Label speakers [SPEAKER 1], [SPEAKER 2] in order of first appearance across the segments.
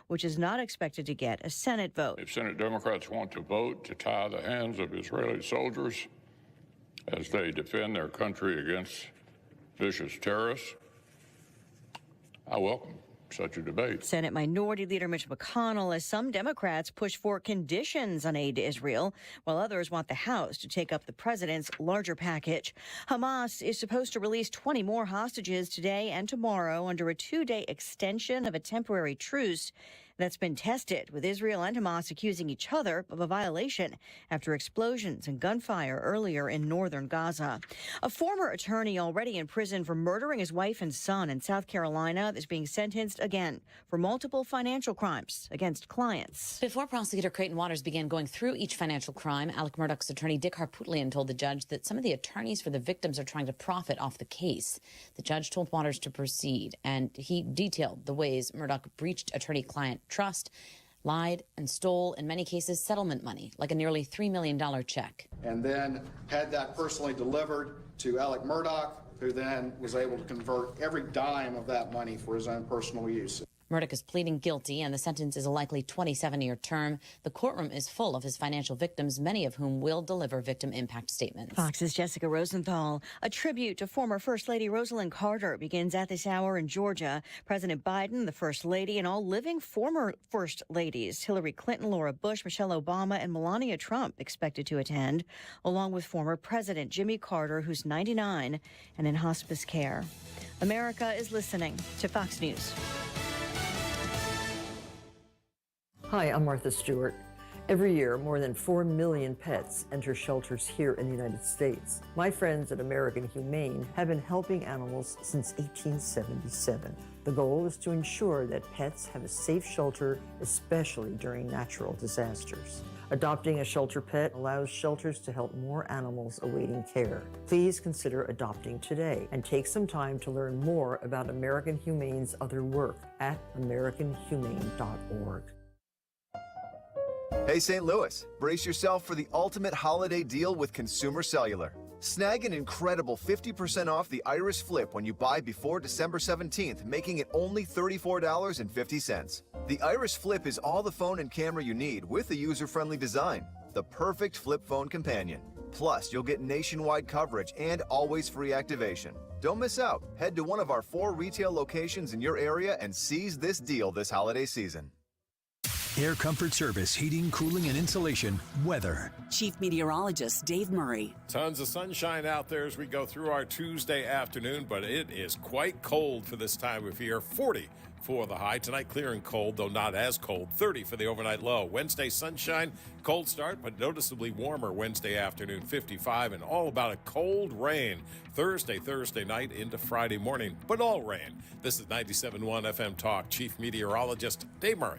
[SPEAKER 1] which is not expected to get a Senate vote.
[SPEAKER 2] If Senate Democrats want to vote to tie the hands of Israeli soldiers as they defend their country against vicious terrorists, I welcome such a debate.
[SPEAKER 1] Senate Minority Leader Mitch McConnell, as some Democrats push for conditions on aid to Israel, while others want the House to take up the president's larger package. Hamas is supposed to release 20 more hostages today and tomorrow under a 2-day extension of a temporary truce that's been tested, with Israel and Hamas accusing each other of a violation after explosions and gunfire earlier in northern Gaza. A former attorney already in prison for murdering his wife and son in South Carolina is being sentenced again for multiple financial crimes against clients.
[SPEAKER 3] Before prosecutor Creighton Waters began going through each financial crime, Alec Murdaugh's attorney Dick Harpootlian told the judge that some of the attorneys for the victims are trying to profit off the case. The judge told Waters to proceed, and he detailed the ways Murdaugh breached attorney-client trust, lied, and stole, in many cases, settlement money, like a nearly $3 million check.
[SPEAKER 4] And then had that personally delivered to Alec Murdaugh, who then was able to convert every dime of that money for his own personal use.
[SPEAKER 3] Murdaugh is pleading guilty, and the sentence is a likely 27-year term. The courtroom is full of his financial victims, many of whom will deliver victim impact statements.
[SPEAKER 1] Fox's Jessica Rosenthal. A tribute to former First Lady Rosalynn Carter begins at this hour in Georgia. President Biden, the First Lady, and all living former First Ladies, Hillary Clinton, Laura Bush, Michelle Obama, and Melania Trump, expected to attend, along with former President Jimmy Carter, who's 99 and in hospice care. America is listening to Fox News.
[SPEAKER 5] Hi, I'm Martha Stewart. Every year, more than 4 million pets enter shelters here in the United States. My friends at American Humane have been helping animals since 1877. The goal is to ensure that pets have a safe shelter, especially during natural disasters. Adopting a shelter pet allows shelters to help more animals awaiting care. Please consider adopting today and take some time to learn more about American Humane's other work at americanhumane.org.
[SPEAKER 6] Hey St. Louis, brace yourself for the ultimate holiday deal with Consumer Cellular. Snag an incredible 50% off the Iris Flip when you buy before December 17th, making it only $34.50. The Iris Flip is all the phone and camera you need with a user-friendly design, the perfect flip phone companion. Plus, you'll get nationwide coverage and always free activation. Don't miss out. Head to one of our 4 retail locations in your area and seize this deal this holiday season.
[SPEAKER 7] Air Comfort Service, heating, cooling, and insulation. Weather.
[SPEAKER 8] Chief Meteorologist Dave Murray.
[SPEAKER 9] Tons of sunshine out there as we go through our Tuesday afternoon, but it is quite cold for this time of year. 40 for the high. Tonight clear and cold, though not as cold. 30 for the overnight low. Wednesday sunshine, cold start, but noticeably warmer Wednesday afternoon. 55, and all about a cold rain. Thursday night into Friday morning, but all rain. This is 97.1 FM Talk. Chief Meteorologist Dave Murray.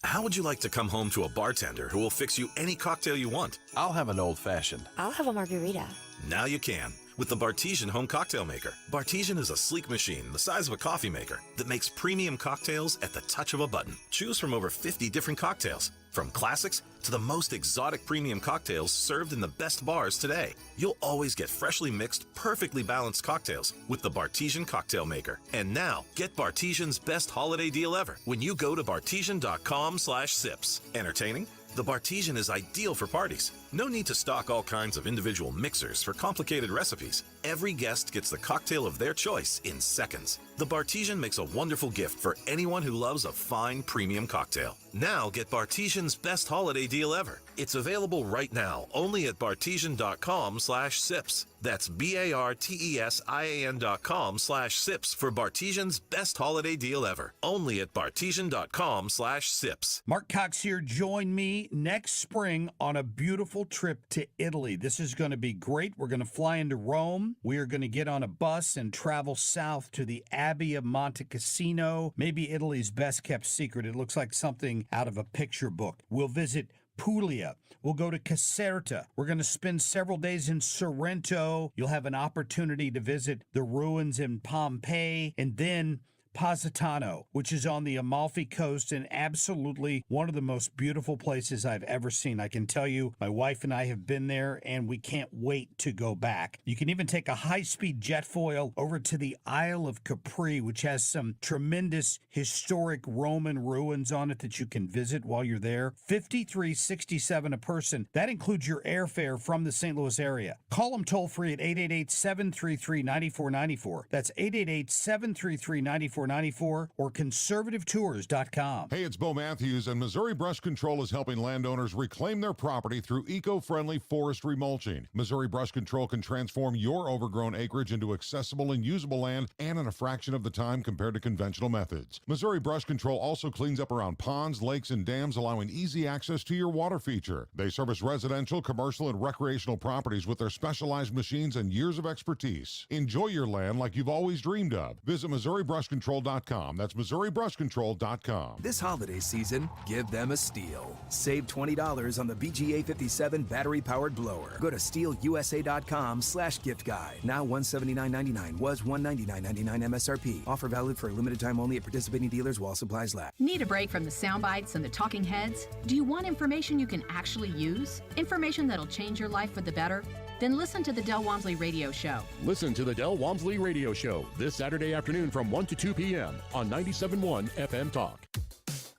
[SPEAKER 10] How would you like to come home to a bartender who will fix you any cocktail you want?
[SPEAKER 11] I'll have an old-fashioned.
[SPEAKER 12] I'll have a margarita.
[SPEAKER 10] Now you can with the Bartesian Home Cocktail Maker. Bartesian is a sleek machine the size of a coffee maker that makes premium cocktails at the touch of a button. Choose from over 50 different cocktails, from classics to the most exotic premium cocktails served in the best bars today. You'll always get freshly mixed, perfectly balanced cocktails with the Bartesian Cocktail Maker. And now, get Bartesian's best holiday deal ever when you go to bartesian.com/sips. Entertaining? The Bartesian is ideal for parties. No need to stock all kinds of individual mixers for complicated recipes. Every guest gets the cocktail of their choice in seconds. The Bartesian makes a wonderful gift for anyone who loves a fine premium cocktail. Now get Bartesian's best holiday deal ever. It's available right now only at bartesian.com/sips. That's BARTESIAN.com/sips for Bartesian's best holiday deal ever. Only at bartesian.com/sips.
[SPEAKER 13] Mark Cox here. Join me next spring on a beautiful trip to Italy. This is going to be great. We're going to fly into Rome. We are going to get on a bus and travel south to the Abbey of Monte Cassino, maybe Italy's best kept secret. It looks like something out of a picture book. We'll visit Puglia. We'll go to Caserta. We're going to spend several days in Sorrento. You'll have an opportunity to visit the ruins in Pompeii, and then Positano, which is on the Amalfi Coast and absolutely one of the most beautiful places I've ever seen. I can tell you, my wife and I have been there, and we can't wait to go back. You can even take a high-speed jet foil over to the Isle of Capri, which has some tremendous historic Roman ruins on it that you can visit while you're there. $53.67 a person. That includes your airfare from the St. Louis area. Call them toll-free at 888-733-9494. That's 888-733-9494 or conservativetours.com.
[SPEAKER 11] Hey, it's Bo Matthews, and Missouri Brush Control is helping landowners reclaim their property through eco-friendly forestry mulching. Missouri Brush Control can transform your overgrown acreage into accessible and usable land, and in a fraction of the time compared to conventional methods. Missouri Brush Control also cleans up around ponds, lakes, and dams, allowing easy access to your water feature. They service residential, commercial, and recreational properties with their specialized machines and years of expertise. Enjoy your land like you've always dreamed of. Visit MissouriBrushControl.com. That's MissouriBrushControl.com.
[SPEAKER 12] This holiday season, give them a STIHL. Save $20 on the BGA 57 battery-powered blower. Go to STIHLUSA.com/gift guide. Now $179.99 was $199.99 MSRP. Offer valid for a limited time only at participating dealers while supplies last.
[SPEAKER 14] Need a break from the sound bites and the talking heads? Do you want information you can actually use? Information that'll change your life for the better? Then listen to the Del Walmsley Radio Show.
[SPEAKER 15] Listen to the Del Walmsley Radio Show this Saturday afternoon from 1 to 2 p.m. on 97.1 FM Talk.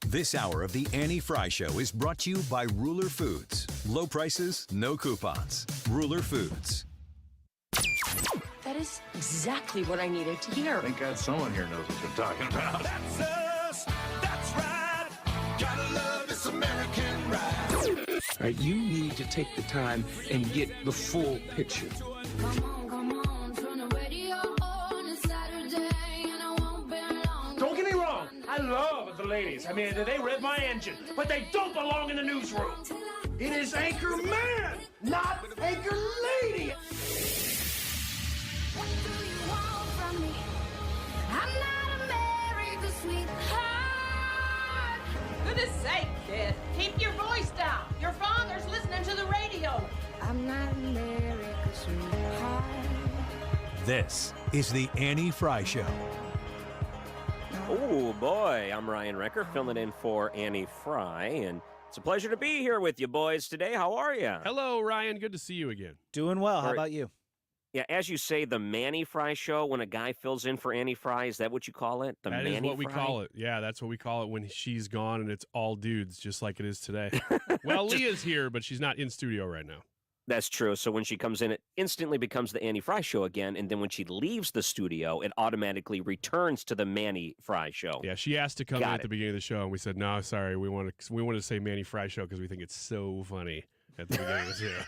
[SPEAKER 7] This hour of the Annie Frey Show is brought to you by Ruler Foods. Low prices, no coupons. Ruler Foods.
[SPEAKER 16] That is exactly what I needed to hear.
[SPEAKER 17] Thank God someone here knows what they're talking about.
[SPEAKER 18] That's us. That's right. Gotta love this American ride.
[SPEAKER 19] All right, you need to take the time and get the full picture.
[SPEAKER 18] Come on, turn the radio on. It's Saturday and I won't be long.
[SPEAKER 20] Don't get me wrong. I love the ladies. I mean, they rev my engine, but they don't belong in the newsroom. It is Anchor Man, not Anchor Lady.
[SPEAKER 18] What do you want from me? I'm not America's sweetheart.
[SPEAKER 21] Goodness sake, kid. Keep your voice down. Your father's listening to the radio.
[SPEAKER 18] I'm not America's sweetheart.
[SPEAKER 7] This is the Annie Frey Show.
[SPEAKER 22] Oh, boy. I'm Ryan Recker, filling in for Annie Frey, and it's a pleasure to be here with you boys today. How are you?
[SPEAKER 23] Hello, Ryan. Good to see you again.
[SPEAKER 24] Doing well. How about you?
[SPEAKER 22] Yeah, as you say, the Manny Frey Show, when a guy fills in for Annie Frey, is that what you call it? The
[SPEAKER 23] That
[SPEAKER 22] Manny
[SPEAKER 23] is what we
[SPEAKER 22] Frey?
[SPEAKER 23] call it. Yeah, that's what we call it when she's gone and it's all dudes, just like it is today. Well, Leah's here, but she's not in studio right now.
[SPEAKER 22] That's true. So when she comes in, it instantly becomes the Annie Frey Show again, and then when she leaves the studio, it automatically returns to the Manny Frey Show.
[SPEAKER 23] Yeah, she asked to come in at the beginning of the show, and we said, no, sorry, we want to say Manny Frey Show because we think it's so funny at the beginning of the show.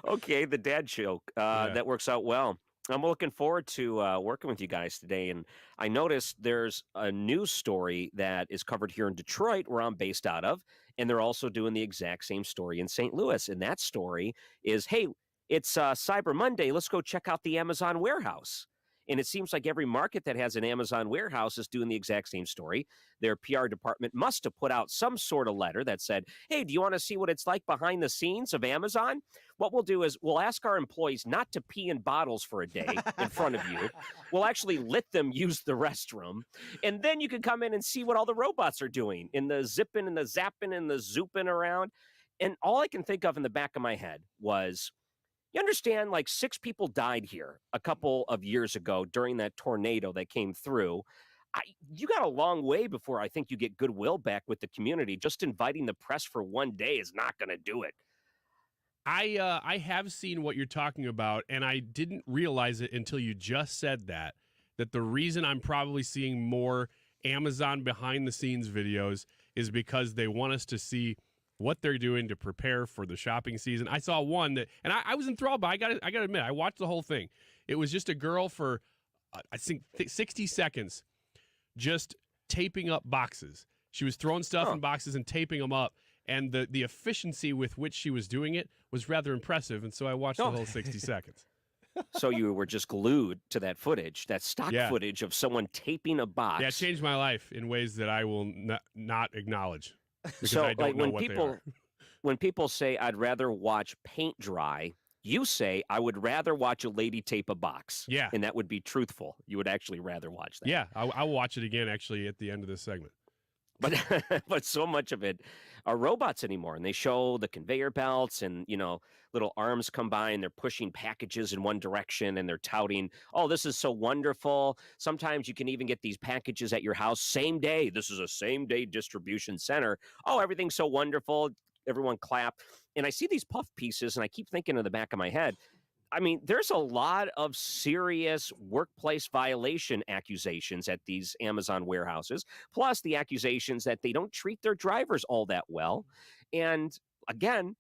[SPEAKER 22] Okay, the dad joke. That works out well. I'm looking forward to working with you guys today. And I noticed there's a news story that is covered here in Detroit, where I'm based out of. And they're also doing the exact same story in St. Louis. And that story is, hey, it's Cyber Monday. Let's go check out the Amazon warehouse. And it seems like every market that has an Amazon warehouse is doing the exact same story. Their PR department must have put out some sort of letter that said, hey, do you want to see what it's like behind the scenes of Amazon? What we'll do is we'll ask our employees not to pee in bottles for a day in front of you. We'll actually let them use the restroom. And then you can come in and see what all the robots are doing in the zipping and the zapping and the zooping around. And all I can think of in the back of my head was, you understand, like 6 people died here a couple of years ago during that tornado that came through. You got a long way before I think you get goodwill back with the community. Just inviting the press for one day is not going to do it.
[SPEAKER 23] I have seen what you're talking about, and I didn't realize it until you just said that the reason I'm probably seeing more Amazon behind-the-scenes videos is because they want us to see what they're doing to prepare for the shopping season. I saw one that, and I was enthralled by. I got to admit, I watched the whole thing. It was just a girl for, I think, 60 seconds, just taping up boxes. She was throwing stuff in boxes and taping them up, and the efficiency with which she was doing it was rather impressive. And so I watched the whole 60 seconds.
[SPEAKER 22] So you were just glued to that footage, that stock footage of someone taping a box.
[SPEAKER 23] Yeah, it changed my life in ways that I will not acknowledge. Because
[SPEAKER 22] So,
[SPEAKER 23] I don't
[SPEAKER 22] like
[SPEAKER 23] know what they are.
[SPEAKER 22] when people say I'd rather watch paint dry You say, I would rather watch a lady tape a box.
[SPEAKER 23] Yeah.
[SPEAKER 22] And that would be truthful. You would actually rather watch that.
[SPEAKER 23] Yeah, I'll watch it again, actually, at the end of this segment.
[SPEAKER 22] But so much of it are robots anymore. And they show the conveyor belts and, little arms come by and they're pushing packages in one direction and they're touting, oh, this is so wonderful. Sometimes you can even get these packages at your house same day. This is a same day distribution center. Oh, everything's so wonderful. Everyone clap. And I see these puff pieces and I keep thinking in the back of my head, I mean, there's a lot of serious workplace violation accusations at these Amazon warehouses, plus the accusations that they don't treat their drivers all that well. And again,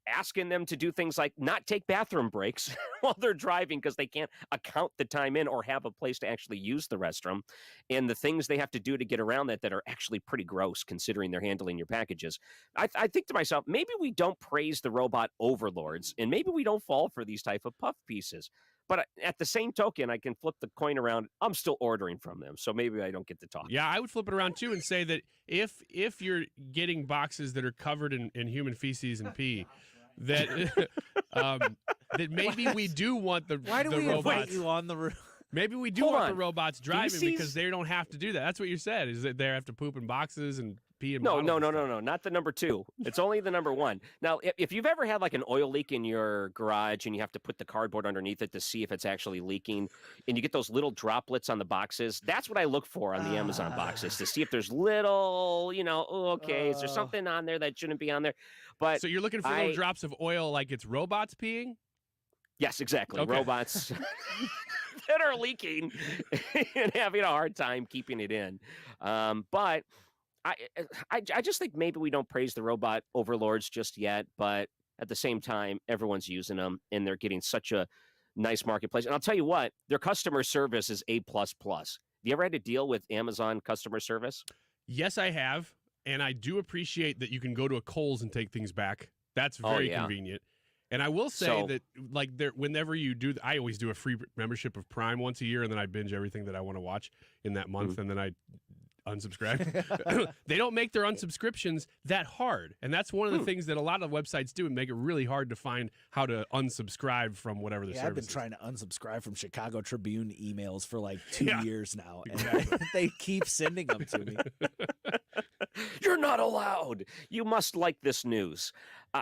[SPEAKER 22] asking them to do things like not take bathroom breaks while they're driving because they can't account the time in or have a place to actually use the restroom, and the things they have to do to get around that are actually pretty gross considering they're handling your packages. I think to myself, maybe we don't praise the robot overlords and maybe we don't fall for these type of puff pieces. But at the same token, I can flip the coin around. I'm still ordering from them, so maybe I don't get to talk.
[SPEAKER 23] Yeah, I would flip it around too and say that if you're getting boxes that are covered in human feces and pee, that that maybe we do want the
[SPEAKER 2] Why do we
[SPEAKER 23] robots.
[SPEAKER 2] invite you on the roof?
[SPEAKER 23] Maybe we do want the robots driving because they don't have to do that. That's what you said, is that they have to poop in boxes and pee in bottles.
[SPEAKER 22] No, not the number 2. It's only the number 1. Now, if you've ever had like an oil leak in your garage and you have to put the cardboard underneath it to see if it's actually leaking, and you get those little droplets on the boxes, that's what I look for on the Amazon boxes, to see if there's little, is there something on there that shouldn't be on there? But
[SPEAKER 23] so you're looking for little drops of oil like it's robots peeing?
[SPEAKER 22] Yes, exactly.
[SPEAKER 23] Okay.
[SPEAKER 22] Robots that are leaking and having a hard time keeping it in. But I just think maybe we don't praise the robot overlords just yet. But at the same time, everyone's using them and they're getting such a nice marketplace. And I'll tell you what, their customer service is A++. You ever had to deal with Amazon customer service?
[SPEAKER 23] Yes, I have. And I do appreciate that you can go to a Kohl's and take things back. That's very convenient. And I will say that, like, whenever you do, I always do a free membership of Prime once a year, and then I binge everything that I want to watch in that month, and then I unsubscribe. They don't make their unsubscriptions that hard, and that's one of the things that a lot of websites do, and make it really hard to find how to unsubscribe from whatever the service
[SPEAKER 2] I've been
[SPEAKER 23] is.
[SPEAKER 2] trying to unsubscribe from Chicago Tribune emails for like 2 years now, and they keep sending them to me.
[SPEAKER 22] You're not allowed. You must like this news.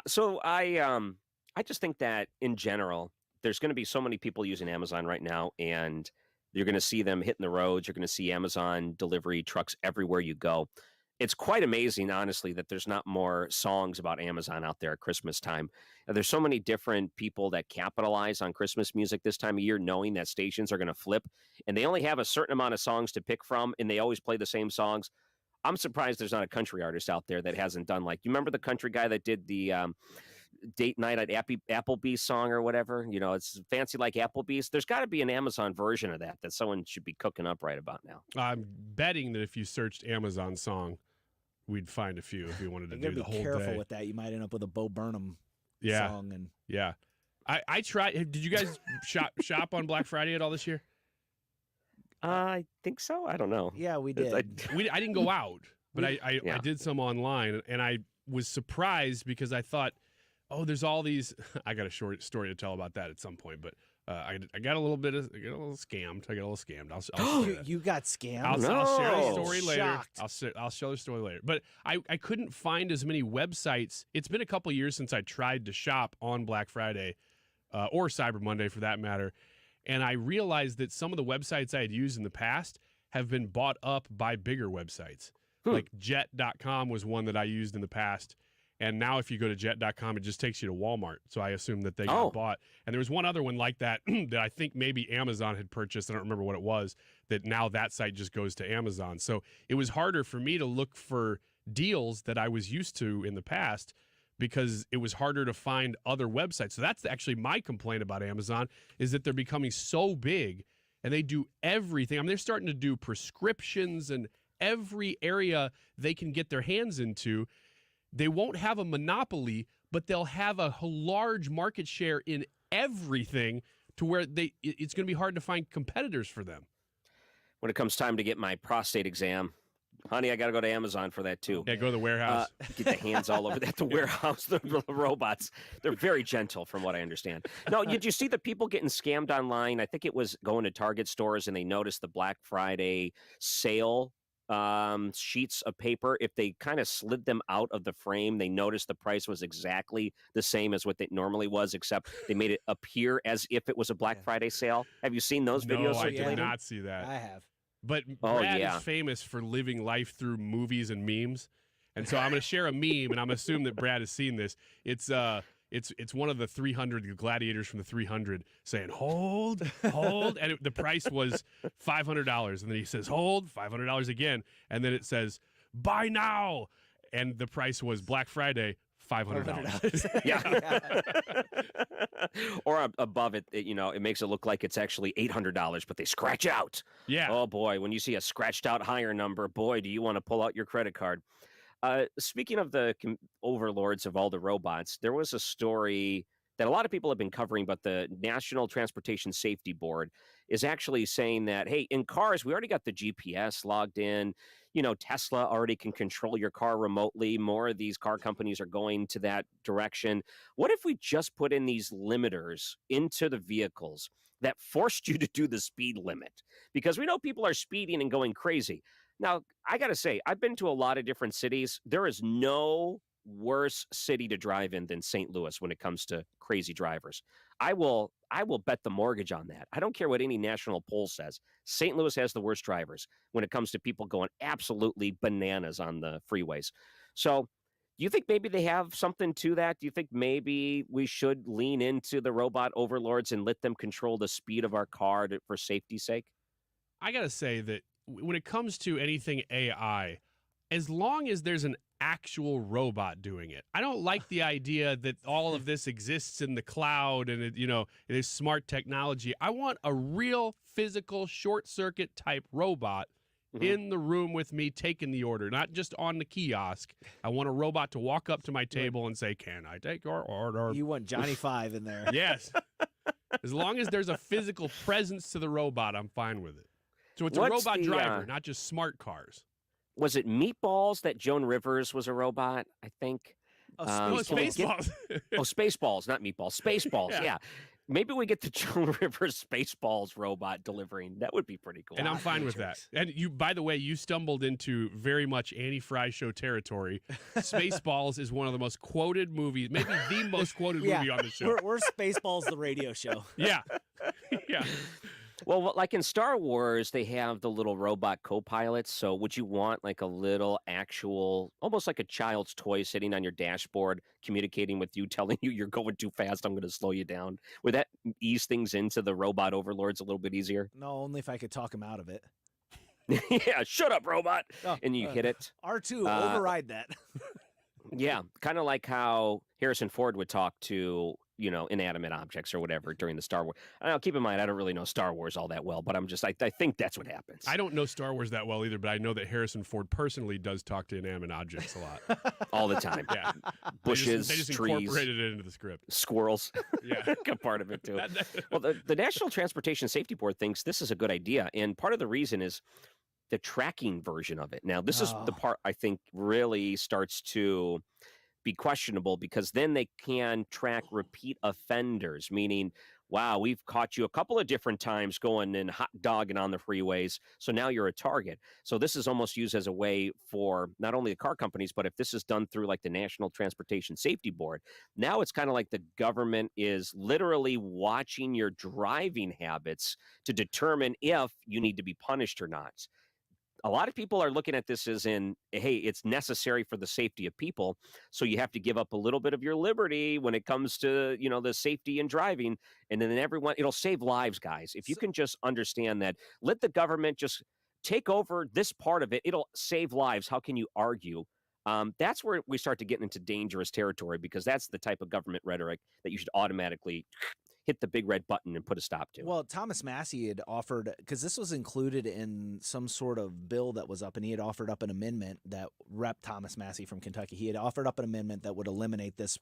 [SPEAKER 22] So I just think that in general, there's going to be so many people using Amazon right now, and you're going to see them hitting the roads. You're going to see Amazon delivery trucks everywhere you go. It's quite amazing, honestly, that there's not more songs about Amazon out there at Christmas time. There's so many different people that capitalize on Christmas music this time of year, knowing that stations are going to flip, and they only have a certain amount of songs to pick from, and they always play the same songs. I'm surprised there's not a country artist out there that hasn't done, like, you remember the country guy that did the date night at Applebee's song or whatever? It's fancy like Applebee's. There's got to be an Amazon version of that someone should be cooking up right about now.
[SPEAKER 23] I'm betting that if you searched Amazon song, we'd find a few if you wanted to do the whole day.
[SPEAKER 2] Be careful with that. You might end up with a Bo Burnham song. And
[SPEAKER 23] yeah, I tried. Did you guys shop on Black Friday at all this year?
[SPEAKER 22] I think so. I don't know.
[SPEAKER 2] Yeah, we did.
[SPEAKER 23] I didn't go out, but I did some online, and I was surprised because I thought, oh, there's all these. I got a short story to tell about that at some point, but I got a little scammed.
[SPEAKER 2] You got scammed?
[SPEAKER 23] I'll share the story later.
[SPEAKER 2] Shocked.
[SPEAKER 23] I'll share the story later. But I couldn't find as many websites. It's been a couple years since I tried to shop on Black Friday or Cyber Monday for that matter. And I realized that some of the websites I had used in the past have been bought up by bigger websites. Like Jet.com was one that I used in the past. And now if you go to Jet.com, it just takes you to Walmart. So I assume that they got bought. And there was one other one like that that I think maybe Amazon had purchased. I don't remember what it was, that now that site just goes to Amazon. So it was harder for me to look for deals that I was used to in the past, because it was harder to find other websites. So that's actually my complaint about Amazon, is that they're becoming so big and they do everything. I mean, they're starting to do prescriptions and every area they can get their hands into. They won't have a monopoly, but they'll have a large market share in everything, to where it's going to be hard to find competitors for them.
[SPEAKER 22] When it comes time to get my prostate exam, honey, I got to go to Amazon for that too.
[SPEAKER 23] Yeah, go to the warehouse.
[SPEAKER 22] Get the hands all over that. The warehouse, the robots. They're very gentle, from what I understand. No, did you see the people getting scammed online? I think it was going to Target stores and they noticed the Black Friday sale sheets of paper. If they kind of slid them out of the frame, they noticed the price was exactly the same as what it normally was, except they made it appear as if it was a Black Friday sale. Have you seen those videos?
[SPEAKER 23] No, I did not see that.
[SPEAKER 2] I have.
[SPEAKER 23] But Brad is famous for living life through movies and memes. And so I'm going to share a meme, and I'm going to assume that Brad has seen this. It's one of the 300 gladiators from the 300 saying, hold, and the price was $500. And then he says, hold, $500 again. And then it says, buy now. And the price was Black Friday, $500.
[SPEAKER 22] Yeah. Or above it, it makes it look like it's actually $800, but they scratch out.
[SPEAKER 23] Yeah.
[SPEAKER 22] Oh, boy, when you see a scratched out higher number, boy, do you want to pull out your credit card. Speaking of the overlords of all the robots, there was a story that a lot of people have been covering, but the National Transportation Safety Board is actually saying that, hey, in cars, we already got the GPS logged in. Tesla already can control your car remotely. More of these car companies are going to that direction. What if we just put in these limiters into the vehicles that forced you to do the speed limit? Because we know people are speeding and going crazy. Now, I got to say, I've been to a lot of different cities. There is no worse city to drive in than St. Louis when it comes to crazy drivers. I will bet the mortgage on that. I don't care what any national poll says. St. Louis has the worst drivers when it comes to people going absolutely bananas on the freeways. So do you think maybe they have something to that? Do you think maybe we should lean into the robot overlords and let them control the speed of our car for safety's sake?
[SPEAKER 23] I got to say that when it comes to anything AI, as long as there's an actual robot doing it, I don't like the idea that all of this exists in the cloud and it is smart technology. I want a real physical short circuit type robot in the room with me taking the order, not just on the kiosk. I want a robot to walk up to my table and say, "Can I take your order?"
[SPEAKER 2] You want Johnny Five in there.
[SPEAKER 23] Yes. As long as there's a physical presence to the robot, I'm fine with it. So it's a robot driver, not just smart cars.
[SPEAKER 22] Was it Meatballs that Joan Rivers was a robot, I think?
[SPEAKER 23] Spaceballs.
[SPEAKER 22] Spaceballs, not Meatballs. Spaceballs, yeah. Maybe we get the Joan Rivers Spaceballs robot delivering. That would be pretty cool.
[SPEAKER 23] And I'm fine with that. And by the way, you stumbled into very much Annie Frey show territory. Spaceballs is one of the most quoted movies, maybe the most quoted movie on the show.
[SPEAKER 2] We're Spaceballs, the radio show.
[SPEAKER 23] Yeah. Yeah.
[SPEAKER 22] Well, like in Star Wars, they have the little robot co-pilots. So would you want like a little actual, almost like a child's toy sitting on your dashboard, communicating with you, telling you you're going too fast, I'm going to slow you down? Would that ease things into the robot overlords a little bit easier?
[SPEAKER 2] No, only if I could talk him out of it.
[SPEAKER 22] Yeah, shut up, robot. And you hit it.
[SPEAKER 2] R2, override that.
[SPEAKER 22] Yeah, kind of like how Harrison Ford would talk to, inanimate objects or whatever during the Star Wars. Keep in mind, I don't really know Star Wars all that well, but I think that's what happens.
[SPEAKER 23] I don't know Star Wars that well either, but I know that Harrison Ford personally does talk to inanimate objects a lot.
[SPEAKER 22] All the time.
[SPEAKER 23] Yeah.
[SPEAKER 22] Bushes,
[SPEAKER 23] they just
[SPEAKER 22] trees.
[SPEAKER 23] Incorporated it into the script.
[SPEAKER 22] Squirrels.
[SPEAKER 23] Yeah.
[SPEAKER 22] Got part of it too. Well, the National Transportation Safety Board thinks this is a good idea, and part of the reason is the tracking version of it. Now, this is the part I think really starts to be questionable, because then they can track repeat offenders, meaning, wow, we've caught you a couple of different times going and hot dogging on the freeways, so now you're a target. So this is almost used as a way for not only the car companies, but if this is done through like the National Transportation Safety Board, now it's kind of like the government is literally watching your driving habits to determine if you need to be punished or not. A lot of people are looking at this as in, hey, it's necessary for the safety of people, so you have to give up a little bit of your liberty when it comes to, the safety in driving, and then it'll save lives, guys. If you can just understand that, let the government just take over this part of it, it'll save lives. How can you argue? That's where we start to get into dangerous territory, because that's the type of government rhetoric that you should automatically hit the big red button and put a stop to.
[SPEAKER 2] Well, Thomas Massey had offered, because this was included in some sort of bill that was up, and he had offered up an amendment that Rep. Thomas Massey from Kentucky, he had offered up an amendment that would eliminate this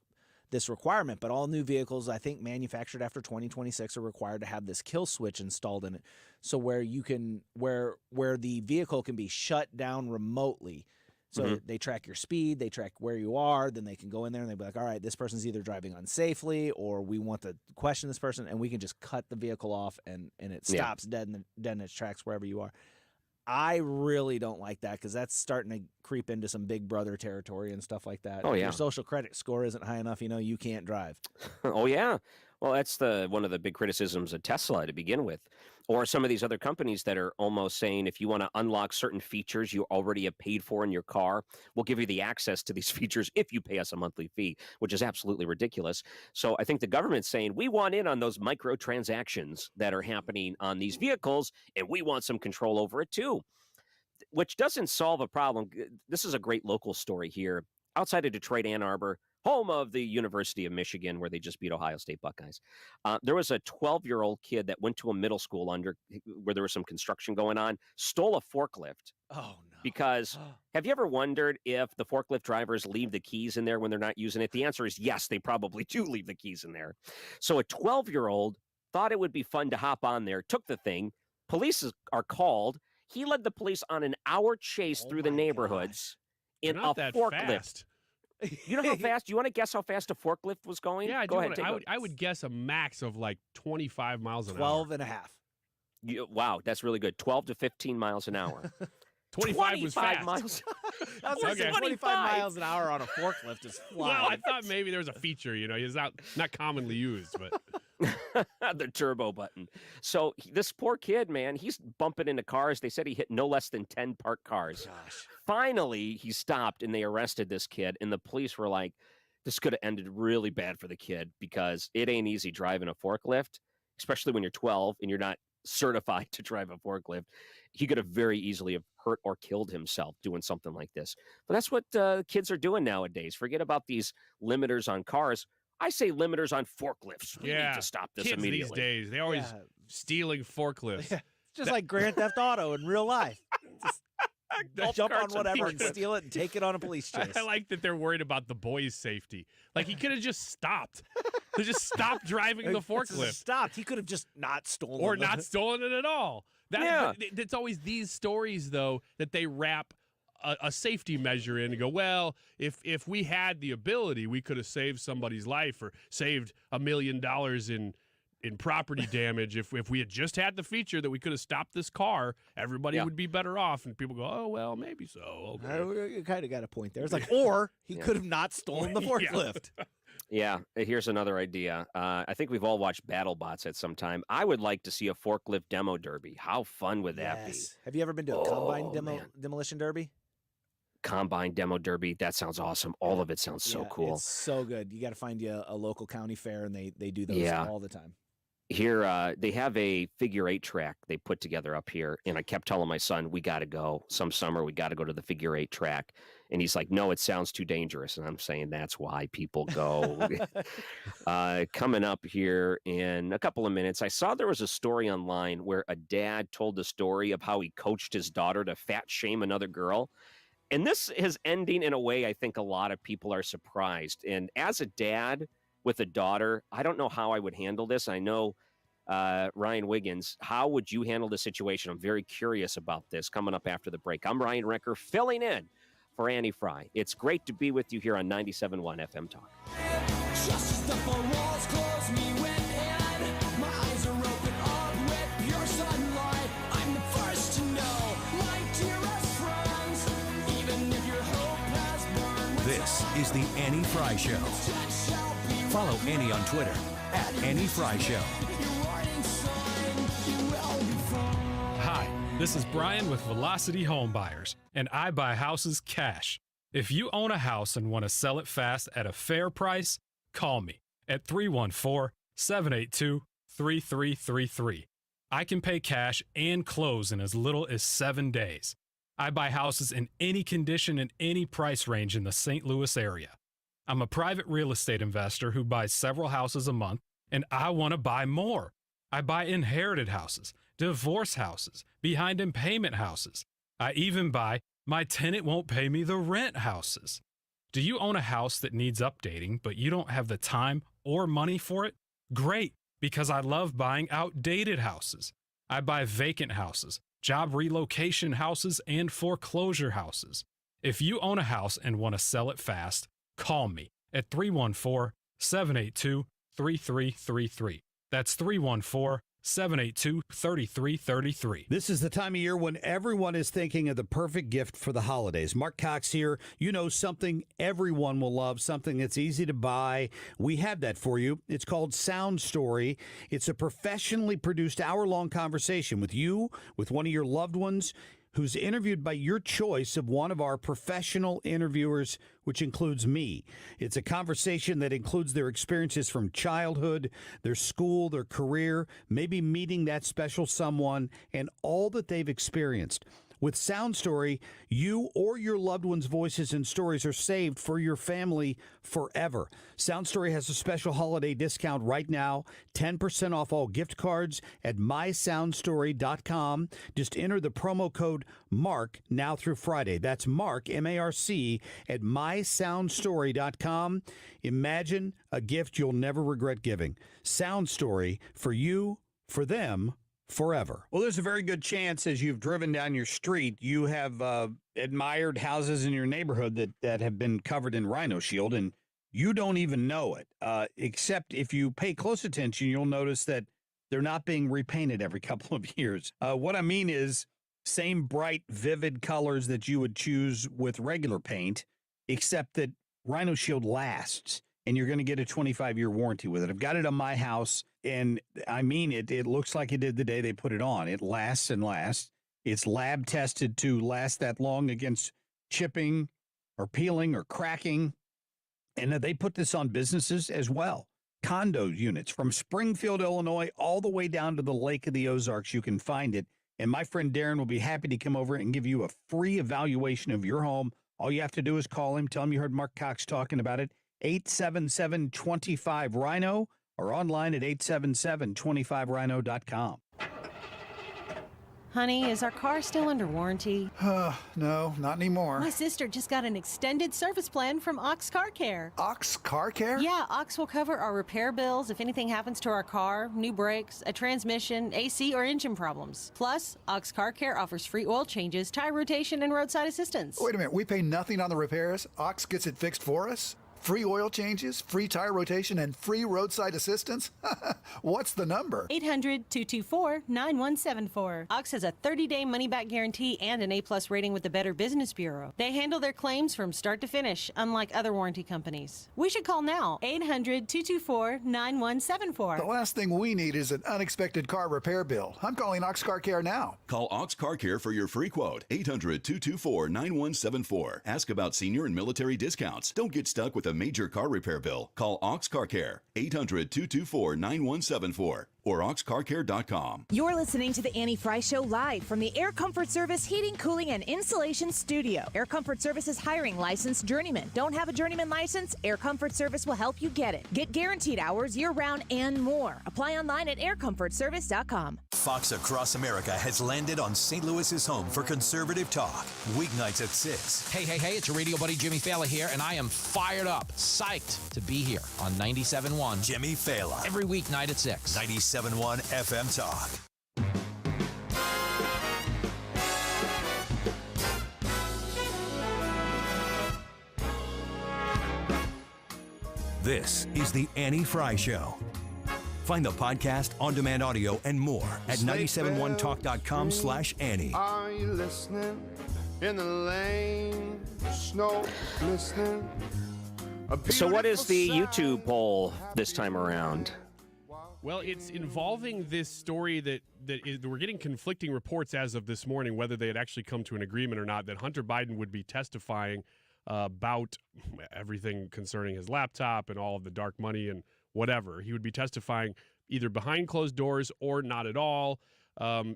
[SPEAKER 2] this requirement, but all new vehicles, I think manufactured after 2026, are required to have this kill switch installed in it. So where you can, where the vehicle can be shut down remotely. So they track your speed, they track where you are, then they can go in there and they'll be like, all right, this person's either driving unsafely or we want to question this person, and we can just cut the vehicle off and it stops dead in its tracks wherever you are. I really don't like that because that's starting to creep into some Big Brother territory and stuff like that.
[SPEAKER 22] Oh,
[SPEAKER 2] If
[SPEAKER 22] yeah.
[SPEAKER 2] your social credit score isn't high enough, you can't drive.
[SPEAKER 22] Oh, yeah. Well, that's one of the big criticisms of Tesla to begin with, or some of these other companies that are almost saying if you want to unlock certain features you already have paid for in your car, we'll give you the access to these features if you pay us a monthly fee, which is absolutely ridiculous. So I think the government's saying we want in on those microtransactions that are happening on these vehicles, and we want some control over it too, which doesn't solve a problem. This is a great local story here outside of Detroit, Ann Arbor, home of the University of Michigan, where they just beat Ohio State Buckeyes. There was a 12-year-old kid that went to a middle school where there was some construction going on, stole a forklift.
[SPEAKER 2] Oh, no.
[SPEAKER 22] Because have you ever wondered if the forklift drivers leave the keys in there when they're not using it? The answer is yes, they probably do leave the keys in there. So a 12-year-old thought it would be fun to hop on there, took the thing. Police are called. He led the police on an hour chase through the neighborhoods in a forklift.
[SPEAKER 23] Fast.
[SPEAKER 22] You know how fast? Do you want to guess how fast a forklift was going?
[SPEAKER 23] Yeah,
[SPEAKER 22] Go ahead.
[SPEAKER 23] I would guess a max of like 25 miles an hour.
[SPEAKER 2] 12 and a half.
[SPEAKER 22] Wow, that's really good. 12 to 15 miles an hour.
[SPEAKER 23] 25 was fast.
[SPEAKER 22] miles.
[SPEAKER 2] I was
[SPEAKER 23] Okay.
[SPEAKER 2] 25 miles an hour on a forklift is flying.
[SPEAKER 23] Well, I thought maybe there was a feature, it's not commonly used, but
[SPEAKER 22] the turbo button. So this poor kid, man, he's bumping into cars. They said he hit no less than 10 parked cars.
[SPEAKER 2] Gosh.
[SPEAKER 22] Finally, he stopped and they arrested this kid. And the police were like, this could have ended really bad for the kid because it ain't easy driving a forklift, especially when you're 12 and you're not certified to drive a forklift. He could have very easily have hurt or killed himself doing something like this. But that's what kids are doing nowadays. Forget about these limiters on cars. I say limiters on forklifts. We need to stop this
[SPEAKER 23] kids
[SPEAKER 22] immediately.
[SPEAKER 23] these days, they always stealing forklifts.
[SPEAKER 2] Yeah. It's just like Grand Theft Auto in real life. Just jump on
[SPEAKER 23] carts and
[SPEAKER 2] whatever and
[SPEAKER 23] forklifts.
[SPEAKER 2] steal it and take it on a police chase.
[SPEAKER 23] I like that they're worried about the boys' safety. Like, he could have just stopped. He just stopped driving the forklift.
[SPEAKER 2] Stopped. He could have just not stolen
[SPEAKER 23] Or
[SPEAKER 2] it.
[SPEAKER 23] not stolen it at all. It's always these stories, though, that they wrap a safety measure in and go, well, if we had the ability, we could have saved somebody's life or saved $1 million in property damage. If we had just had the feature that we could have stopped this car, everybody would be better off. And people go, oh, well, maybe so. Okay.
[SPEAKER 2] You kind of got a point there. It's like, or he could have not stolen the forklift.
[SPEAKER 22] Yeah, here's another idea. I think we've all watched BattleBots at some time. I would like to see a forklift demo derby. How fun would that be?
[SPEAKER 2] Have you ever been to a combine demolition derby?
[SPEAKER 22] Combine demo derby. That sounds awesome. All of it sounds so cool.
[SPEAKER 2] It's so good. You got to find you a local county fair, and they do those all the time.
[SPEAKER 22] Here, they have a figure 8 track they put together up here, and I kept telling my son, we got to go. Some summer, we got to go to the figure 8 track. And he's like, no, it sounds too dangerous. And I'm saying that's why people go. Coming up here in a couple of minutes, I saw there was a story online where a dad told the story of how he coached his daughter to fat shame another girl. And this is ending in a way I think a lot of people are surprised. And as a dad with a daughter, I don't know how I would handle this. I know Ryan Wiggins, how would you handle the situation? I'm very curious about this coming up after the break. I'm Ryan Recker filling in for Annie Frey. It's great to be with you here on 97.1 FM Talk.
[SPEAKER 18] Just the four walls close me within. My eyes are open up with pure sunlight. I'm the first to know, my dearest friends. Even if your hope has burned.
[SPEAKER 7] This is the Annie Frey Show. Follow Annie on Twitter at Annie Frey Show.
[SPEAKER 1] Hi, this is Brian with Velocity Home Buyers, and I buy houses cash. If you own a house and want to sell it fast at a fair price, call me at 314-782-3333. I can pay cash and close in as little as 7 days. I buy houses in any condition and any price range in the St. Louis area. I'm a private real estate investor who buys several houses a month, and I want to buy more. I buy inherited houses, divorce houses, behind in payment houses. I even buy my tenant won't pay me the rent houses. Do you own a house that needs updating, but you don't have the time or money for it? Great, because I love buying outdated houses. I buy vacant houses, job relocation houses, and foreclosure houses. If you own a house and want to sell it fast, call me at 314-782-3333. That's 314-782-3333.
[SPEAKER 13] This is the time of year when everyone is thinking of the perfect gift for the holidays. Mark Cox here. You know, something everyone will love, something that's easy to buy. We have that for you. It's called Sound Story. It's a professionally produced hour-long conversation with you, with one of your loved ones, who's interviewed by your choice of one of our professional interviewers, which includes me. It's a conversation that includes their experiences from childhood, their school, their career, maybe meeting that special someone, and all that they've experienced. With Sound Story, you or your loved one's voices and stories are saved for your family forever. Sound Story has a special holiday discount right now, 10% off all gift cards at mysoundstory.com. Just enter the promo code MARK now through Friday. That's Mark, M-A-R-C, at mysoundstory.com. Imagine a gift you'll never regret giving. Sound Story, for you, for them, forever. Well, there's a very good chance as you've driven down your street, you have admired houses in your neighborhood that have been covered in Rhino Shield, and you don't even know it. Except if you pay close attention, you'll notice that they're not being repainted every couple of years. What I mean is same bright, vivid colors that you would choose with regular paint, except that Rhino Shield lasts, and you're going to get a 25-year warranty with it. I've got it on my house, and I mean it. It looks like it did the day they put it on. It lasts and lasts. It's lab tested to last that long against chipping or peeling or cracking. And they put this on businesses as well. Condo units from Springfield, Illinois, all the way down to the Lake of the Ozarks. You can find it. And my friend Darren will be happy to come over and give you a free evaluation of your home. All you have to do is call him. Tell him you heard Mark Cox talking about it. 877-25-RHINO or online at 877-25rhino.com.
[SPEAKER 3] Honey, is our car still under warranty?
[SPEAKER 4] No, not anymore.
[SPEAKER 3] My sister just got an extended service plan from Ox Car Care.
[SPEAKER 4] Ox Car Care?
[SPEAKER 3] Yeah, Ox will cover our repair bills if anything happens to our car, new brakes, a transmission, AC, or engine problems. Plus, Ox Car Care offers free oil changes, tire rotation, and roadside assistance.
[SPEAKER 4] Wait a minute, we pay nothing on the repairs? Ox gets it fixed for us? Free oil changes, free tire rotation, and free roadside assistance? What's the number?
[SPEAKER 3] 800-224-9174. Ox has a 30-day money-back guarantee and an A-plus rating with the Better Business Bureau. They handle their claims from start to finish, unlike other warranty companies. We should call now, 800-224-9174.
[SPEAKER 4] The last thing we need is an unexpected car repair bill. I'm calling Ox Car Care now.
[SPEAKER 5] Call Ox Car Care for your free quote. 800-224-9174. Ask about senior and military discounts. Don't get stuck with a major car repair bill. Call Ox Car Care, 800-224-9174 or oxcarcare.com.
[SPEAKER 24] You're listening to the Annie Frey Show live from the Air Comfort Service Heating, Cooling, and Insulation Studio. Air Comfort Service is hiring licensed journeymen. Don't have a journeyman license? Air Comfort Service will help you get it. Get guaranteed hours year-round and more. Apply online at aircomfortservice.com.
[SPEAKER 7] Fox Across America has landed on St. Louis's home for conservative talk. Weeknights at 6.
[SPEAKER 25] Hey, it's your radio buddy Jimmy Fallon here, and I am fired up, psyched to be here on 97.1.
[SPEAKER 7] Jimmy Fallon.
[SPEAKER 25] Every weeknight at 6.
[SPEAKER 7] 97.1 FM Talk. This is the Annie Frey Show. Find the podcast, on-demand audio, and more at 971talk.com/Annie.
[SPEAKER 18] Are you listening in the lane? Snow listening.
[SPEAKER 22] So what is the YouTube poll this time around?
[SPEAKER 23] Well, it's involving this story that we're getting conflicting reports as of this morning, whether they had actually come to an agreement or not, that Hunter Biden would be testifying about everything concerning his laptop and all of the dark money and whatever. He would be testifying either behind closed doors or not at all.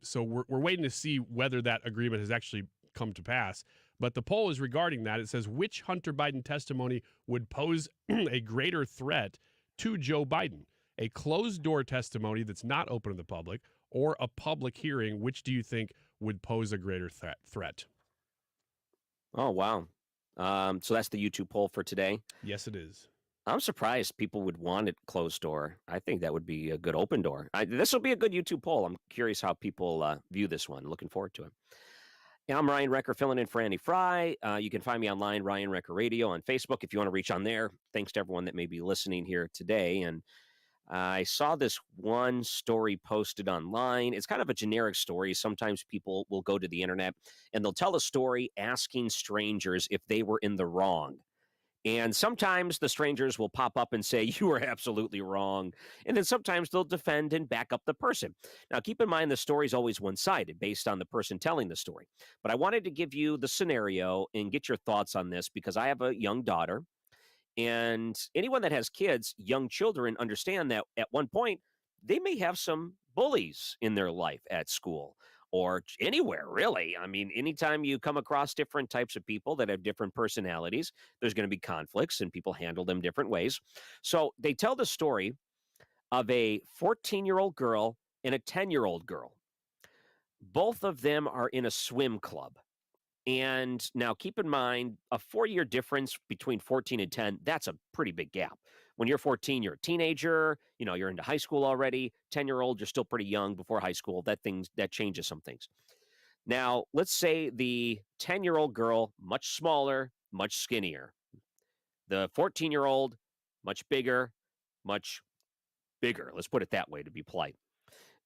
[SPEAKER 23] So we're waiting to see whether that agreement has actually come to pass. But the poll is regarding that. It says, which Hunter Biden testimony would pose a greater threat to Joe Biden? A closed-door testimony that's not open to the public, or a public hearing, which do you think would pose a greater threat?
[SPEAKER 22] Oh, wow. So that's the YouTube poll for today.
[SPEAKER 23] Yes, it is.
[SPEAKER 22] I'm surprised people would want it closed door. I think that would be a good open door. This will be a good YouTube poll. I'm curious how people view this one. Looking forward to it. Yeah, I'm Ryan Recker, filling in for Andy Frey. You can find me online, Ryan Recker Radio, on Facebook if you want to reach on there. Thanks to everyone that may be listening here today. And I saw this one story posted online. It's kind of a generic story. Sometimes people will go to the internet and they'll tell a story asking strangers if they were in the wrong. And sometimes the strangers will pop up and say, you are absolutely wrong. And then sometimes they'll defend and back up the person. Now, keep in mind, the story is always one-sided based on the person telling the story. But I wanted to give you the scenario and get your thoughts on this because I have a young daughter. And anyone that has kids, young children, understand that at one point, they may have some bullies in their life at school or anywhere, really. I mean, anytime you come across different types of people that have different personalities, there's going to be conflicts and people handle them different ways. So they tell the story of a 14-year-old girl and a 10-year-old girl. Both of them are in a swim club. And now keep in mind, a 4-year difference between 14 and 10, that's a pretty big gap. When you're 14, you're a teenager, you're into high school already. 10-year-old, you're still pretty young before high school. That changes some things. Now, let's say the 10-year-old girl, much smaller, much skinnier. The 14-year-old, much bigger, much bigger. Let's put it that way to be polite.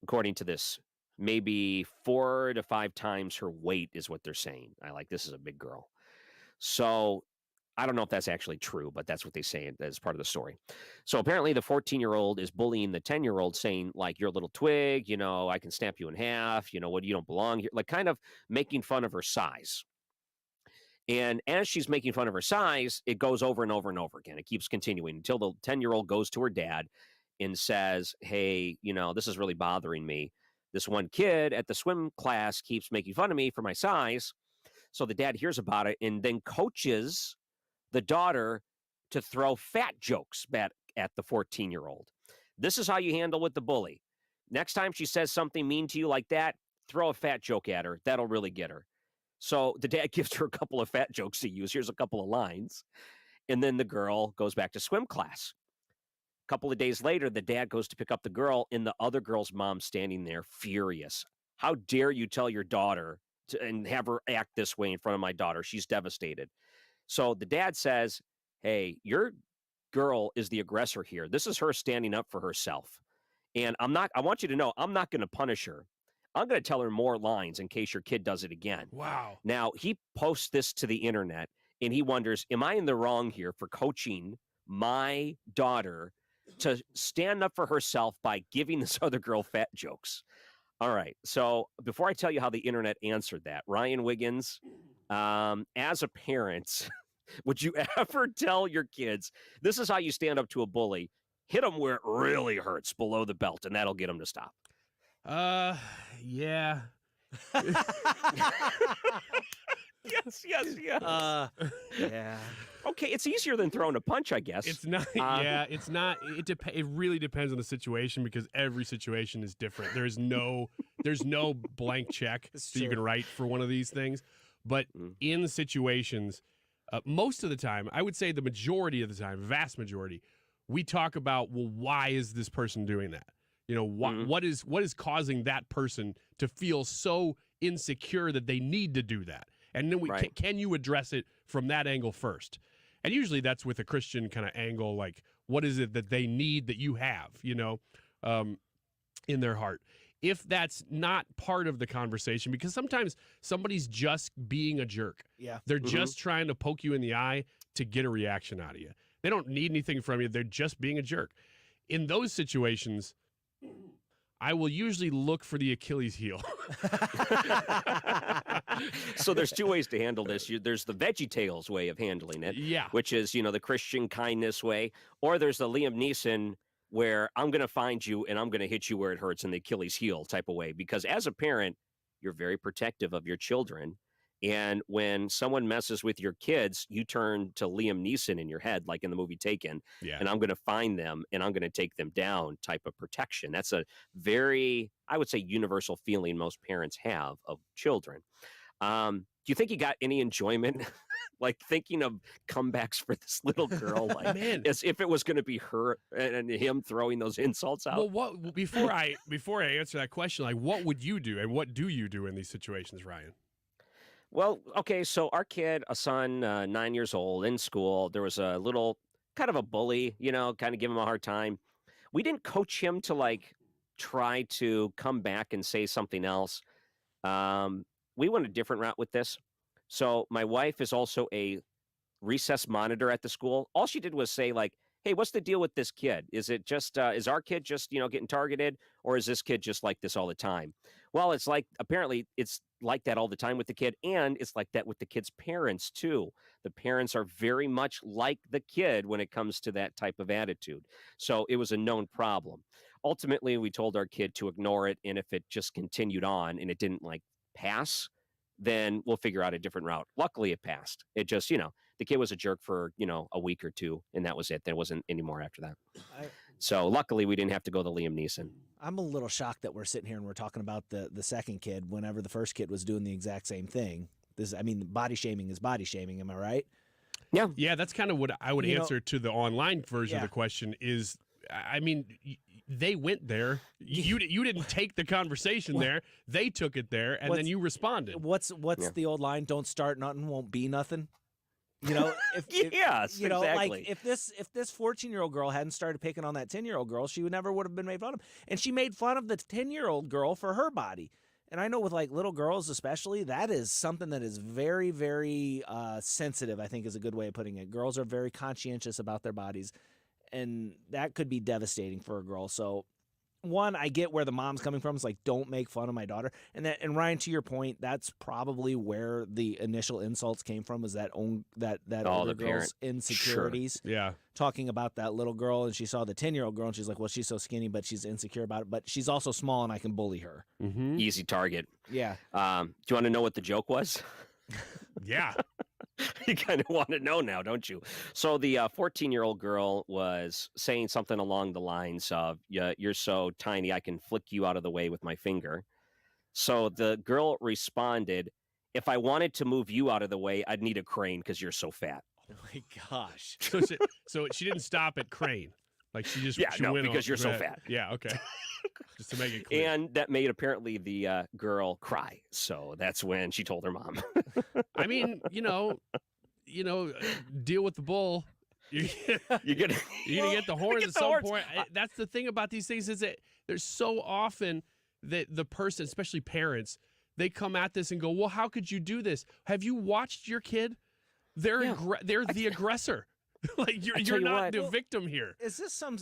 [SPEAKER 22] According to this, maybe 4 to 5 times her weight is what they're saying. This is a big girl. So I don't know if that's actually true, but that's what they say as part of the story. So apparently the 14-year-old is bullying the 10-year-old saying, you're a little twig, I can snap you in half, you don't belong here, kind of making fun of her size. And as she's making fun of her size, it goes over and over and over again. It keeps continuing until the 10-year-old goes to her dad and says, hey, this is really bothering me. This one kid at the swim class keeps making fun of me for my size. So the dad hears about it and then coaches the daughter to throw fat jokes back at the 14-year-old. This is how you handle with the bully. Next time she says something mean to you like that, throw a fat joke at her. That'll really get her. So the dad gives her a couple of fat jokes to use. Here's a couple of lines. And then the girl goes back to swim class. A couple of days later, the dad goes to pick up the girl, and the other girl's mom standing there furious. How dare you tell your daughter and have her act this way in front of my daughter? She's devastated. So the dad says, hey, your girl is the aggressor here. This is her standing up for herself. And I want you to know, I'm not going to punish her. I'm going to tell her more lines in case your kid does it again.
[SPEAKER 23] Wow.
[SPEAKER 22] Now, he posts this to the internet, and he wonders, am I in the wrong here for coaching my daughter to stand up for herself by giving this other girl fat jokes? All right. So before I tell you how the internet answered that, Ryan Wiggins, as a parent, would you ever tell your kids, this is how you stand up to a bully? Hit them where it really hurts below the belt, and that'll get them to stop.
[SPEAKER 23] Yeah.
[SPEAKER 22] Yes.
[SPEAKER 2] Yeah.
[SPEAKER 23] Okay,
[SPEAKER 22] it's easier than throwing a punch, I guess.
[SPEAKER 23] It's not. It's not. It really depends on the situation because every situation is different. There's no blank check that you can write for one of these things. But in situations, most of the time, I would say the majority of the time, vast majority, we talk about, well, why is this person doing that? What is causing that person to feel so insecure that they need to do that? And then can you address it from that angle first? And usually that's with a Christian kind of angle, like what is it that they need that you have, in their heart? If that's not part of the conversation, because sometimes somebody's just being a jerk.
[SPEAKER 2] Yeah.
[SPEAKER 23] They're just trying to poke you in the eye to get a reaction out of you. They don't need anything from you. They're just being a jerk. In those situations, I will usually look for the Achilles heel.
[SPEAKER 22] So there's two ways to handle this. There's the VeggieTales way of handling it, which is, the Christian kindness way, or there's the Liam Neeson where I'm going to find you and I'm going to hit you where it hurts in the Achilles heel type of way. Because as a parent, you're very protective of your children. And when someone messes with your kids, you turn to Liam Neeson in your head, like in the movie Taken, and I'm going to find them and I'm going to take them down type of protection. That's a very, I would say, universal feeling most parents have of children. you think he got any enjoyment? Like thinking of comebacks for this little girl, like
[SPEAKER 23] Man.
[SPEAKER 22] as if it was going to be her and him throwing those insults out.
[SPEAKER 23] Well, what before I answer that question, like what would you do and what do you do in these situations, Ryan?
[SPEAKER 22] Well, okay, so our kid, a son, 9 years old, in school, there was a little kind of a bully, kind of give him a hard time. We didn't coach him to like try to come back and say something else. We went a different route with this. So my wife is also a recess monitor at the school. All she did was say like, hey, what's the deal with this kid? Is it just, is our kid just, getting targeted, or is this kid just like this all the time? Well, it's like, apparently it's like that all the time with the kid, and it's like that with the kid's parents too. The parents are very much like the kid when it comes to that type of attitude. So it was a known problem. Ultimately, we told our kid to ignore it, and if it just continued on and it didn't like pass, then we'll figure out a different route. Luckily, it passed. It just, the kid was a jerk for, a week or two, and that was it. There wasn't any more after that. So luckily, we didn't have to go to Liam Neeson.
[SPEAKER 2] I'm a little shocked that we're sitting here and we're talking about the second kid whenever the first kid was doing the exact same thing. Body shaming is body shaming. Am I right?
[SPEAKER 22] Yeah.
[SPEAKER 23] Yeah, that's kind of what I would answer to the online version of the question is, they went there. You didn't take the conversation there. They took it there, and then you responded.
[SPEAKER 2] What's the old line? Don't start nothing, won't be nothing.
[SPEAKER 22] Yes, exactly.
[SPEAKER 2] Like if this 14-year-old girl hadn't started picking on that 10-year-old girl, she would have been made fun of. And she made fun of the 10-year-old girl for her body. And I know with like little girls especially, that is something that is very, very sensitive, I think is a good way of putting it. Girls are very conscientious about their bodies. And that could be devastating for a girl. So, one, I get where the mom's coming from. It's like, don't make fun of my daughter. And Ryan, to your point, that's probably where the initial insults came from. Was that older girl's insecurities?
[SPEAKER 23] Sure. Yeah,
[SPEAKER 2] talking about that little girl, and she saw the 10-year-old girl, and she's like, "Well, she's so skinny, but she's insecure about it. But she's also small, and I can bully her."
[SPEAKER 23] Mm-hmm.
[SPEAKER 22] Easy target.
[SPEAKER 2] Yeah.
[SPEAKER 22] Do you want to know what the joke was?
[SPEAKER 23] Yeah.
[SPEAKER 22] You kind of want to know now, don't you? So the 14-year-old girl was saying something along the lines of, you're so tiny, I can flick you out of the way with my finger. So the girl responded, if I wanted to move you out of the way, I'd need a crane because you're so fat.
[SPEAKER 2] Oh, my gosh.
[SPEAKER 23] So she didn't stop at crane. Like she just
[SPEAKER 22] went because you're so fat.
[SPEAKER 23] Yeah, okay. Just to make it clear.
[SPEAKER 22] And that made apparently the girl cry. So that's when she told her mom.
[SPEAKER 23] I mean, deal with the bull. You're gonna get the horns at some point. That's the thing about these things is that there's so often that the person, especially parents, they come at this and go, "Well, how could you do this? Have you watched your kid? They're the aggressor. Like you're not the victim here."
[SPEAKER 2] Is this some?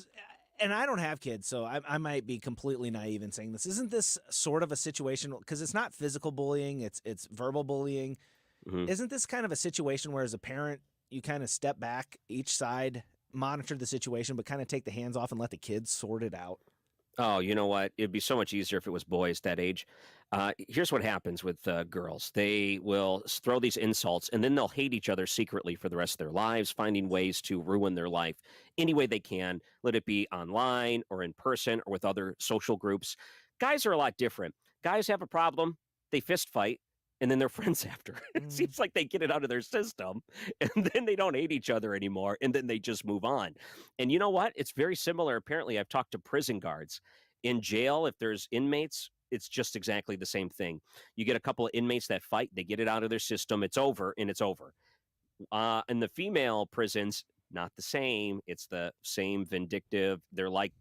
[SPEAKER 2] And I don't have kids, so I might be completely naive in saying this. Isn't this sort of a situation, because it's not physical bullying, it's verbal bullying. Mm-hmm. Isn't this kind of a situation where as a parent, you kind of step back, each side, monitor the situation, but kind of take the hands off and let the kids sort it out?
[SPEAKER 22] Oh, you know what? It'd be so much easier if it was boys that age. Here's what happens with girls. They will throw these insults, and then they'll hate each other secretly for the rest of their lives, finding ways to ruin their life any way they can, let it be online or in person or with other social groups. Guys are a lot different. Guys have a problem, they fist fight, and then they're friends after. It seems like they get it out of their system, and then they don't hate each other anymore, and then they just move on. And you know what? It's very similar. Apparently, I've talked to prison guards. In jail, if there's inmates, it's just exactly the same thing. You get a couple of inmates that fight, they get it out of their system, it's over, and it's over. In the female prisons, not the same. It's the same vindictive. They're like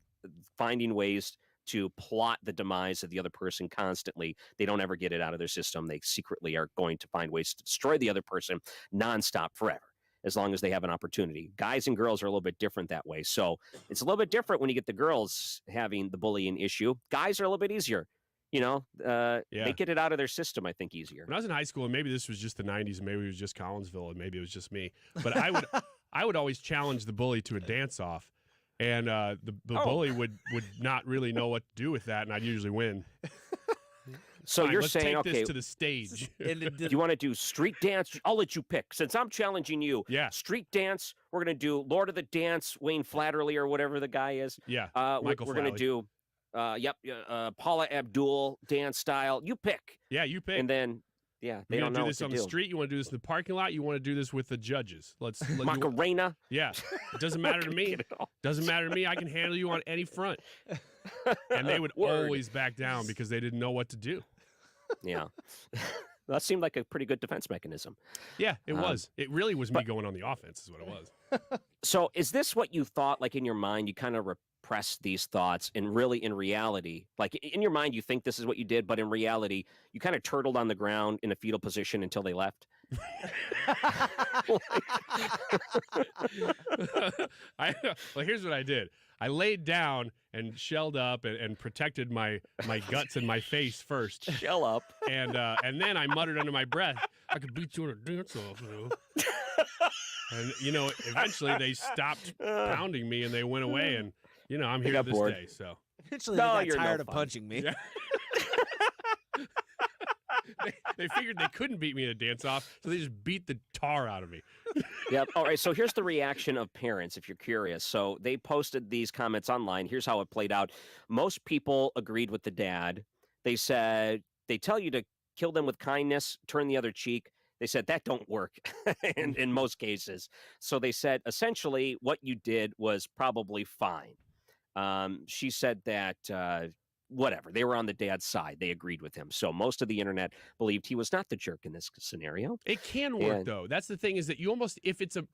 [SPEAKER 22] finding ways to plot the demise of the other person constantly. They don't ever get it out of their system. They secretly are going to find ways to destroy the other person nonstop forever, as long as they have an opportunity. Guys and girls are a little bit different that way. So it's a little bit different when you get the girls having the bullying issue. Guys are a little bit easier. They get it out of their system, I think, easier.
[SPEAKER 23] When I was in high school, and maybe this was just the 90s, and maybe it was just Collinsville, and maybe it was just me, but I would always challenge the bully to a dance-off, and the bully would not really know what to do with that, and I'd usually win.
[SPEAKER 22] So
[SPEAKER 23] Fine,
[SPEAKER 22] you're
[SPEAKER 23] let's
[SPEAKER 22] saying,
[SPEAKER 23] take
[SPEAKER 22] okay,
[SPEAKER 23] this to the stage.
[SPEAKER 22] Do you want to do street dance? I'll let you pick. Since I'm challenging you, street dance, we're going to do Lord of the Dance, Wayne Flatterly, or whatever the guy is.
[SPEAKER 23] Yeah,
[SPEAKER 22] we're going to do, Paula Abdul dance style. You pick.
[SPEAKER 23] Yeah, you pick.
[SPEAKER 22] And then Yeah, they
[SPEAKER 23] You
[SPEAKER 22] don't
[SPEAKER 23] want to
[SPEAKER 22] know
[SPEAKER 23] do this
[SPEAKER 22] what
[SPEAKER 23] on
[SPEAKER 22] to
[SPEAKER 23] the
[SPEAKER 22] do.
[SPEAKER 23] street? You want to do this in the parking lot? You want to do this with the judges? Let's
[SPEAKER 22] Macarena?
[SPEAKER 23] Yeah, it doesn't matter to me. Doesn't matter to me. I can handle you on any front. And they would always back down because they didn't know what to do.
[SPEAKER 22] Yeah. That seemed like a pretty good defense mechanism.
[SPEAKER 23] Yeah, it was. It really was me going on the offense is what it was.
[SPEAKER 22] So is this what you thought, like in your mind, you kind of repressed these thoughts, and really in reality, like in your mind, you think this is what you did, but in reality, you kind of turtled on the ground in a fetal position until they left?
[SPEAKER 23] Well, here's what I did. I laid down and shelled up and protected my guts and my face first.
[SPEAKER 22] Shell up.
[SPEAKER 23] And then I muttered under my breath, I could beat you on a dance-off. And, eventually they stopped pounding me and they went away. And, I'm here to this day. So
[SPEAKER 2] Eventually they got tired of punching me.
[SPEAKER 23] Yeah. They figured they couldn't beat me in a dance-off, so they just beat the tar out of me.
[SPEAKER 22] Yep. All right. So here's the reaction of parents, if you're curious. So they posted these comments online. Here's how it played out. Most people agreed with the dad. They said, they tell you to kill them with kindness, turn the other cheek. They said that don't work in most cases. So they said, essentially, what you did was probably fine. She said that... whatever. They were on the dad's side. They agreed with him. So most of the internet believed he was not the jerk in this scenario.
[SPEAKER 23] It can work, though. That's the thing, is that you almost, if it's a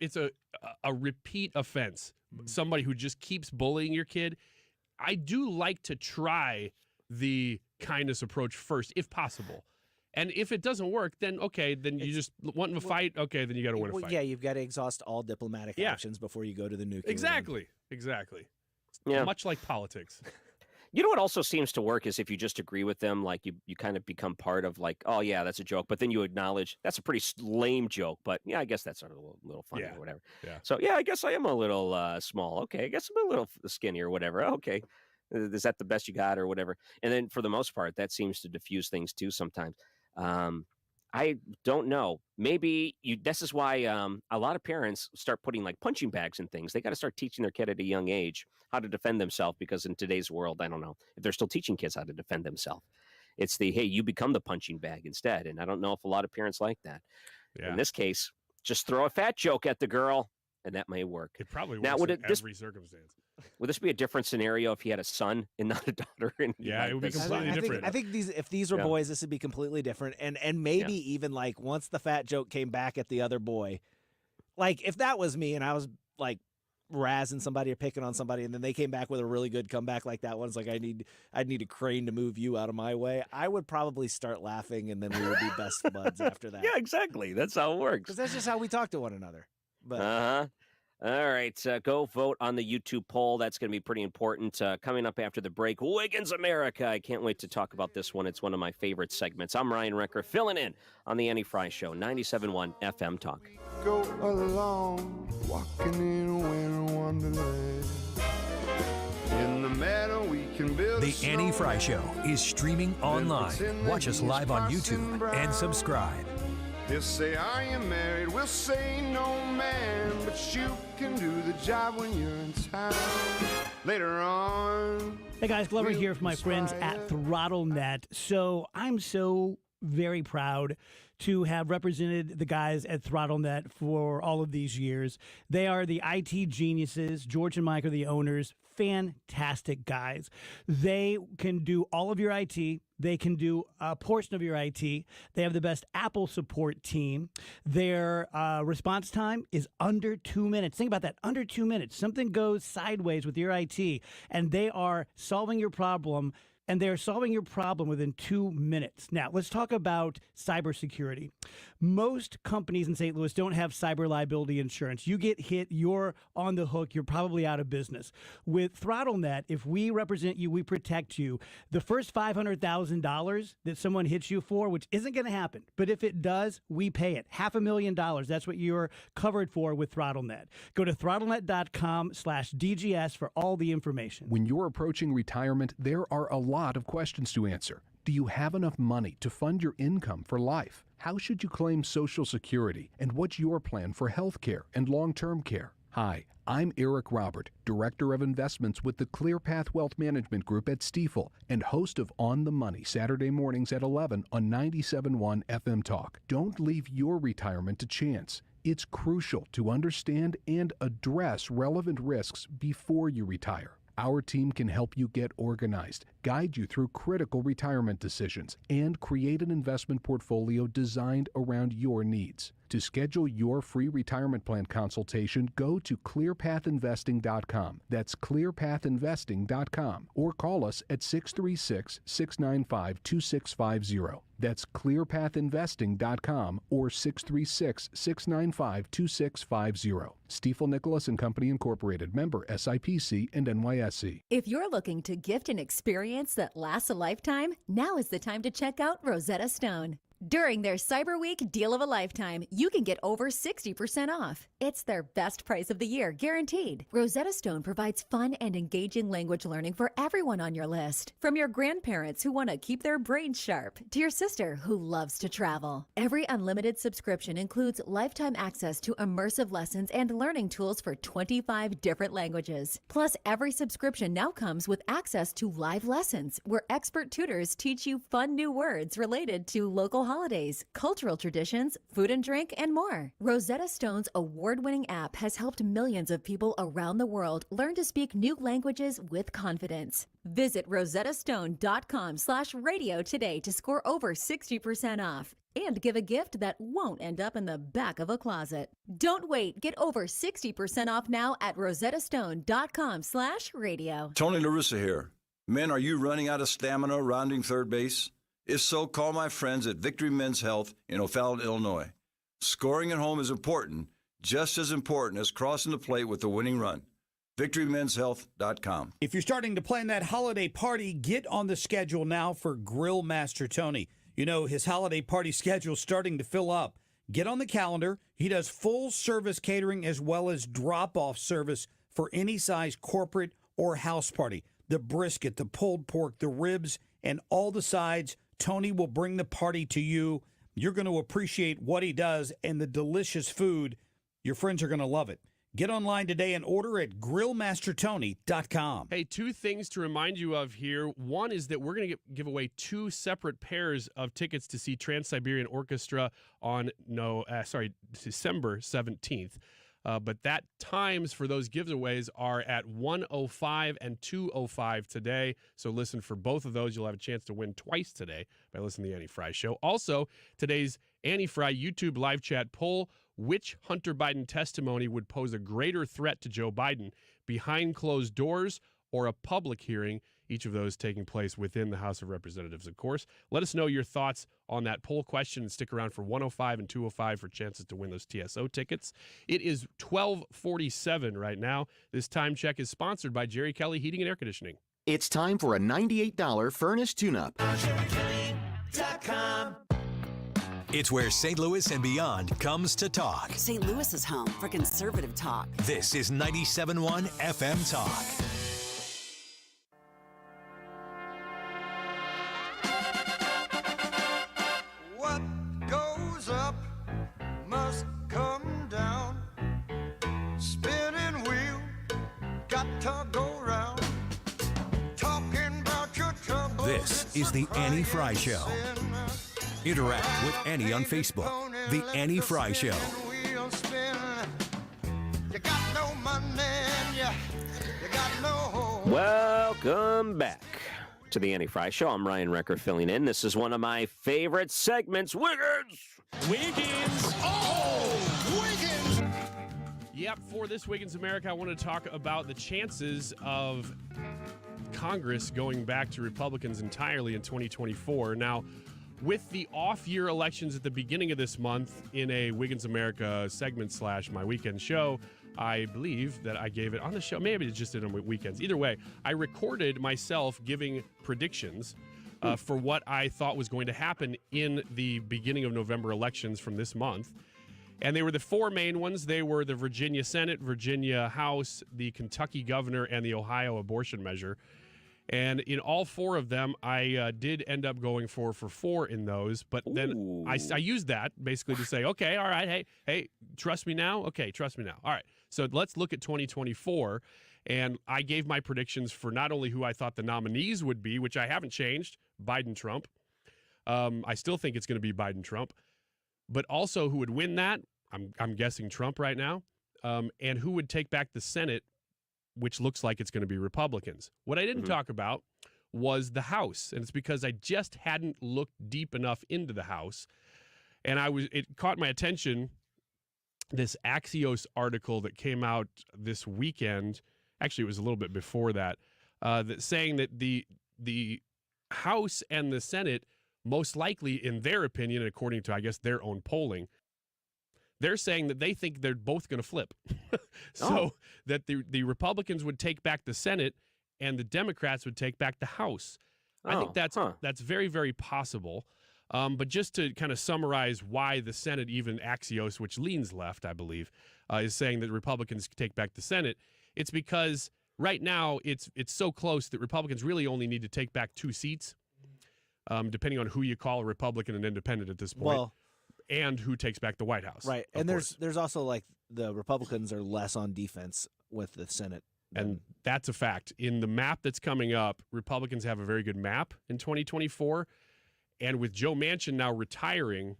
[SPEAKER 23] repeat offense, somebody who just keeps bullying your kid, I do like to try the kindness approach first, if possible. And if it doesn't work, then okay, then you just want to fight. Okay, then you got to win a fight.
[SPEAKER 2] Yeah, you've got to exhaust all diplomatic actions before you go to the nuclear.
[SPEAKER 23] Exactly.
[SPEAKER 22] Yeah.
[SPEAKER 23] Much like politics.
[SPEAKER 22] You know what also seems to work is if you just agree with them, like you kind of become part of like, oh, yeah, that's a joke. But then you acknowledge that's a pretty lame joke. But yeah, I guess that's a little funny or whatever.
[SPEAKER 23] Yeah.
[SPEAKER 22] So, yeah, I guess I am a little small. Okay, I guess I'm a little skinny or whatever. Okay. Is that the best you got or whatever? And then for the most part, that seems to diffuse things too sometimes. I don't know. Maybe this is why a lot of parents start putting like punching bags and things. They got to start teaching their kid at a young age how to defend themselves, because in today's world, I don't know if they're still teaching kids how to defend themselves. It's hey, you become the punching bag instead. And I don't know if a lot of parents like that.
[SPEAKER 23] Yeah.
[SPEAKER 22] In this case, just throw a fat joke at the girl, and that may work.
[SPEAKER 23] It probably works
[SPEAKER 22] now, would
[SPEAKER 23] in every circumstance.
[SPEAKER 22] Would this be a different scenario if he had a son and not a daughter? And
[SPEAKER 23] yeah, it would be completely different.
[SPEAKER 2] I think if these were boys, this would be completely different. And maybe even like once the fat joke came back at the other boy, like if that was me and I was like razzing somebody or picking on somebody, and then they came back with a really good comeback like that one's like, I'd need a crane to move you out of my way, I would probably start laughing, and then we would be best buds after that.
[SPEAKER 22] Yeah, exactly. That's how it works.
[SPEAKER 2] Because that's just how we talk to one another. But
[SPEAKER 22] all right, go vote on the YouTube poll. That's going to be pretty important. Coming up after the break, Wiggins America. I can't wait to talk about this one. It's one of my favorite segments. I'm Ryan Recker, filling in on the Annie Frey Show, 97.1 FM Talk.
[SPEAKER 18] Go along, walking in a winter wonderland. In the meadow we can build
[SPEAKER 7] The Annie Frey Show is streaming online. Watch us live on YouTube and subscribe.
[SPEAKER 18] They'll say, are you married? We'll say, no, man. But you can do the job when you're in town. Later on.
[SPEAKER 6] Hey guys, Glover here from my friends at ThrottleNet. So I'm so very proud to have represented the guys at ThrottleNet for all of these years. They are the IT geniuses. George and Mike are the owners. Fantastic guys. They can do all of your IT. They can do a portion of your IT. They have the best Apple support team. Their response time is under 2 minutes. Think about that, under 2 minutes. Something goes sideways with your IT, and they are solving your problem. And they're solving your problem within 2 minutes. Now, let's talk about cybersecurity. Most companies in St. Louis don't have cyber liability insurance. You get hit, you're on the hook, you're probably out of business. With ThrottleNet, if we represent you, we protect you. The first $500,000 that someone hits you for, which isn't going to happen, but if it does, we pay it. $500,000, that's what you're covered for with ThrottleNet. Go to throttlenet.com/DGS for all the information.
[SPEAKER 15] When you're approaching retirement, there are a lot of questions to answer. Do you have enough money to fund your income for life? How should you claim Social Security? And what's your plan for health care and long-term care?
[SPEAKER 8] Hi, I'm Eric Robert, Director of Investments with the ClearPath Wealth Management Group at Stifel and host of On the Money Saturday mornings at 11 on 97.1 FM Talk. Don't leave your retirement to chance. It's crucial to understand and address relevant risks before you retire. Our team can help you get organized, guide you through critical retirement decisions, and create an investment portfolio designed around your needs. To schedule your free retirement plan consultation, go to clearpathinvesting.com. That's clearpathinvesting.com. Or call us at 636-695-2650. That's clearpathinvesting.com or 636-695-2650. Stifel Nicholas and Company Incorporated, member SIPC and NYSE.
[SPEAKER 9] If you're looking to gift an experience that lasts a lifetime, now is the time to check out Rosetta Stone. During their Cyber Week deal of a lifetime, you can get over 60% off. It's their best price of the year, guaranteed. Rosetta Stone provides fun and engaging language learning for everyone on your list. From your grandparents who want to keep their brains sharp, to your sister who loves to travel. Every unlimited subscription includes lifetime access to immersive lessons and learning tools for 25 different languages. Plus, every subscription now comes with access to live lessons, where expert tutors teach you fun new words related to local holidays, cultural traditions, food and drink, and more. Rosetta Stone's award-winning app has helped millions of people around the world learn to speak new languages with confidence. Visit rosettastone.com/radio today to score over 60% off and give a gift that won't end up in the back of a closet. Don't wait. Get over 60% off now at rosettastone.com/radio.
[SPEAKER 10] Tony La Russa here. Men, are you running out of stamina rounding third base? If so, call my friends at Victory Men's Health in O'Fallon, Illinois. Scoring at home is important, just as important as crossing the plate with the winning run. VictoryMen'sHealth.com.
[SPEAKER 13] If you're starting to plan that holiday party, get on the schedule now for Grill Master Tony. You know, his holiday party schedule is starting to fill up. Get on the calendar. He does full service catering as well as drop-off service for any size corporate or house party. The brisket, the pulled pork, the ribs, and all the sides. Tony will bring the party to you. You're going to appreciate what he does and the delicious food. Your friends are going to love it. Get online today and order at grillmastertony.com.
[SPEAKER 23] Hey, two things to remind you of here. One is that we're going to give away two separate pairs of tickets to see Trans-Siberian Orchestra on December 17th. But that times for those giveaways are at 1:05 and 2:05 today. So listen for both of those. You'll have a chance to win twice today by listening to the Annie Frey Show. Also, today's Annie Frey YouTube live chat poll: which Hunter Biden testimony would pose a greater threat to Joe Biden, behind closed doors or a public hearing? Each of those taking place within the House of Representatives, of course. Let us know your thoughts on that poll question and stick around for 1:05 and 2:05 for chances to win those TSO tickets. It is 12:47 right now. This time check is sponsored by Jerry Kelly Heating and Air Conditioning.
[SPEAKER 11] It's time for a $98 furnace tune-up.
[SPEAKER 7] It's where St. Louis and beyond comes to talk.
[SPEAKER 12] St. Louis is home for conservative talk.
[SPEAKER 7] This is 97.1 FM Talk.
[SPEAKER 18] What goes up must come down. Spinning wheel, got to go round. Talking about your trouble.
[SPEAKER 7] This is the Annie Frey Show. Interact with Annie on Facebook. The Annie Frey Show.
[SPEAKER 18] You got no money, you got no home.
[SPEAKER 22] Welcome back to the Annie Frey Show. I'm Ryan Recker filling in. This is one of my favorite segments, Wiggins!
[SPEAKER 23] Wiggins! Oh! Wiggins! Yep, for this Wiggins America, I want to talk about the chances of Congress going back to Republicans entirely in 2024. Now, with the off-year elections at the beginning of this month in a Wiggins America segment / my weekend show, I believe that I gave it on the show. Maybe it just did on weekends. Either way, I recorded myself giving predictions for what I thought was going to happen in the beginning of November elections from this month. And they were the four main ones. They were the Virginia Senate, Virginia House, the Kentucky governor, and the Ohio abortion measure. And in all 4 of them, I did end up going for 4 in those. But then I used that basically to say, okay, all right, hey, trust me now? Okay, trust me now. All right, so let's look at 2024. And I gave my predictions for not only who I thought the nominees would be, which I haven't changed, Biden-Trump. I still think it's going to be Biden-Trump. But also who would win that, I'm guessing Trump right now, and who would take back the Senate, which looks like it's going to be Republicans. What I didn't talk about was the House, and it's because I just hadn't looked deep enough into the House, and it caught my attention, this Axios article that came out this weekend. Actually, it was a little bit before that, that saying that the House and the Senate, most likely, in their opinion, according to, I guess, their own polling, they're saying that they think they're both going to flip. That the Republicans would take back the Senate and the Democrats would take back the House. I think that's very, very possible. But just to kind of summarize why the Senate, even Axios, which leans left, I believe, is saying that Republicans take back the Senate, it's because right now it's so close that Republicans really only need to take back 2 seats, depending on who you call a Republican and independent at this point.
[SPEAKER 2] Well,
[SPEAKER 23] and who takes back the White House.
[SPEAKER 2] Right. And there's also like the Republicans are less on defense with the Senate.
[SPEAKER 23] And that's a fact. In the map that's coming up, Republicans have a very good map in 2024. And with Joe Manchin now retiring,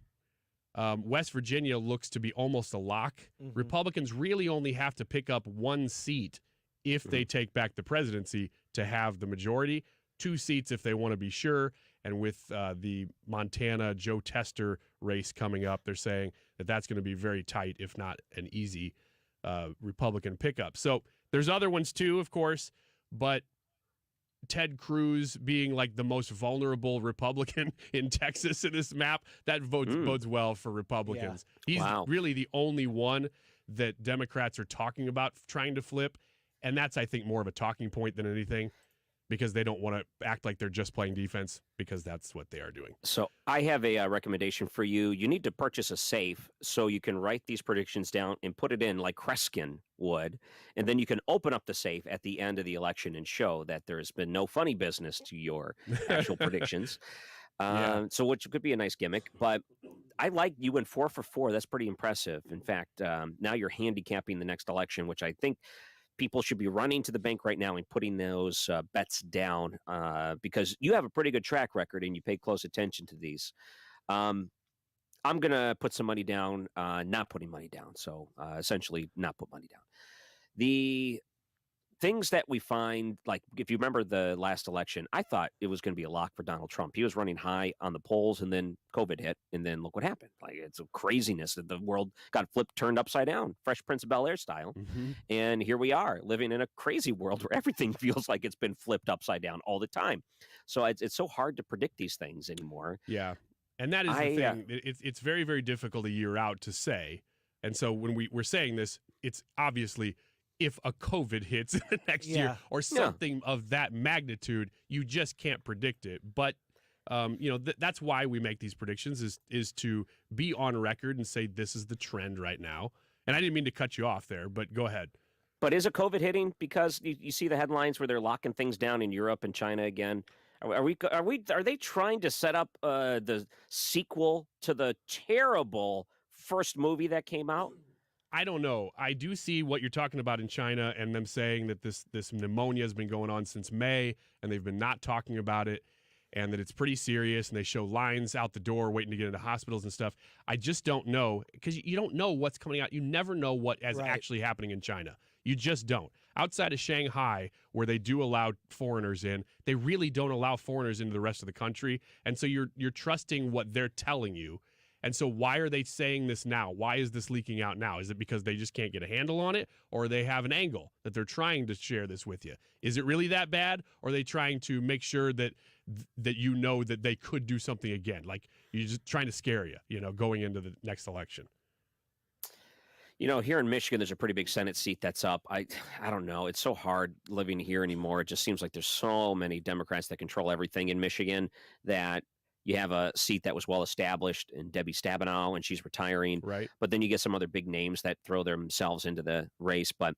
[SPEAKER 23] West Virginia looks to be almost a lock. Republicans really only have to pick up 1 seat if they take back the presidency to have the majority. 2 seats if they want to be sure. And with the Montana Joe Tester race coming up, they're saying that that's going to be very tight, if not an easy Republican pickup. So there's other ones too, of course, but Ted Cruz being like the most vulnerable Republican in Texas in this map, that bodes well for Republicans. Yeah. He's really the only one that Democrats are talking about trying to flip. And that's, I think, more of a talking point than anything, because they don't want to act like they're just playing defense, because that's what they are doing.
[SPEAKER 22] So I have a recommendation for you. You need to purchase a safe so you can write these predictions down and put it in like Kreskin would. And then you can open up the safe at the end of the election and show that there's been no funny business to your actual predictions. So which could be a nice gimmick. But I like you went 4 for 4. That's pretty impressive. In fact, now you're handicapping the next election, which I think people should be running to the bank right now and putting those bets down because you have a pretty good track record and you pay close attention to these. I'm going to put some money down, not putting money down. So essentially not put money down. The things that we find, like if you remember the last election, I thought it was going to be a lock for Donald Trump. He was running high on the polls, and then COVID hit, and then look what happened. Like, it's a craziness that the world got turned upside down, Fresh Prince of Bel-Air style. And here we are living in a crazy world where everything feels like it's been flipped upside down all the time. So it's so hard to predict these things anymore.
[SPEAKER 23] Yeah. And that is the thing. It's very, very difficult a year out to say. And so when we're saying this, it's obviously if a COVID hits in the next year or something of that magnitude, you just can't predict it. But, that's why we make these predictions is to be on record and say this is the trend right now. And I didn't mean to cut you off there, but go ahead.
[SPEAKER 22] But is it COVID hitting? Because you see the headlines where they're locking things down in Europe and China again. Are they trying to set up the sequel to the terrible first movie that came out?
[SPEAKER 23] I don't know. I do see what you're talking about in China and them saying that this pneumonia has been going on since May and they've been not talking about it and that it's pretty serious and they show lines out the door waiting to get into hospitals and stuff. I just don't know because you don't know what's coming out. You never know what is actually happening in China. You just don't. Outside of Shanghai, where they do allow foreigners in, they really don't allow foreigners into the rest of the country. And so you're trusting what they're telling you. And so why are they saying this now? Why is this leaking out now? Is it because they just can't get a handle on it, or they have an angle that they're trying to share this with you? Is it really that bad, or are they trying to make sure that you know that they could do something again? Like you're just trying to scare you, going into the next election.
[SPEAKER 22] Here in Michigan, there's a pretty big Senate seat that's up. I don't know. It's so hard living here anymore. It just seems like there's so many Democrats that control everything in Michigan that you have a seat that was well established in Debbie Stabenow, and she's retiring.
[SPEAKER 23] Right.
[SPEAKER 22] But then you get some other big names that throw themselves into the race. But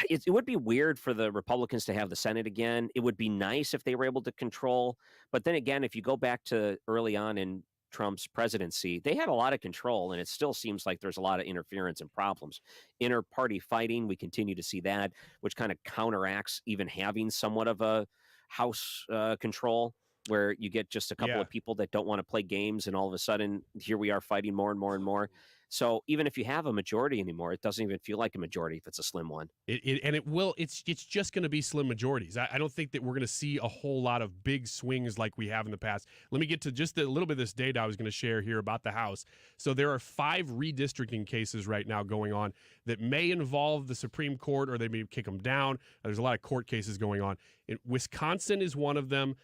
[SPEAKER 22] It would be weird for the Republicans to have the Senate again. It would be nice if they were able to control. But then again, if you go back to early on in Trump's presidency, they had a lot of control, and it still seems like there's a lot of interference and problems. Inter-party fighting, we continue to see that, which kind of counteracts even having somewhat of a House control, where you get just a couple of people that don't want to play games, and all of a sudden, here we are fighting more and more and more. So even if you have a majority anymore, it doesn't even feel like a majority if it's a slim one.
[SPEAKER 23] It's just going to be slim majorities. I don't think that we're going to see a whole lot of big swings like we have in the past. Let me get to just a little bit of this data I was going to share here about the House. So there are 5 redistricting cases right now going on that may involve the Supreme Court, or they may kick them down. There's a lot of court cases going on. Wisconsin is one of them,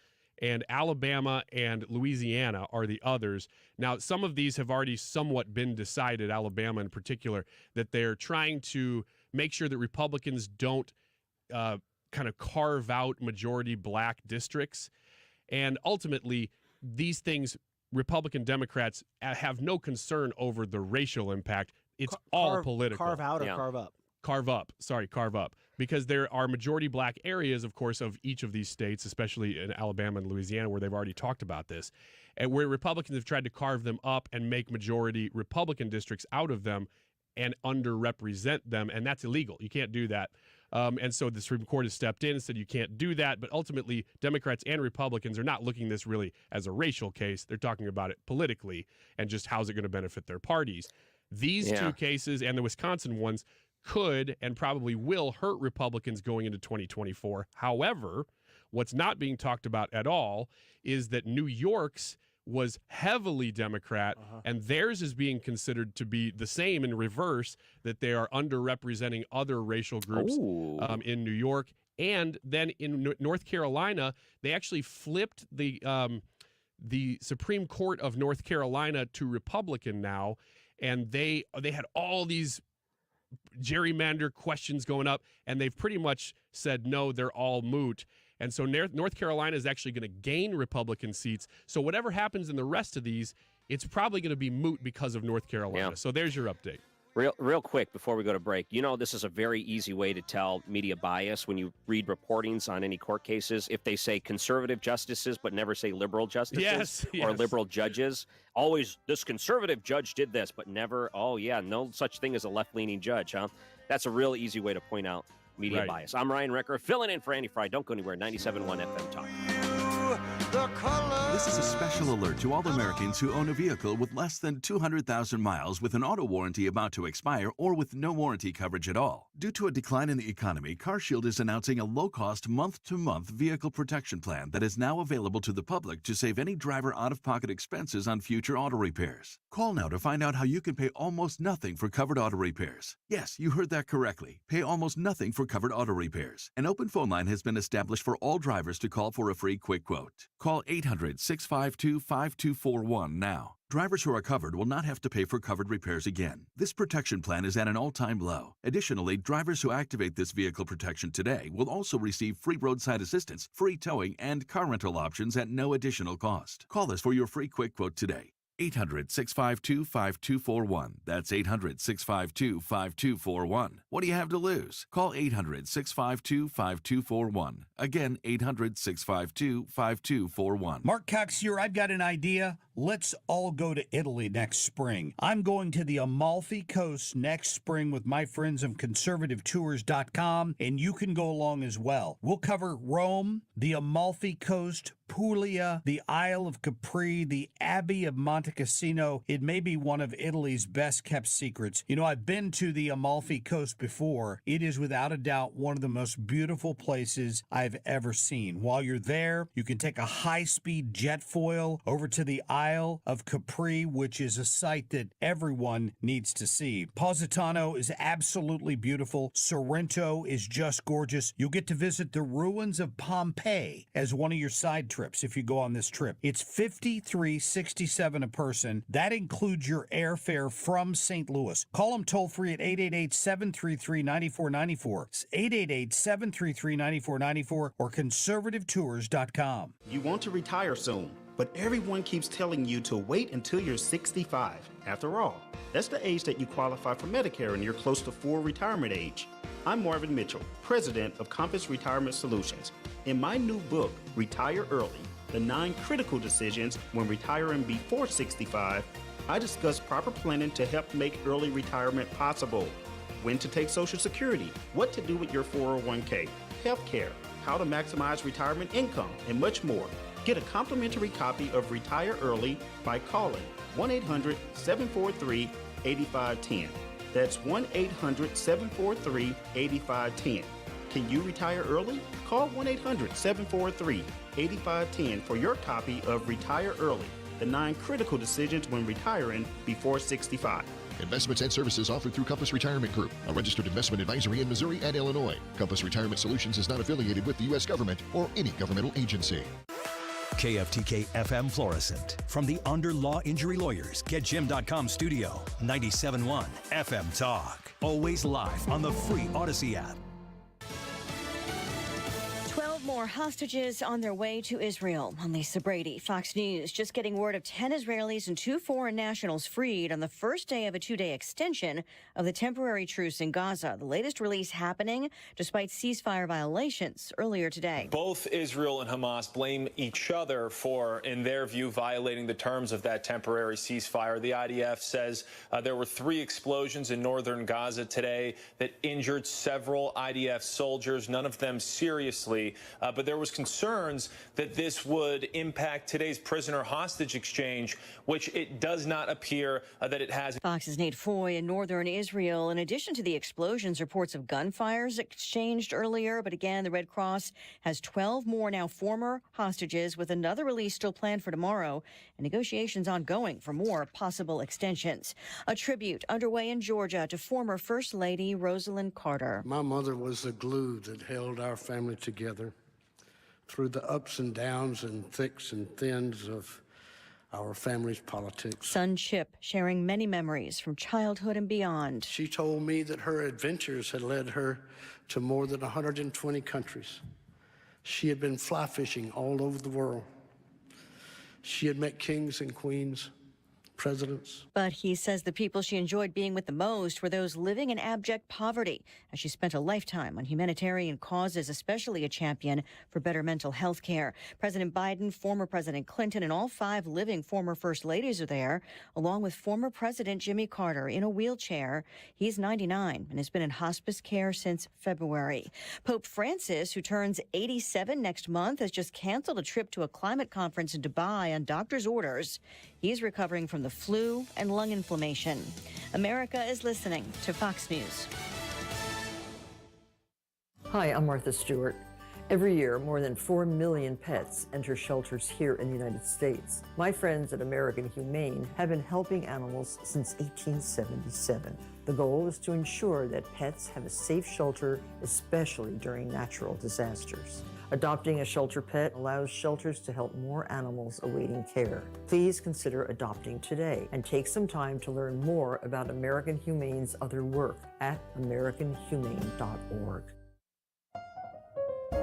[SPEAKER 23] and Alabama and Louisiana are the others. Now, some of these have already somewhat been decided, Alabama in particular, that they're trying to make sure that Republicans don't kind of carve out majority black districts. And ultimately, these things, Republican Democrats have no concern over the racial impact. It's all political.
[SPEAKER 2] Carve out or carve up?
[SPEAKER 23] Carve up. Because there are majority black areas, of course, of each of these states, especially in Alabama and Louisiana, where they've already talked about this, and where Republicans have tried to carve them up and make majority Republican districts out of them and underrepresent them, and that's illegal. You can't do that. And so the Supreme Court has stepped in and said you can't do that, but ultimately Democrats and Republicans are not looking at this really as a racial case. They're talking about it politically and just how's it going to benefit their parties. These two cases and the Wisconsin ones could and probably will hurt Republicans going into 2024. However, what's not being talked about at all is that New York's was heavily Democrat, and theirs is being considered to be the same in reverse, that they are underrepresenting other racial groups in New York. And then in North Carolina, they actually flipped the Supreme Court of North Carolina to Republican now, and they had all these gerrymander questions going up, and they've pretty much said no, they're all moot. And so North Carolina is actually going to gain Republican seats. So whatever happens in the rest of these, it's probably going to be moot because of North Carolina. So there's your update.
[SPEAKER 22] Real quick before we go to break, this is a very easy way to tell media bias when you read reportings on any court cases. If they say conservative justices but never say liberal justices or liberal judges, always this conservative judge did this, but never, no such thing as a left-leaning judge, huh? That's a real easy way to point out media bias. I'm Ryan Recker, filling in for Andy Frey. Don't go anywhere. 97.1 FM Talk.
[SPEAKER 5] This is a special alert to all Americans who own a vehicle with less than 200,000 miles with an auto warranty about to expire or with no warranty coverage at all. Due to a decline in the economy, CarShield is announcing a low-cost month-to-month vehicle protection plan that is now available to the public to save any driver out-of-pocket expenses on future auto repairs. Call now to find out how you can pay almost nothing for covered auto repairs. Yes, you heard that correctly. Pay almost nothing for covered auto repairs. An open phone line has been established for all drivers to call for a free quick quote. Call 800-652-5241 now. Drivers who are covered will not have to pay for covered repairs again. This protection plan is at an all-time low. Additionally, drivers who activate this vehicle protection today will also receive free roadside assistance, free towing, and car rental options at no additional cost. Call us for your free quick quote today. 800-652-5241. That's 800-652-5241. What do you have to lose? Call 800-652-5241. Again, 800-652-5241.
[SPEAKER 13] Mark Cox here. I've got an idea. Let's all go to Italy next spring. I'm going to the Amalfi Coast next spring with my friends of conservativetours.com, and you can go along as well. We'll cover Rome, the Amalfi Coast, Puglia, the Isle of Capri, the Abbey of Monte Cassino. It may be one of Italy's best kept secrets. I've been to the Amalfi Coast before. It is without a doubt one of the most beautiful places I've ever seen. While you're there, you can take a high-speed jet foil over to the Isle of Capri, which is a site that everyone needs to see. Positano is absolutely beautiful. Sorrento is just gorgeous. You'll get to visit the ruins of Pompeii as one of your side trips if you go on this trip. It's $53.67 a person. That includes your airfare from St. Louis. Call them toll-free at 888-733-9494. It's 888-733-9494 or conservativetours.com.
[SPEAKER 14] You want to retire soon, but everyone keeps telling you to wait until you're 65. After all, that's the age that you qualify for Medicare and you're close to full retirement age. I'm Marvin Mitchell, president of Compass Retirement Solutions. In my new book, Retire Early, the 9 critical decisions when retiring before 65, I discuss proper planning to help make early retirement possible. When to take Social Security, what to do with your 401k, health care, how to maximize retirement income, and much more. Get a complimentary copy of Retire Early by calling 1-800-743-8510. That's 1-800-743-8510. Can you retire early? Call 1-800-743-8510 for your copy of Retire Early, the 9 critical decisions when retiring before 65.
[SPEAKER 15] Investments and services offered through Compass Retirement Group, a registered investment advisory in Missouri and Illinois. Compass Retirement Solutions is not affiliated with the U.S. government or any governmental agency.
[SPEAKER 7] KFTK FM Florissant. From the Under Law Injury Lawyers, GetJim.com studio, 97.1 FM Talk. Always live on the free Odyssey app.
[SPEAKER 16] 12 more hostages on their way to Israel. I'm Lisa Brady, Fox News. Just getting word of 10 Israelis and 2 foreign nationals freed on the first day of a 2-day extension of the temporary truce in Gaza. The latest release happening despite ceasefire violations earlier today.
[SPEAKER 17] Both Israel and Hamas blame each other for, in their view, violating the terms of that temporary ceasefire. The IDF says there were 3 explosions in northern Gaza today that injured several IDF soldiers, none of them seriously. But there was concerns that this would impact today's prisoner hostage exchange, which it does not appear that it has.
[SPEAKER 16] Fox's Nate Foy in northern Israel. In addition to the explosions, reports of gunfires exchanged earlier. But again, the Red Cross has 12 more now former hostages, with another release still planned for tomorrow, and negotiations ongoing for more possible extensions. A tribute underway in Georgia to former First Lady Rosalynn Carter.
[SPEAKER 19] My mother was the glue that held our family together through the ups and downs and thicks and thins of our family's politics.
[SPEAKER 16] Son Chip sharing many memories from childhood and beyond.
[SPEAKER 19] She told me that her adventures had led her to more than 120 countries. She had been fly fishing all over the world. She had met kings and queens, presidents.
[SPEAKER 16] But he says the people she enjoyed being with the most were those living in abject poverty, as she spent a lifetime on humanitarian causes, especially a champion for better mental health care. President Biden, former President Clinton, and all 5 living former First Ladies are there, along with former President Jimmy Carter in a wheelchair. He's 99 and has been in hospice care since February. Pope Francis, who turns 87 next month, has just canceled a trip to a climate conference in Dubai on doctor's orders. He's recovering from the flu and lung inflammation. America is listening to Fox News.
[SPEAKER 20] Hi, I'm Martha Stewart. Every year, more than 4 million pets enter shelters here in the United States. My friends at American Humane have been helping animals since 1877. The goal is to ensure that pets have a safe shelter, especially during natural disasters. Adopting a shelter pet allows shelters to help more animals awaiting care. Please consider adopting today and take some time to learn more about American Humane's other work at americanhumane.org.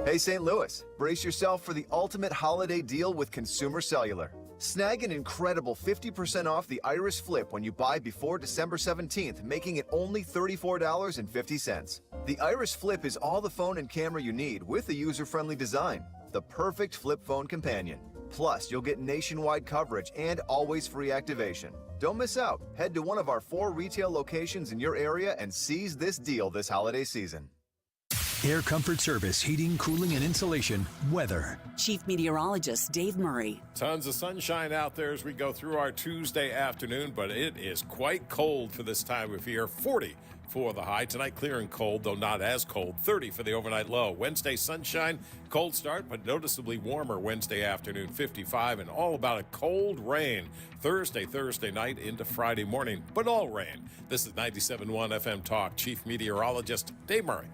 [SPEAKER 21] Hey St. Louis, brace yourself for the ultimate holiday deal with Consumer Cellular. Snag an incredible 50% off the Iris Flip when you buy before December 17th, making it only $34.50. The Iris Flip is all the phone and camera you need with a user-friendly design, the perfect flip phone companion. Plus, you'll get nationwide coverage and always free activation. Don't miss out. Head to one of our 4 retail locations in your area and seize this deal this holiday season.
[SPEAKER 7] Air Comfort Service, heating, cooling, and insulation, weather.
[SPEAKER 12] Chief Meteorologist Dave Murray.
[SPEAKER 26] Tons of sunshine out there as we go through our Tuesday afternoon, but it is quite cold for this time of year. 40 for the high. Tonight, clear and cold, though not as cold. 30 for the overnight low. Wednesday, sunshine, cold start, but noticeably warmer Wednesday afternoon, 55, and all about a cold rain. Thursday night into Friday morning, but all rain. This is 97.1 FM Talk. Chief Meteorologist Dave Murray.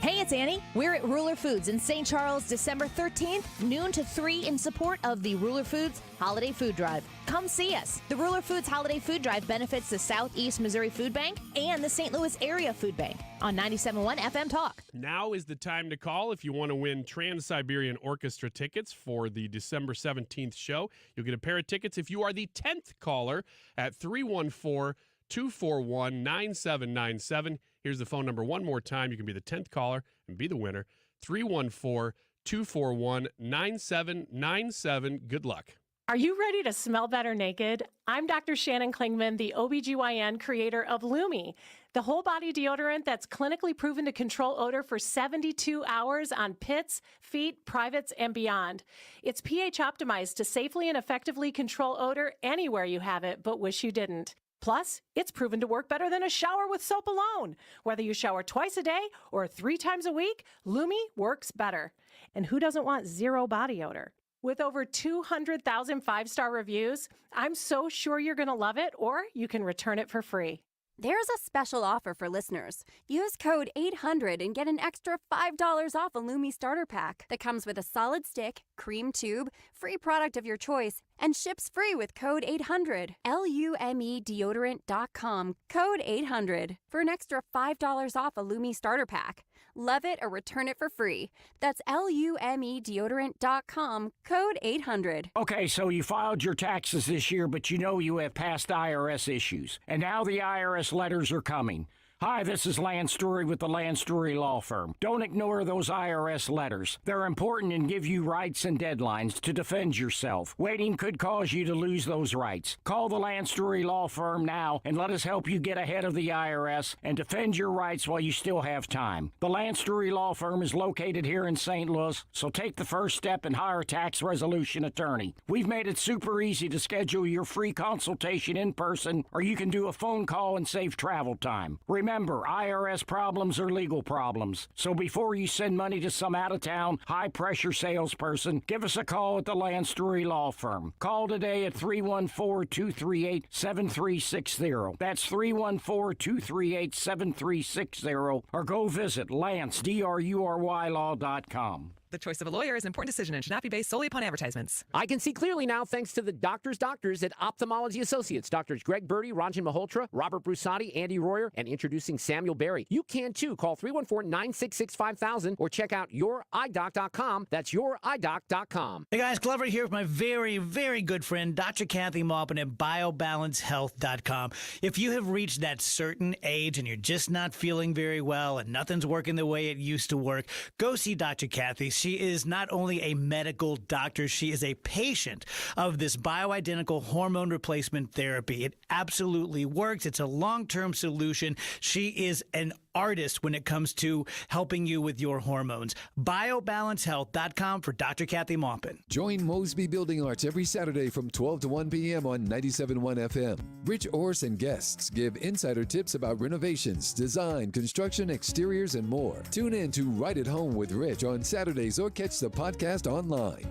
[SPEAKER 24] Hey, it's Annie. We're at Ruler Foods in St. Charles, December 13th, noon to 3, in support of the Ruler Foods Holiday Food Drive. Come see us. The Ruler Foods Holiday Food Drive benefits the Southeast Missouri Food Bank and the St. Louis Area Food Bank on 97.1 FM Talk.
[SPEAKER 23] Now is the time to call if you want to win Trans-Siberian Orchestra tickets for the December 17th show. You'll get a pair of tickets if you are the 10th caller at 314-241-9797. Here's the phone number one more time. You can be the 10th caller and be the winner. 314-241-9797. Good luck.
[SPEAKER 1] Are you ready to smell better naked? I'm Dr. Shannon Klingman, the OBGYN creator of Lumi, the whole body deodorant that's clinically proven to control odor for 72 hours on pits, feet, privates, and beyond. It's pH optimized to safely and effectively control odor anywhere you have it, but wish you didn't. Plus, it's proven to work better than a shower with soap alone. Whether you shower twice a day or 3 times a week, Lumi works better. And who doesn't want zero body odor? With over 200,000 5-star reviews, I'm so sure you're going to love it, or you can return it for free.
[SPEAKER 3] There's a special offer for listeners. Use code 800 and get an extra $5 off a Lumi starter pack that comes with a solid stick, cream tube, free product of your choice, and ships free with code 800. LumeDeodorant.com, code 800 for an extra $5 off a Lumi starter pack. Love it or return it for free. That's LumeDeodorant.com, code 800.
[SPEAKER 4] Okay, so you filed your taxes this year, but you know you have past IRS issues. And now the IRS letters are coming. Hi, this is Lance Drury with the Lance Drury Law Firm. Don't ignore those IRS letters. They're important and give you rights and deadlines to defend yourself. Waiting could cause you to lose those rights. Call the Lance Drury Law Firm now and let us help you get ahead of the IRS and defend your rights while you still have time. The Lance Drury Law Firm is located here in St. Louis, so take the first step and hire a tax resolution attorney. We've made it super easy to schedule your free consultation in person, or you can do a phone call and save travel time. Remember, IRS problems are legal problems. So before you send money to some out-of-town, high-pressure salesperson, give us a call at the Lance Drury Law Firm. Call today at 314-238-7360. That's 314-238-7360. Or go visit LanceDruryLaw.com.
[SPEAKER 6] The choice of a lawyer is an important decision and should not be based solely upon advertisements.
[SPEAKER 8] I can see clearly now thanks to the doctors at Ophthalmology Associates. Doctors Greg Birdie, Ranjan Malhotra, Robert Brusati, Andy Royer, and introducing Samuel Berry. You can too. Call 314-966-5000 or check out youridoc.com. That's youridoc.com.
[SPEAKER 25] Hey guys, Glover here with my very, very good friend, Dr. Kathy Maupin at BioBalanceHealth.com. If you have reached that certain age and you're just not feeling very well and nothing's working the way it used to work, go see Dr. Kathy. She is not only a medical doctor, she is a patient of this bioidentical hormone replacement therapy. It absolutely works. It's a long-term solution. She is an artist when it comes to helping you with your hormones. BioBalanceHealth.com for Dr. Kathy Maupin.
[SPEAKER 27] Join Mosby Building Arts every Saturday from 12 to 1 p.m. on 97.1 FM. Rich Orris and guests give insider tips about renovations, design, construction, exteriors, and more. Tune in to Right at Home with Rich on Saturdays or catch the podcast online.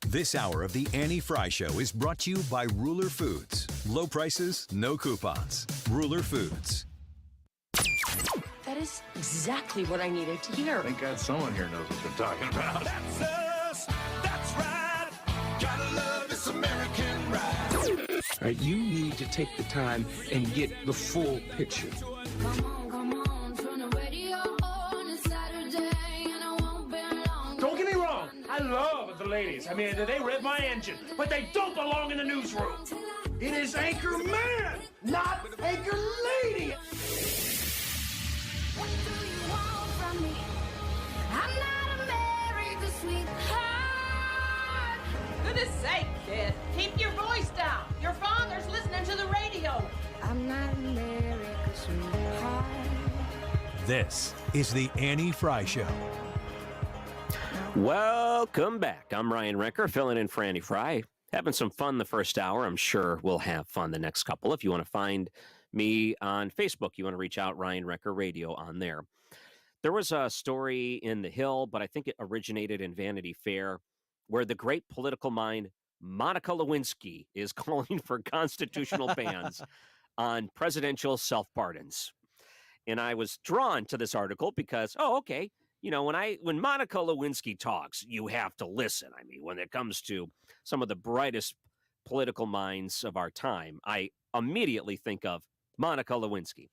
[SPEAKER 7] This hour of the Annie Frey Show is brought to you by Ruler Foods. Low prices, no coupons. Ruler Foods.
[SPEAKER 28] That is exactly what I needed to hear.
[SPEAKER 29] Thank God someone here knows what they're talking about.
[SPEAKER 18] That's us. That's right. Gotta love this American ride.
[SPEAKER 30] All right, you need to take the time and get the full picture.
[SPEAKER 31] Don't get me wrong, I love the ladies. I mean, they rev my engine, but they don't belong in the newsroom. It is Anchor Man, not Anchor Lady.
[SPEAKER 18] What do you want from me? I'm not America's sweetheart.
[SPEAKER 24] Goodness sake, kid. Keep your voice down. Your father's listening to the radio.
[SPEAKER 18] I'm not America's sweetheart.
[SPEAKER 7] This is the Annie Frey Show.
[SPEAKER 22] Welcome back. I'm Ryan Recker, filling in for Annie Frey. Having some fun the first hour. I'm sure we'll have fun the next couple. If you want to find me on Facebook, you want to reach out, Ryan Recker Radio on there. There was a story in The Hill, but I think it originated in Vanity Fair, where the great political mind, Monica Lewinsky, is calling for constitutional bans on presidential self-pardons. And I was drawn to this article because, okay, you know, when Monica Lewinsky talks, you have to listen. I mean, when it comes to some of the brightest political minds of our time, I immediately think of Monica Lewinsky.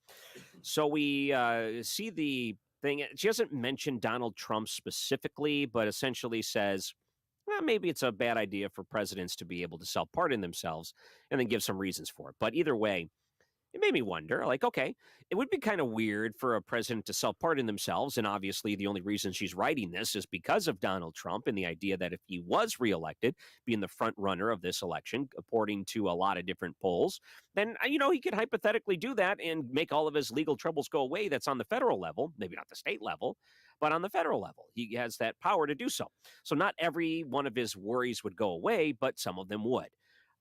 [SPEAKER 22] So we see the thing. She doesn't mention Donald Trump specifically, but essentially says, well, maybe it's a bad idea for presidents to be able to self-pardon themselves, and then give some reasons for it. But either way, it made me wonder, like, okay, it would be kind of weird for a president to self-pardon themselves. And obviously, the only reason she's writing this is because of Donald Trump and the idea that if he was reelected, being the front runner of this election, according to a lot of different polls, then, he could hypothetically do that and make all of his legal troubles go away. That's on the federal level, maybe not the state level, but on the federal level. He has that power to do so. So not every one of his worries would go away, but some of them would.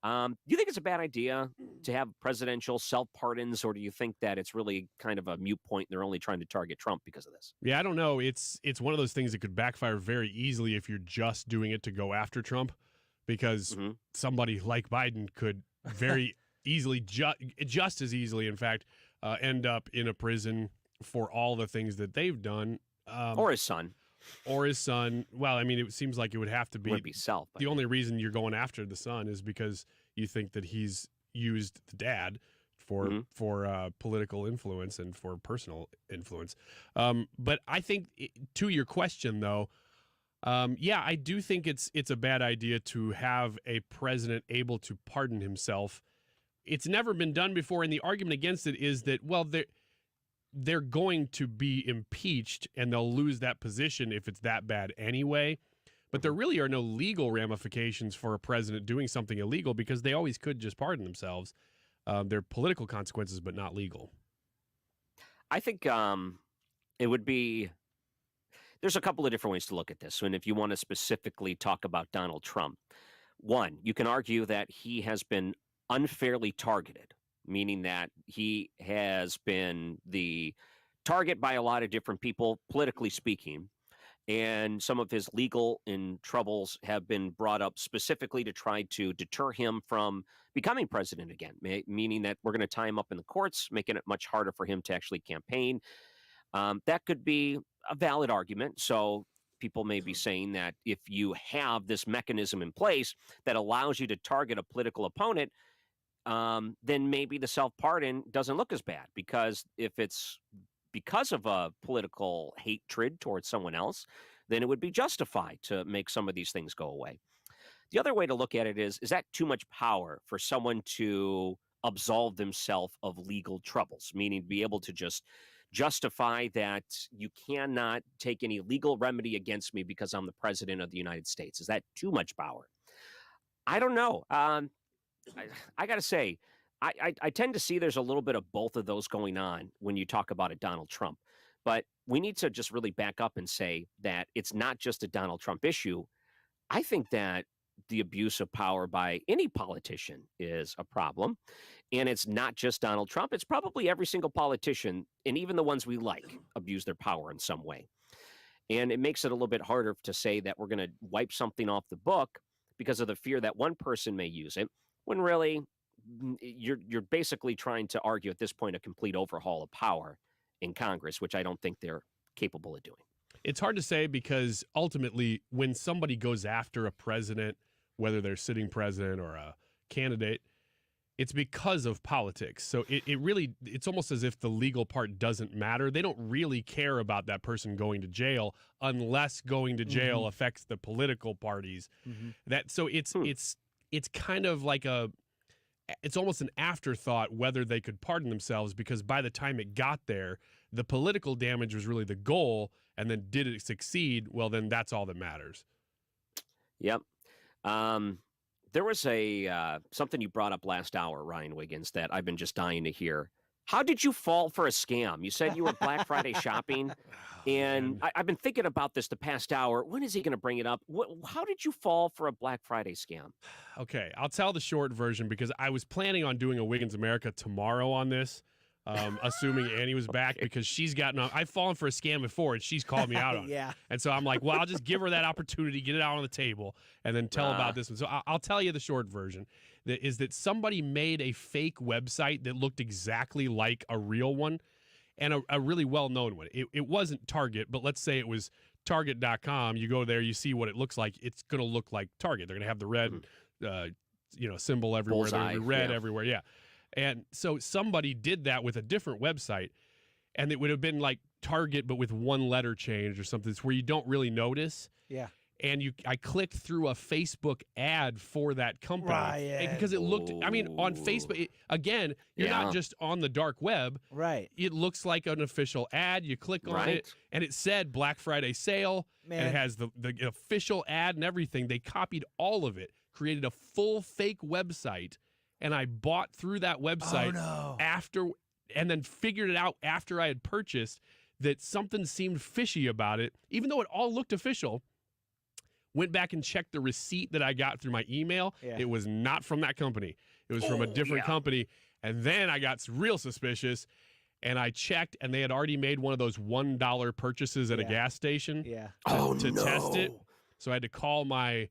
[SPEAKER 22] Do you think it's a bad idea to have presidential self-pardons, or do you think that it's really kind of a moot point and they're only trying to target Trump because of this?
[SPEAKER 23] Yeah, I don't know. It's one of those things that could backfire very easily if you're just doing it to go after Trump, because somebody like Biden could very easily, just as easily, in fact, end up in a prison for all the things that they've done.
[SPEAKER 22] Or his son.
[SPEAKER 23] Or his son. Well, I mean, it seems like it would have to be.
[SPEAKER 22] Would be self.
[SPEAKER 23] The only reason you're going after the son is because you think that he's used the dad for political influence and for personal influence. But I think, to your question, though, I do think it's a bad idea to have a president able to pardon himself. It's never been done before, and the argument against it is that, well, they're going to be impeached and they'll lose that position if it's that bad anyway. But there really are no legal ramifications for a president doing something illegal because they always could just pardon themselves. They're political consequences, but not legal.
[SPEAKER 22] I think it would be, there's a couple of different ways to look at this. And if you want to specifically talk about Donald Trump, one, you can argue that he has been unfairly targeted, meaning that he has been the target by a lot of different people, politically speaking. And some of his legal troubles have been brought up specifically to try to deter him from becoming president again, meaning that we're going to tie him up in the courts, making it much harder for him to actually campaign. That could be a valid argument. So people may be saying that if you have this mechanism in place that allows you to target a political opponent, then maybe the self-pardon doesn't look as bad, because if it's because of a political hatred towards someone else, then it would be justified to make some of these things go away. The other way to look at it is that too much power for someone to absolve themselves of legal troubles, meaning to be able to just justify that you cannot take any legal remedy against me because I'm the president of the United States? Is that too much power? I don't know. I got to say, I tend to see there's a little bit of both of those going on when you talk about a Donald Trump. But we need to just really back up and say that it's not just a Donald Trump issue. I think that the abuse of power by any politician is a problem. And it's not just Donald Trump. It's probably every single politician, and even the ones we like, abuse their power in some way. And it makes it a little bit harder to say that we're going to wipe something off the book because of the fear that one person may use it, when really you're basically trying to argue at this point a complete overhaul of power in Congress, which I don't think they're capable of doing.
[SPEAKER 23] It's hard to say, because ultimately when somebody goes after a president, whether they're sitting president or a candidate, it's because of politics. So it's almost as if the legal part doesn't matter. They don't really care about that person going to jail unless going to jail affects the political parties. It's kind of like it's almost an afterthought whether they could pardon themselves, because by the time it got there, the political damage was really the goal. And then did it succeed? Well, then that's all that matters.
[SPEAKER 22] Yep. There was something you brought up last hour, Ryan Wiggins, that I've been just dying to hear. How did you fall for a scam? You said you were Black Friday shopping, and I've been thinking about this the past hour. When is he going to bring it up? How did you fall for a Black Friday scam?
[SPEAKER 23] Okay, I'll tell the short version, because I was planning on doing a Wiggins America tomorrow on this, assuming Annie was back, because she's gotten on. I've fallen for a scam before, and she's called me out on it. And so I'm like, well, I'll just give her that opportunity, get it out on the table, and then tell about this one. So I'll tell you the short version. Is that somebody made a fake website that looked exactly like a real one, and a really well-known one. It wasn't Target, but let's say it was Target.com. You go there, you see what it looks like. It's going to look like Target. They're going to have the red symbol everywhere.
[SPEAKER 22] Bullseye,
[SPEAKER 23] They're red everywhere, yeah. And so somebody did that with a different website, and it would have been like Target, but with one letter change or something. It's where you don't really notice.
[SPEAKER 2] Yeah.
[SPEAKER 23] and I clicked through a Facebook ad for that company.
[SPEAKER 2] Ryan.
[SPEAKER 23] Because it looked, I mean, on Facebook, again, you're not just on the dark web.
[SPEAKER 2] Right.
[SPEAKER 23] It looks like an official ad. You click on it, and it said Black Friday sale, and it has the official ad and everything. They copied all of it, created a full fake website, and I bought through that website after, and then figured it out after I had purchased that something seemed fishy about it, even though it all looked official. Went back and checked the receipt that I got through my email.
[SPEAKER 2] Yeah.
[SPEAKER 23] It was not from that company. It was from a different company. And then I got real suspicious, and I checked, and they had already made one of those $1 purchases at a gas station to test it. So I had to call my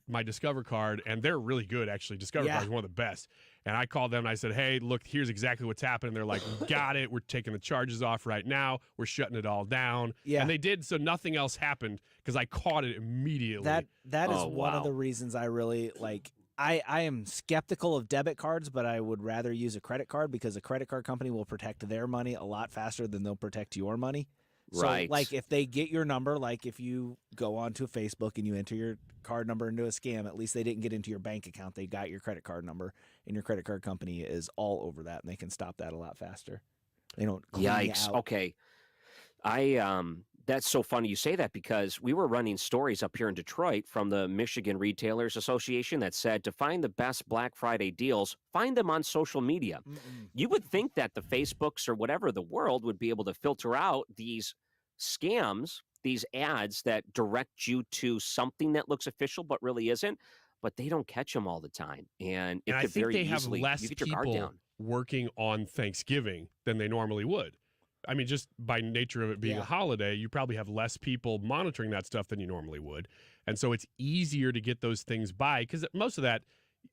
[SPEAKER 23] my Discover card, and they're really good, actually. Discover card is one of the best. And I called them, and I said, hey, look, here's exactly what's happening. They're like, got it. We're taking the charges off right now. We're shutting it all down.
[SPEAKER 2] Yeah.
[SPEAKER 23] And they did, so nothing else happened because I caught it immediately.
[SPEAKER 2] That is one of the reasons I really, like, I am skeptical of debit cards, but I would rather use a credit card because a credit card company will protect their money a lot faster than they'll protect your money. So, like, if they get your number, like if you go onto Facebook and you enter your card number into a scam, at least they didn't get into your bank account. They got your credit card number, and your credit card company is all over that, and they can stop that a lot faster. They don't clean you out.
[SPEAKER 22] Okay. That's so funny you say that because we were running stories up here in Detroit from the Michigan Retailers Association that said to find the best Black Friday deals, find them on social media. You would think that the Facebooks or whatever the world would be able to filter out these scams, these ads that direct you to something that looks official but really isn't, but they don't catch them all the time. And it
[SPEAKER 23] I
[SPEAKER 22] could
[SPEAKER 23] think
[SPEAKER 22] very
[SPEAKER 23] they have
[SPEAKER 22] easily,
[SPEAKER 23] less
[SPEAKER 22] you get your guard
[SPEAKER 23] people
[SPEAKER 22] down.
[SPEAKER 23] working on Thanksgiving than they normally would. I mean, just by nature of it being a holiday, you probably have less people monitoring that stuff than you normally would. And so it's easier to get those things by because most of that,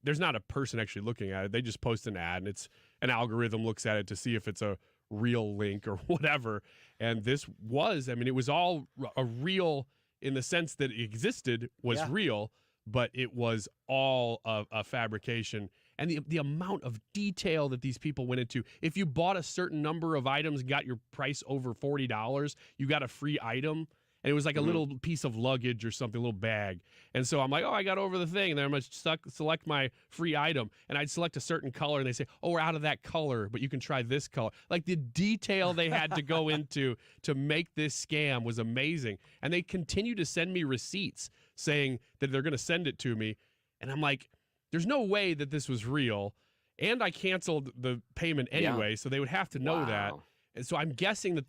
[SPEAKER 23] there's not a person actually looking at it. They just post an ad, and it's an algorithm looks at it to see if it's a real link or whatever. And this was, I mean, it was all a real in the sense that it existed was real, but it was all a fabrication. And the amount of detail that these people went into. If you bought a certain number of items and got your price over $40, you got a free item. And it was like a little piece of luggage or something, a little bag. And so I'm like, oh, I got over the thing. And then I'm going to select my free item. And I'd select a certain color. And they say, oh, we're out of that color, but you can try this color. Like the detail they had to go into to make this scam was amazing. And they continue to send me receipts saying that they're going to send it to me. And I'm like, there's no way that this was real. And I canceled the payment anyway, so they would have to know that. And so I'm guessing that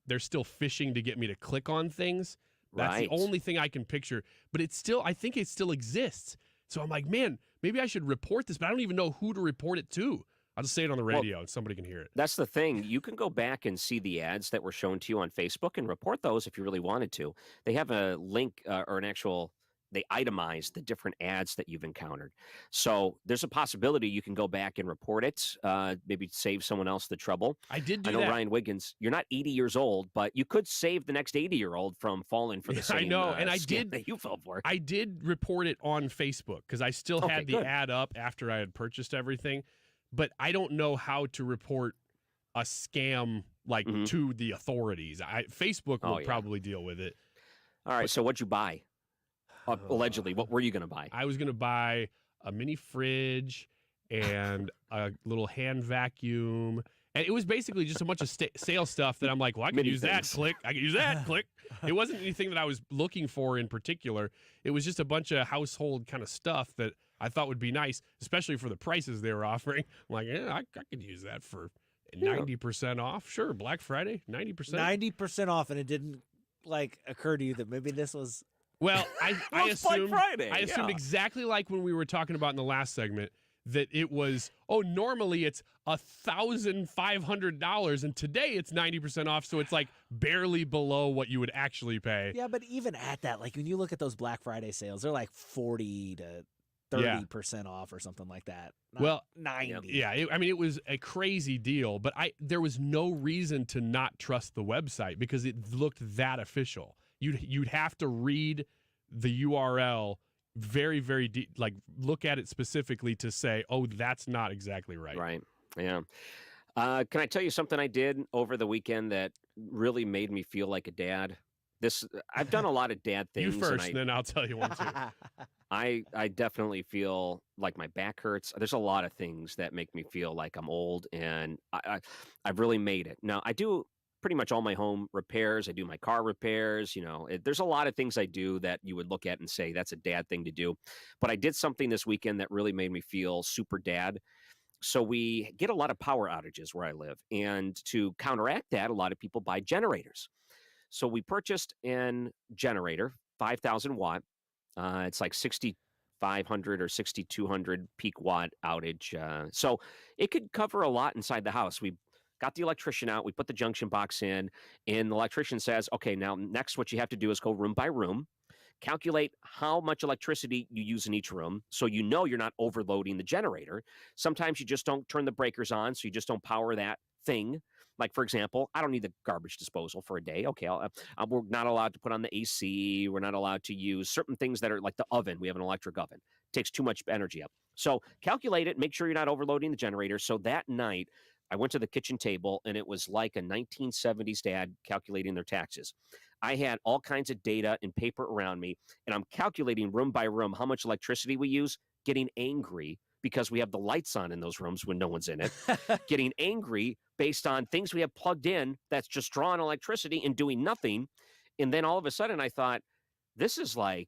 [SPEAKER 23] they're still fishing to get me to click on things. That's the only thing I can picture. But it's still, I think it still exists. So I'm like, man, maybe I should report this, but I don't even know who to report it to. I'll just say it on the radio and somebody can hear it.
[SPEAKER 22] That's the thing. You can go back and see the ads that were shown to you on Facebook and report those if you really wanted to. They have a link or an actual... They itemize the different ads that you've encountered. So there's a possibility you can go back and report it, maybe save someone else the trouble.
[SPEAKER 23] I did do
[SPEAKER 22] I know,
[SPEAKER 23] that.
[SPEAKER 22] Ryan Wiggins, you're not 80 years old, but you could save the next 80-year-old from falling for the same
[SPEAKER 23] I know, and I
[SPEAKER 22] scam
[SPEAKER 23] did
[SPEAKER 22] that you fell for.
[SPEAKER 23] I did report it on Facebook because I still had the ad up after I had purchased everything, but I don't know how to report a scam like to the authorities. Facebook will probably deal with it.
[SPEAKER 22] All right, so what'd you buy? Allegedly, what were you going to buy?
[SPEAKER 23] I was going to buy a mini fridge and a little hand vacuum. And it was basically just a bunch of sales stuff that I'm like, well, I could use that, click. I could use that, click. It wasn't anything that I was looking for in particular. It was just a bunch of household kind of stuff that I thought would be nice, especially for the prices they were offering. I'm like, yeah, I could use that for 90% off. Sure, Black Friday, 90%.
[SPEAKER 2] 90% off, and it didn't, like, occur to you that maybe this was...
[SPEAKER 23] Well, I assumed,
[SPEAKER 22] Friday.
[SPEAKER 23] I assumed exactly like when we were talking about in the last segment that it was, normally it's $1,500 and today it's 90% off. So it's like barely below what you would actually pay.
[SPEAKER 2] Yeah, but even at that, like when you look at those Black Friday sales, they're like 40 to 30% off or something like that.
[SPEAKER 23] Well,
[SPEAKER 2] 90.
[SPEAKER 23] Yeah, it was a crazy deal, but there was no reason to not trust the website because it looked that official. You'd have to read the URL very, very deep, like look at it specifically to say, oh, that's not exactly right.
[SPEAKER 22] Right. Yeah. Can I tell you something I did over the weekend that really made me feel like a dad? I've done a lot of dad things.
[SPEAKER 23] You first, and then I'll tell you one too.
[SPEAKER 22] I definitely feel like my back hurts. There's a lot of things that make me feel like I'm old, and I've really made it. Now, I do pretty much all my home repairs. I do my car repairs. There's a lot of things I do that you would look at and say that's a dad thing to do. But I did something this weekend that really made me feel super dad. So we get a lot of power outages where I live. And to counteract that, a lot of people buy generators. So we purchased an generator, 5,000 watt. It's like 6,500 or 6,200 peak watt outage. So it could cover a lot inside the house. We got the electrician out. We put the junction box in. And the electrician says, okay, now next what you have to do is go room by room. Calculate how much electricity you use in each room so you know you're not overloading the generator. Sometimes you just don't turn the breakers on, so you just don't power that thing. Like, for example, I don't need the garbage disposal for a day. Okay, we're not allowed to put on the AC. We're not allowed to use certain things that are like the oven. We have an electric oven. It takes too much energy up. So calculate it. Make sure you're not overloading the generator. So that night, I went to the kitchen table, and it was like a 1970s dad calculating their taxes. I had all kinds of data and paper around me, and I'm calculating room by room how much electricity we use, getting angry because we have the lights on in those rooms when no one's in it, getting angry based on things we have plugged in that's just drawing electricity and doing nothing. And then all of a sudden I thought, this is like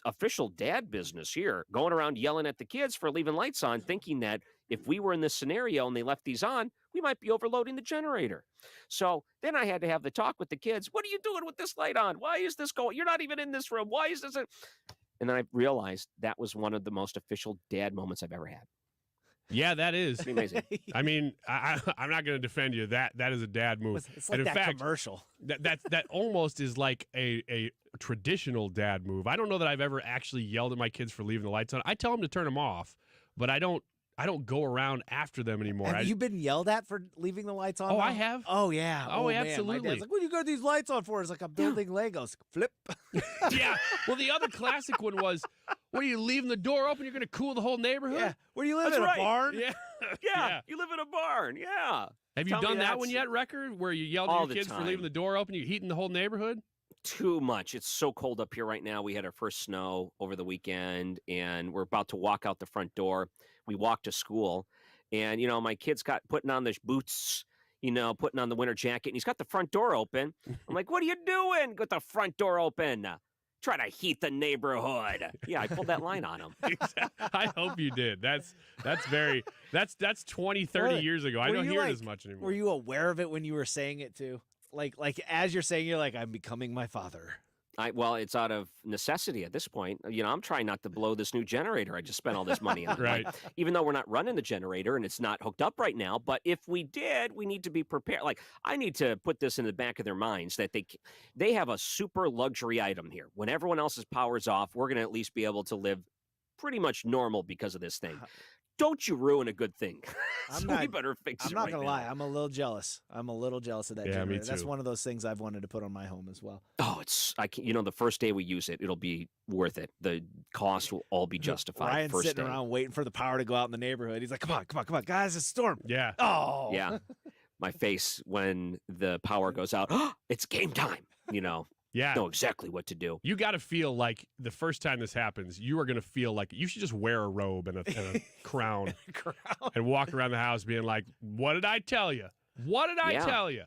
[SPEAKER 22] official dad business here, going around yelling at the kids for leaving lights on, thinking that if we were in this scenario and they left these on, we might be overloading the generator. So then I had to have the talk with the kids. What are you doing with this light on? Why is this going? You're not even in this room. Why is this? And then I realized that was one of the most official dad moments I've ever had.
[SPEAKER 23] Yeah, that is
[SPEAKER 22] pretty amazing.
[SPEAKER 23] I mean, I'm not going to defend you. That is a dad move.
[SPEAKER 2] It's like
[SPEAKER 23] and in
[SPEAKER 2] that
[SPEAKER 23] fact,
[SPEAKER 2] commercial.
[SPEAKER 23] That almost is like a traditional dad move. I don't know that I've ever actually yelled at my kids for leaving the lights on. I tell them to turn them off, but I don't go around after them anymore.
[SPEAKER 2] Have you been yelled at for leaving the lights on?
[SPEAKER 23] Oh, I have.
[SPEAKER 2] Oh, yeah.
[SPEAKER 23] Oh,
[SPEAKER 2] man.
[SPEAKER 23] absolutely.
[SPEAKER 2] My dad's like, what do you got these lights on for? It's like, I'm building Legos. Flip.
[SPEAKER 23] Yeah. Well, the other classic one was, what are you leaving the door open? You're going to cool the whole neighborhood?
[SPEAKER 2] Yeah. Where do you live?
[SPEAKER 22] That's
[SPEAKER 2] in
[SPEAKER 22] right.
[SPEAKER 2] a barn?
[SPEAKER 23] Yeah.
[SPEAKER 22] Yeah. You live in a barn. Yeah.
[SPEAKER 23] Have you done that one yet, Record, where you yelled at your kids for leaving the door open? You're heating the whole neighborhood?
[SPEAKER 22] Too much. It's so cold up here right now. We had our first snow over the weekend, and we're about to walk out the front door. We walk to school, and, my kid's got putting on his boots, putting on the winter jacket, and he's got the front door open. I'm like, what are you doing? Got the front door open. Try to heat the neighborhood. Yeah, I pulled that line on him.
[SPEAKER 23] I hope you did. That's 20, 30 years ago. I don't hear it as much anymore.
[SPEAKER 2] Were you aware of it when you were saying it too? Like as you're saying, you're like, I'm becoming my father.
[SPEAKER 22] Well, it's out of necessity at this point. I'm trying not to blow this new generator I just spent all this money on.
[SPEAKER 23] Right.
[SPEAKER 22] Like, even though we're not running the generator and it's not hooked up right now, but if we did, we need to be prepared. Like, I need to put this in the back of their minds that they have a super luxury item here. When everyone else's power's off, we're going to at least be able to live pretty much normal because of this thing. Don't you ruin a good thing. We better fix it.
[SPEAKER 2] I'm not
[SPEAKER 22] right
[SPEAKER 2] gonna
[SPEAKER 22] now.
[SPEAKER 2] lie. I'm a little jealous. I'm a little jealous of that generator.
[SPEAKER 23] Me too.
[SPEAKER 2] That's one of those things I've wanted to put on my home as well.
[SPEAKER 22] Oh, the first day we use it, it'll be worth it. The cost will all be justified.
[SPEAKER 2] Ryan's
[SPEAKER 22] first
[SPEAKER 2] sitting
[SPEAKER 22] day.
[SPEAKER 2] around waiting for the power to go out in the neighborhood. He's like, come on, guys, it's a storm.
[SPEAKER 23] Yeah.
[SPEAKER 2] Oh.
[SPEAKER 22] Yeah. My face when the power goes out. It's game time.
[SPEAKER 23] Yeah.
[SPEAKER 22] Know exactly what to do.
[SPEAKER 23] You got to feel like the first time this happens, you are going to feel like you should just wear a robe and a crown and walk around the house being like, what did I tell you? What did I tell you?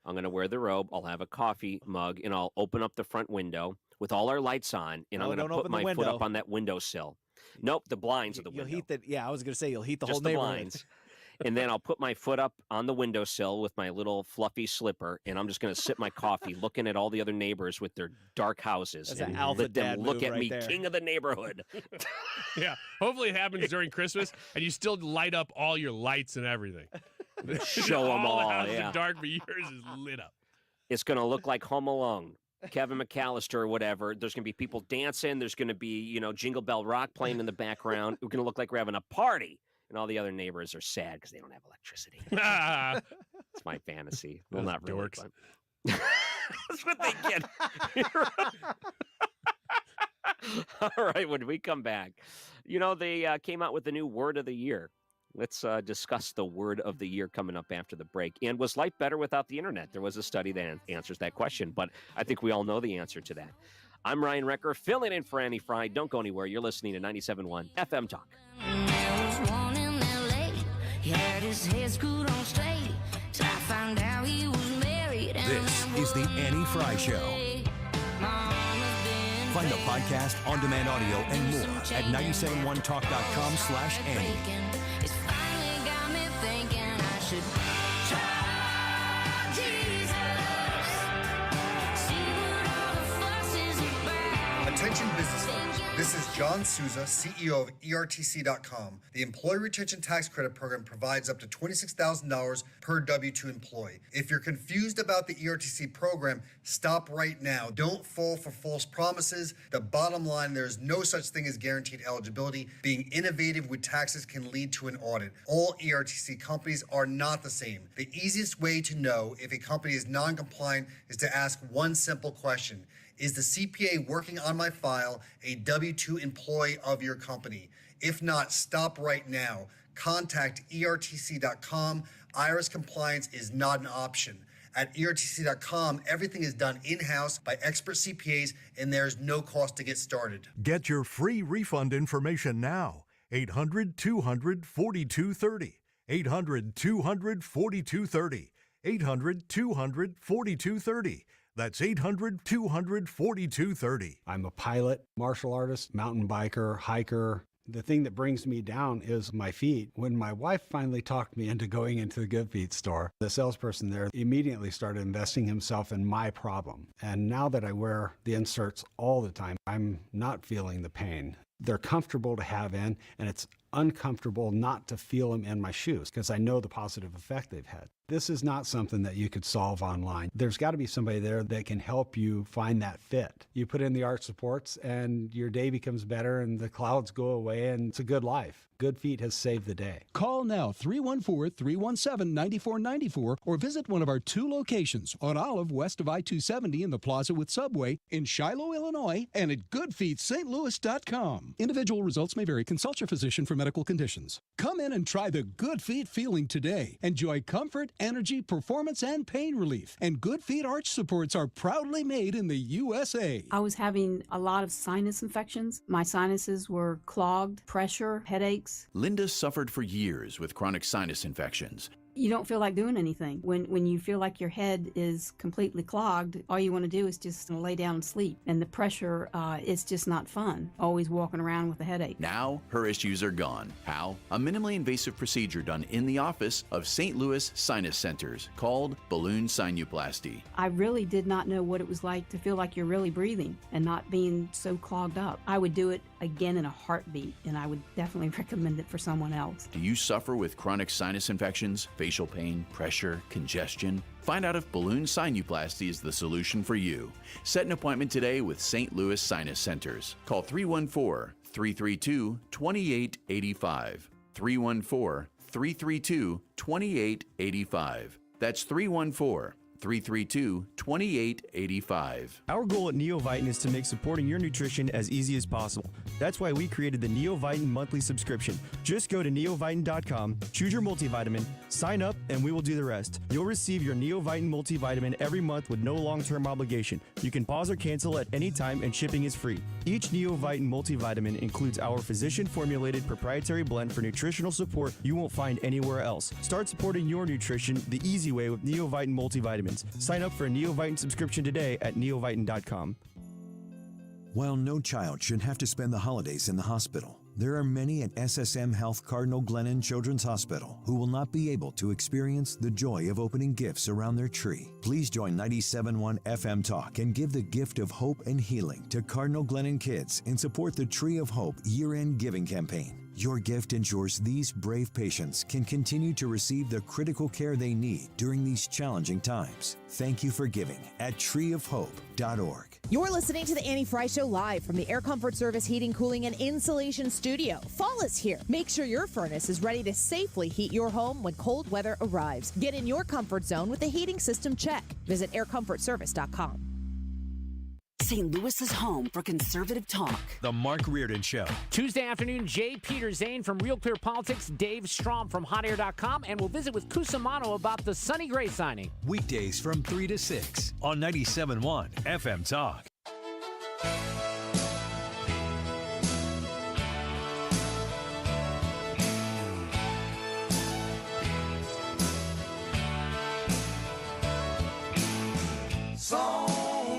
[SPEAKER 22] I'm going to wear the robe. I'll have a coffee mug, and I'll open up the front window with all our lights on, and I'm going to put my foot up on that windowsill. Nope, the blinds of the window.
[SPEAKER 2] You'll heat I was going to say, you'll heat the
[SPEAKER 22] Just
[SPEAKER 2] whole
[SPEAKER 22] the
[SPEAKER 2] neighborhood.
[SPEAKER 22] blinds. And then I'll put my foot up on the windowsill with my little fluffy slipper, and I'm just going to sip my coffee looking at all the other neighbors with their dark houses.
[SPEAKER 2] That's
[SPEAKER 22] and
[SPEAKER 2] an alpha
[SPEAKER 22] let them
[SPEAKER 2] dad
[SPEAKER 22] look
[SPEAKER 2] move
[SPEAKER 22] at
[SPEAKER 2] right
[SPEAKER 22] me,
[SPEAKER 2] there.
[SPEAKER 22] king of the neighborhood.
[SPEAKER 23] Yeah. Hopefully it happens during Christmas and you still light up all your lights and everything.
[SPEAKER 22] Show them all.
[SPEAKER 23] The houses
[SPEAKER 22] Yeah.
[SPEAKER 23] are dark, but yours is lit up.
[SPEAKER 22] It's going to look like Home Alone. Kevin McAllister or whatever. There's going to be people dancing. There's going to be, Jingle Bell Rock playing in the background. We're going to look like we're having a party. And all the other neighbors are sad because they don't have electricity. It's my fantasy. Well, not really.
[SPEAKER 23] Dorks.
[SPEAKER 22] But... That's what they get. All right, when we come back, they came out with the new word of the year. Let's discuss the word of the year coming up after the break. And was life better without the internet? There was a study that answers that question, but I think we all know the answer to that. I'm Ryan Recker, filling in for Annie Frey. Don't go anywhere. You're listening to 97.1 FM Talk.
[SPEAKER 5] There was one in L.A. He had his head screwed on straight. Till I found out he was married.
[SPEAKER 7] This is the Annie Frey Show. Find the podcast, on-demand audio, and more at 971talk.com/Annie.
[SPEAKER 5] It's finally got me thinking I should try Jesus. See what all the fuss is about.
[SPEAKER 9] Attention business owners. This is John Souza, CEO of ERTC.com. The Employee Retention Tax Credit Program provides up to $26,000 per W-2 employee. If you're confused about the ERTC program, stop right now. Don't fall for false promises. The bottom line, there is no such thing as guaranteed eligibility. Being innovative with taxes can lead to an audit. All ERTC companies are not the same. The easiest way to know if a company is non-compliant is to ask one simple question. Is the CPA working on my file a W-2 employee of your company? If not, stop right now. Contact ERTC.com. IRS compliance is not an option. At ERTC.com, everything is done in-house by expert CPAs, and there's no cost to get started.
[SPEAKER 10] Get your free refund information now. 800-200-4230. 800-200-4230. 800-200-4230. That's 800-200-4230.
[SPEAKER 11] I'm a pilot, martial artist, mountain biker, hiker. The thing that brings me down is my feet. When my wife finally talked me into going into the Good Feet store, the salesperson there immediately started investing himself in my problem. And now that I wear the inserts all the time, I'm not feeling the pain. They're comfortable to have in, and it's uncomfortable not to feel them in my shoes because I know the positive effect they've had. This is not something that you could solve online. There's got to be somebody there that can help you find that fit. You put in the arch supports and your day becomes better and the clouds go away and it's a good life. Good Feet has saved the day.
[SPEAKER 13] Call now 314-317-9494 or visit one of our 2 locations on Olive west of I-270 in the Plaza with Subway in Shiloh, Illinois, and at goodfeetstlouis.com. Individual results may vary. Consult your physician for medical conditions. Come in and try the Good Feet feeling today. Enjoy comfort, energy, performance, and pain relief. And Good Feet arch supports are proudly made in the USA.
[SPEAKER 14] I was having a lot of sinus infections. My sinuses were clogged, pressure, headaches.
[SPEAKER 15] Linda suffered for years with chronic sinus infections.
[SPEAKER 14] You don't feel like doing anything. When you feel like your head is completely clogged, all you want to do is just lay down and sleep. And the pressure, it's just not fun, always walking around with a headache.
[SPEAKER 15] Now, her issues are gone. How? A minimally invasive procedure done in the office of St. Louis Sinus Centers called balloon sinuplasty.
[SPEAKER 14] I really did not know what it was like to feel like you're really breathing and not being so clogged up. I would do it again in a heartbeat, and I would definitely recommend it for someone else.
[SPEAKER 15] Do you suffer with chronic sinus infections, facial pain, pressure, congestion? Find out if balloon sinuplasty is the solution for you. Set an appointment today with St. Louis Sinus Centers. Call 314-332-2885. 314-332-2885. That's 314-332-2885.
[SPEAKER 16] Our goal at Neovitin is to make supporting your nutrition as easy as possible. That's why we created the Neovitin monthly subscription. Just go to neovitin.com, choose your multivitamin, sign up, and we will do the rest. You'll receive your Neovitin multivitamin every month with no long-term obligation. You can pause or cancel at any time, and shipping is free. Each Neovitin multivitamin includes our physician-formulated proprietary blend for nutritional support you won't find anywhere else. Start supporting your nutrition the easy way with Neovitin multivitamins. Sign up for a Neovitin subscription today at neovitin.com.
[SPEAKER 7] While no child should have to spend the holidays in the hospital, there are many at SSM Health Cardinal Glennon Children's Hospital who will not be able to experience the joy of opening gifts around their tree. Please join 97.1 FM Talk and give the gift of hope and healing to Cardinal Glennon kids and support the Tree of Hope year-end giving campaign. Your gift ensures these brave patients can continue to receive the critical care they need during these challenging times. Thank you for giving at treeofhope.org.
[SPEAKER 24] You're listening to the Annie Frey Show live from the Air Comfort Service Heating, Cooling, and Insulation Studio. Fall is here. Make sure your furnace is ready to safely heat your home when cold weather arrives. Get in your comfort zone with the heating system check. Visit aircomfortservice.com.
[SPEAKER 1] St. Louis's home for conservative talk.
[SPEAKER 3] The Mark Reardon Show.
[SPEAKER 4] Tuesday afternoon, J. Peter Zane from Real Clear Politics, Dave Strom from HotAir.com, and we'll visit with Cusimano about the Sonny Gray signing.
[SPEAKER 3] Weekdays from 3 to 6 on 97.1 FM Talk.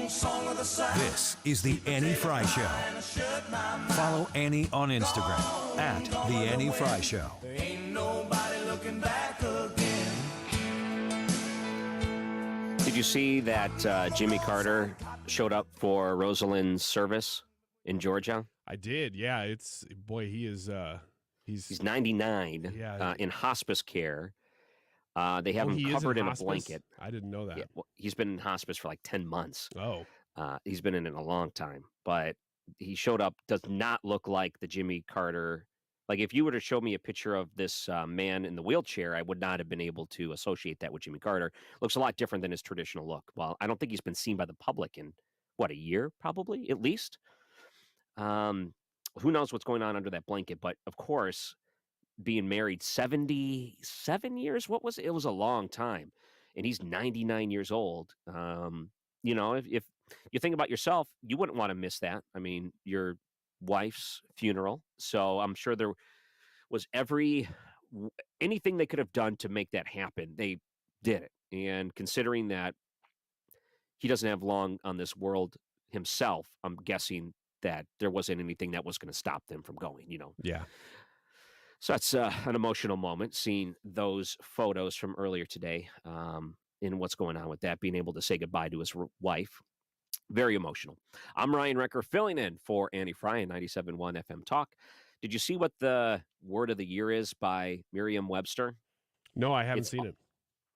[SPEAKER 18] Song of the South.
[SPEAKER 3] This is the Annie Frey Show. Follow Annie on Instagram at the Annie Frey Show.
[SPEAKER 18] There ain't nobody looking back again.
[SPEAKER 22] Did you see that Jimmy Carter showed up for Rosalynn's service in Georgia?
[SPEAKER 23] I did. Yeah, it's boy. He is.
[SPEAKER 22] He's 99.
[SPEAKER 23] Yeah.
[SPEAKER 22] In hospice care. They have him covered in a blanket.
[SPEAKER 23] I didn't know that.
[SPEAKER 22] Yeah, well, he's been in hospice for like 10 months.
[SPEAKER 23] Oh.
[SPEAKER 22] He's been in it a long time, but he showed up. Does not look like the Jimmy Carter. Like if you were to show me a picture of this man in the wheelchair, I would not have been able to associate that with Jimmy Carter. Looks a lot different than his traditional look. Well, I don't think he's been seen by the public in a year, probably at least. Who knows what's going on under that blanket? But of course, being married 77 years, what was it? It was a long time, and he's 99 years old. If you think about yourself, you wouldn't want to miss that. I mean, your wife's funeral. So I'm sure there was anything they could have done to make that happen. They did it. And considering that he doesn't have long on this world himself, I'm guessing that there wasn't anything that was going to stop them from going,
[SPEAKER 23] Yeah.
[SPEAKER 22] So that's an emotional moment, seeing those photos from earlier today and what's going on with that, being able to say goodbye to his wife. Very emotional. I'm Ryan Recker, filling in for Annie Frey in 97.1 FM Talk. Did you see what the word of the year is by Merriam-Webster?
[SPEAKER 23] No, I haven't seen it.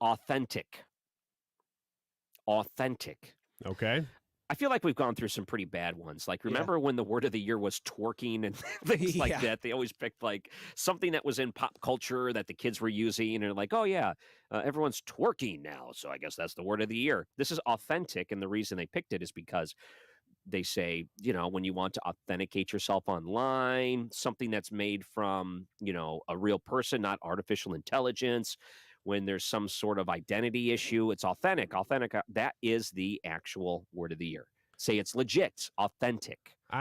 [SPEAKER 22] Authentic. Authentic.
[SPEAKER 23] Okay.
[SPEAKER 22] I feel like we've gone through some pretty bad ones. Like, remember when the word of the year was twerking and things like that? They always picked like something that was in pop culture that the kids were using, and they're like, oh yeah, everyone's twerking now, so I guess that's the word of the year. This is authentic, and the reason they picked it is because they say, when you want to authenticate yourself online, something that's made from, a real person, not artificial intelligence. When there's some sort of identity issue, it's authentic. Authentic, that is the actual word of the year. Say it's legit, authentic.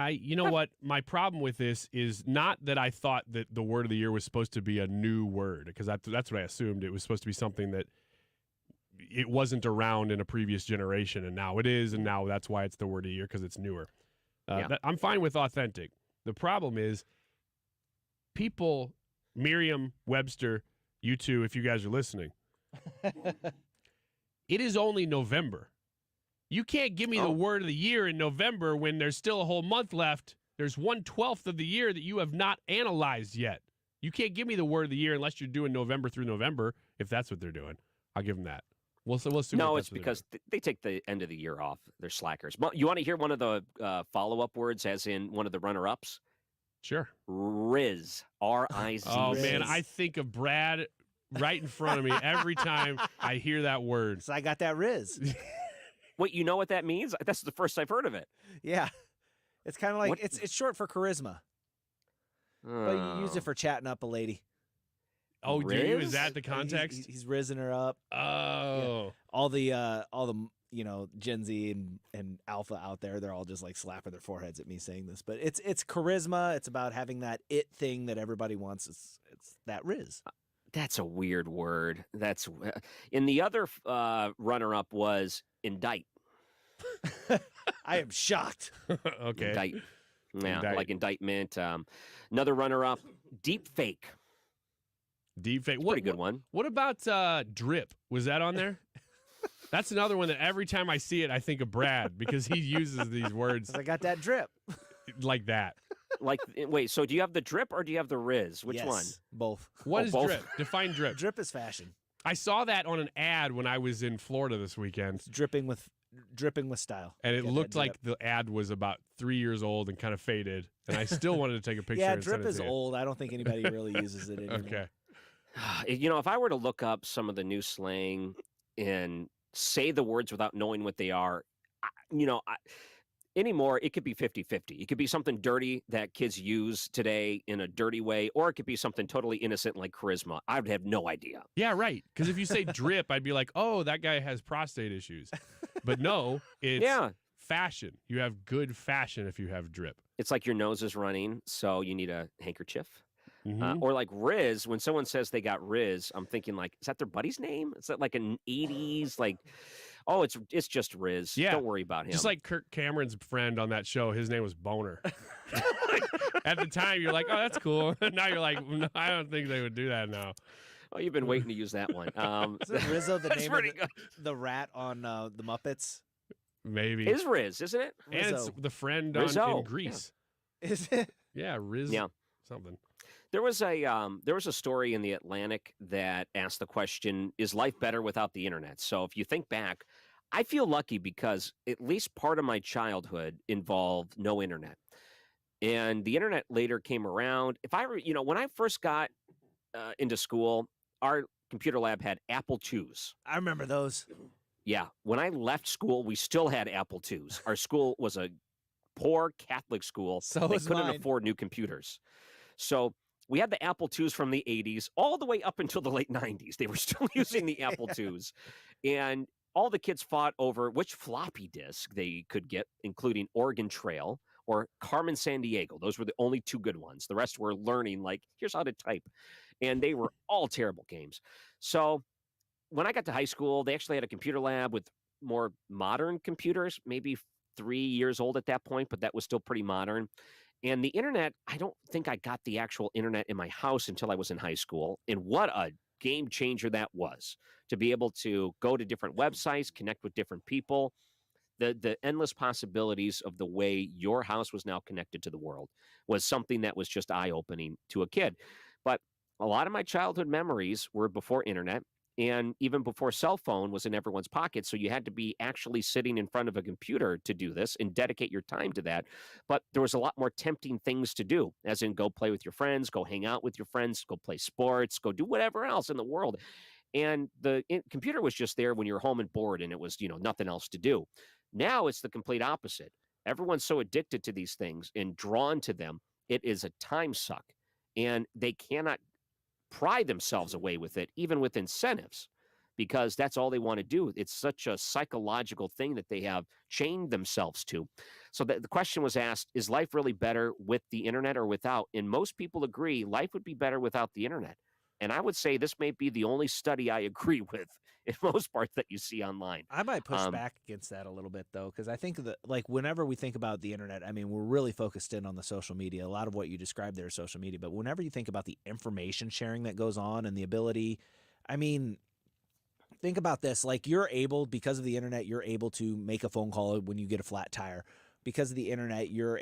[SPEAKER 23] You know what? My problem with this is not that I thought that the word of the year was supposed to be a new word, because that's what I assumed. It was supposed to be something that it wasn't around in a previous generation, and now it is, and now that's why it's the word of the year, because it's newer. I'm fine with authentic. The problem is people, Merriam-Webster, you two, if you guys are listening, it is only November. You can't give me the word of the year in November when there's still a whole month left. There's 1/12 of the year that you have not analyzed yet. You can't give me the word of the year unless you're doing November through November, if that's what they're doing. I'll give them that. We'll see.
[SPEAKER 22] No, it's because they take the end of the year off. They're slackers. But you want to hear one of the follow-up words, as in one of the runner-ups?
[SPEAKER 23] Sure.
[SPEAKER 22] Riz. R-I-Z.
[SPEAKER 23] Oh, man, I think of Brad right in front of me every time I hear that word.
[SPEAKER 2] So I got that Riz.
[SPEAKER 22] Wait, you know what that means? That's the first I've heard of it.
[SPEAKER 2] Yeah. It's kind of like, it's short for charisma. But you use it for chatting up a lady.
[SPEAKER 23] Oh, do you? Is that the context?
[SPEAKER 2] He's rizzing her up.
[SPEAKER 23] Oh.
[SPEAKER 2] Yeah. All the Gen Z and Alpha out there, they're all just like slapping their foreheads at me saying this. But it's charisma. It's about having that it thing that everybody wants. It's that Riz.
[SPEAKER 22] That's a weird word. That's and the other runner-up was indict.
[SPEAKER 2] I am shocked.
[SPEAKER 23] Okay.
[SPEAKER 22] Indict. Yeah, like indictment. Another runner-up, deep fake.
[SPEAKER 23] Deep fake.
[SPEAKER 22] Pretty good one.
[SPEAKER 23] What about drip? Was that on there? That's another one that every time I see it, I think of Brad because he uses these words.
[SPEAKER 2] I got that drip.
[SPEAKER 23] Like that.
[SPEAKER 22] Like, wait, so do you have the drip or do you have the Riz? Which one?
[SPEAKER 2] Both.
[SPEAKER 23] What is
[SPEAKER 22] both?
[SPEAKER 23] drip? Define drip.
[SPEAKER 2] Drip is fashion.
[SPEAKER 23] I saw that on an ad when I was in Florida this weekend.
[SPEAKER 2] It's dripping with style.
[SPEAKER 23] And it looked like the ad was about 3 years old and kind of faded. And I still wanted to take a picture.
[SPEAKER 2] Yeah,
[SPEAKER 23] and
[SPEAKER 2] drip
[SPEAKER 23] send it
[SPEAKER 2] is
[SPEAKER 23] to you.
[SPEAKER 2] old. I don't think anybody really uses it anymore.
[SPEAKER 23] Okay.
[SPEAKER 22] If I were to look up some of the new slang and say the words without knowing what they are, Anymore, it could be 50-50. It could be something dirty that kids use today in a dirty way, or it could be something totally innocent like charisma. I would have no idea.
[SPEAKER 23] Yeah, right. Because if you say drip, I'd be like, oh, that guy has prostate issues. But no, it's fashion. You have good fashion if you have drip.
[SPEAKER 22] It's like your nose is running, so you need a handkerchief.
[SPEAKER 23] Mhm.
[SPEAKER 22] Or like Riz, when someone says they got Riz, I'm thinking like, is that their buddy's name? Is that like an 80s, like, oh, it's just Riz.
[SPEAKER 23] Yeah.
[SPEAKER 22] Don't worry about him.
[SPEAKER 23] Just like Kirk Cameron's friend on that show, his name was Boner. At the time, you're like, oh, that's cool. Now you're like, no, I don't think they would do that now.
[SPEAKER 22] Oh, you've been waiting to use that one.
[SPEAKER 2] Isn't Rizzo the
[SPEAKER 22] that's
[SPEAKER 2] name
[SPEAKER 22] pretty
[SPEAKER 2] of the rat on the Muppets?
[SPEAKER 23] Maybe.
[SPEAKER 22] Is Riz, isn't it?
[SPEAKER 23] And it's the friend in
[SPEAKER 22] Rizzo.
[SPEAKER 23] Greece.
[SPEAKER 2] Is it?
[SPEAKER 23] Yeah, Riz.
[SPEAKER 22] Yeah.
[SPEAKER 23] Something.
[SPEAKER 22] There was a story in the Atlantic that asked the question, is life better without the internet? So if you think back, I feel lucky because at least part of my childhood involved no internet. And the internet later came around. When I first got into school, our computer lab had Apple IIs.
[SPEAKER 2] I remember those.
[SPEAKER 22] Yeah. When I left school, we still had Apple IIs. Our school was a poor Catholic school.
[SPEAKER 2] So
[SPEAKER 22] they
[SPEAKER 2] was
[SPEAKER 22] couldn't
[SPEAKER 2] mine.
[SPEAKER 22] afford new computers. So we had the Apple IIs from the 80s all the way up until the late 90s. They were still using the Apple IIs. And all the kids fought over which floppy disk they could get, including Oregon Trail or Carmen Sandiego. Those were the only two good ones. The rest were learning, like, here's how to type. And they were all terrible games. So when I got to high school, they actually had a computer lab with more modern computers, maybe 3 years old at that point, but that was still pretty modern. And the internet, I don't think I got the actual internet in my house until I was in high school. And what a game changer that was, to be able to go to different websites, connect with different people. The endless possibilities of the way your house was now connected to the world was something that was just eye-opening to a kid. But a lot of my childhood memories were before internet. And even before cell phone was in everyone's pocket. So you had to be actually sitting in front of a computer to do this and dedicate your time to that. But there was a lot more tempting things to do, as in go play with your friends, go hang out with your friends, go play sports, go do whatever else in the world. And the computer was just there when you're home and bored and it was, nothing else to do. Now it's the complete opposite. Everyone's so addicted to these things and drawn to them. It is a time suck. And they cannot pry themselves away with it, even with incentives, because that's all they want to do. It's such a psychological thing that they have chained themselves to. So the question was asked, is life really better with the internet or without? And most people agree life would be better without the internet. And I would say this may be the only study I agree with in most parts that you see online.
[SPEAKER 2] I might push back against that a little bit, though, because I think that, like, whenever we think about the internet, I mean, we're really focused in on the social media. A lot of what you described there is social media. But whenever you think about the information sharing that goes on and the ability, I mean, think about this. Like, because of the internet, you're able to make a phone call when you get a flat tire. Because of the internet, your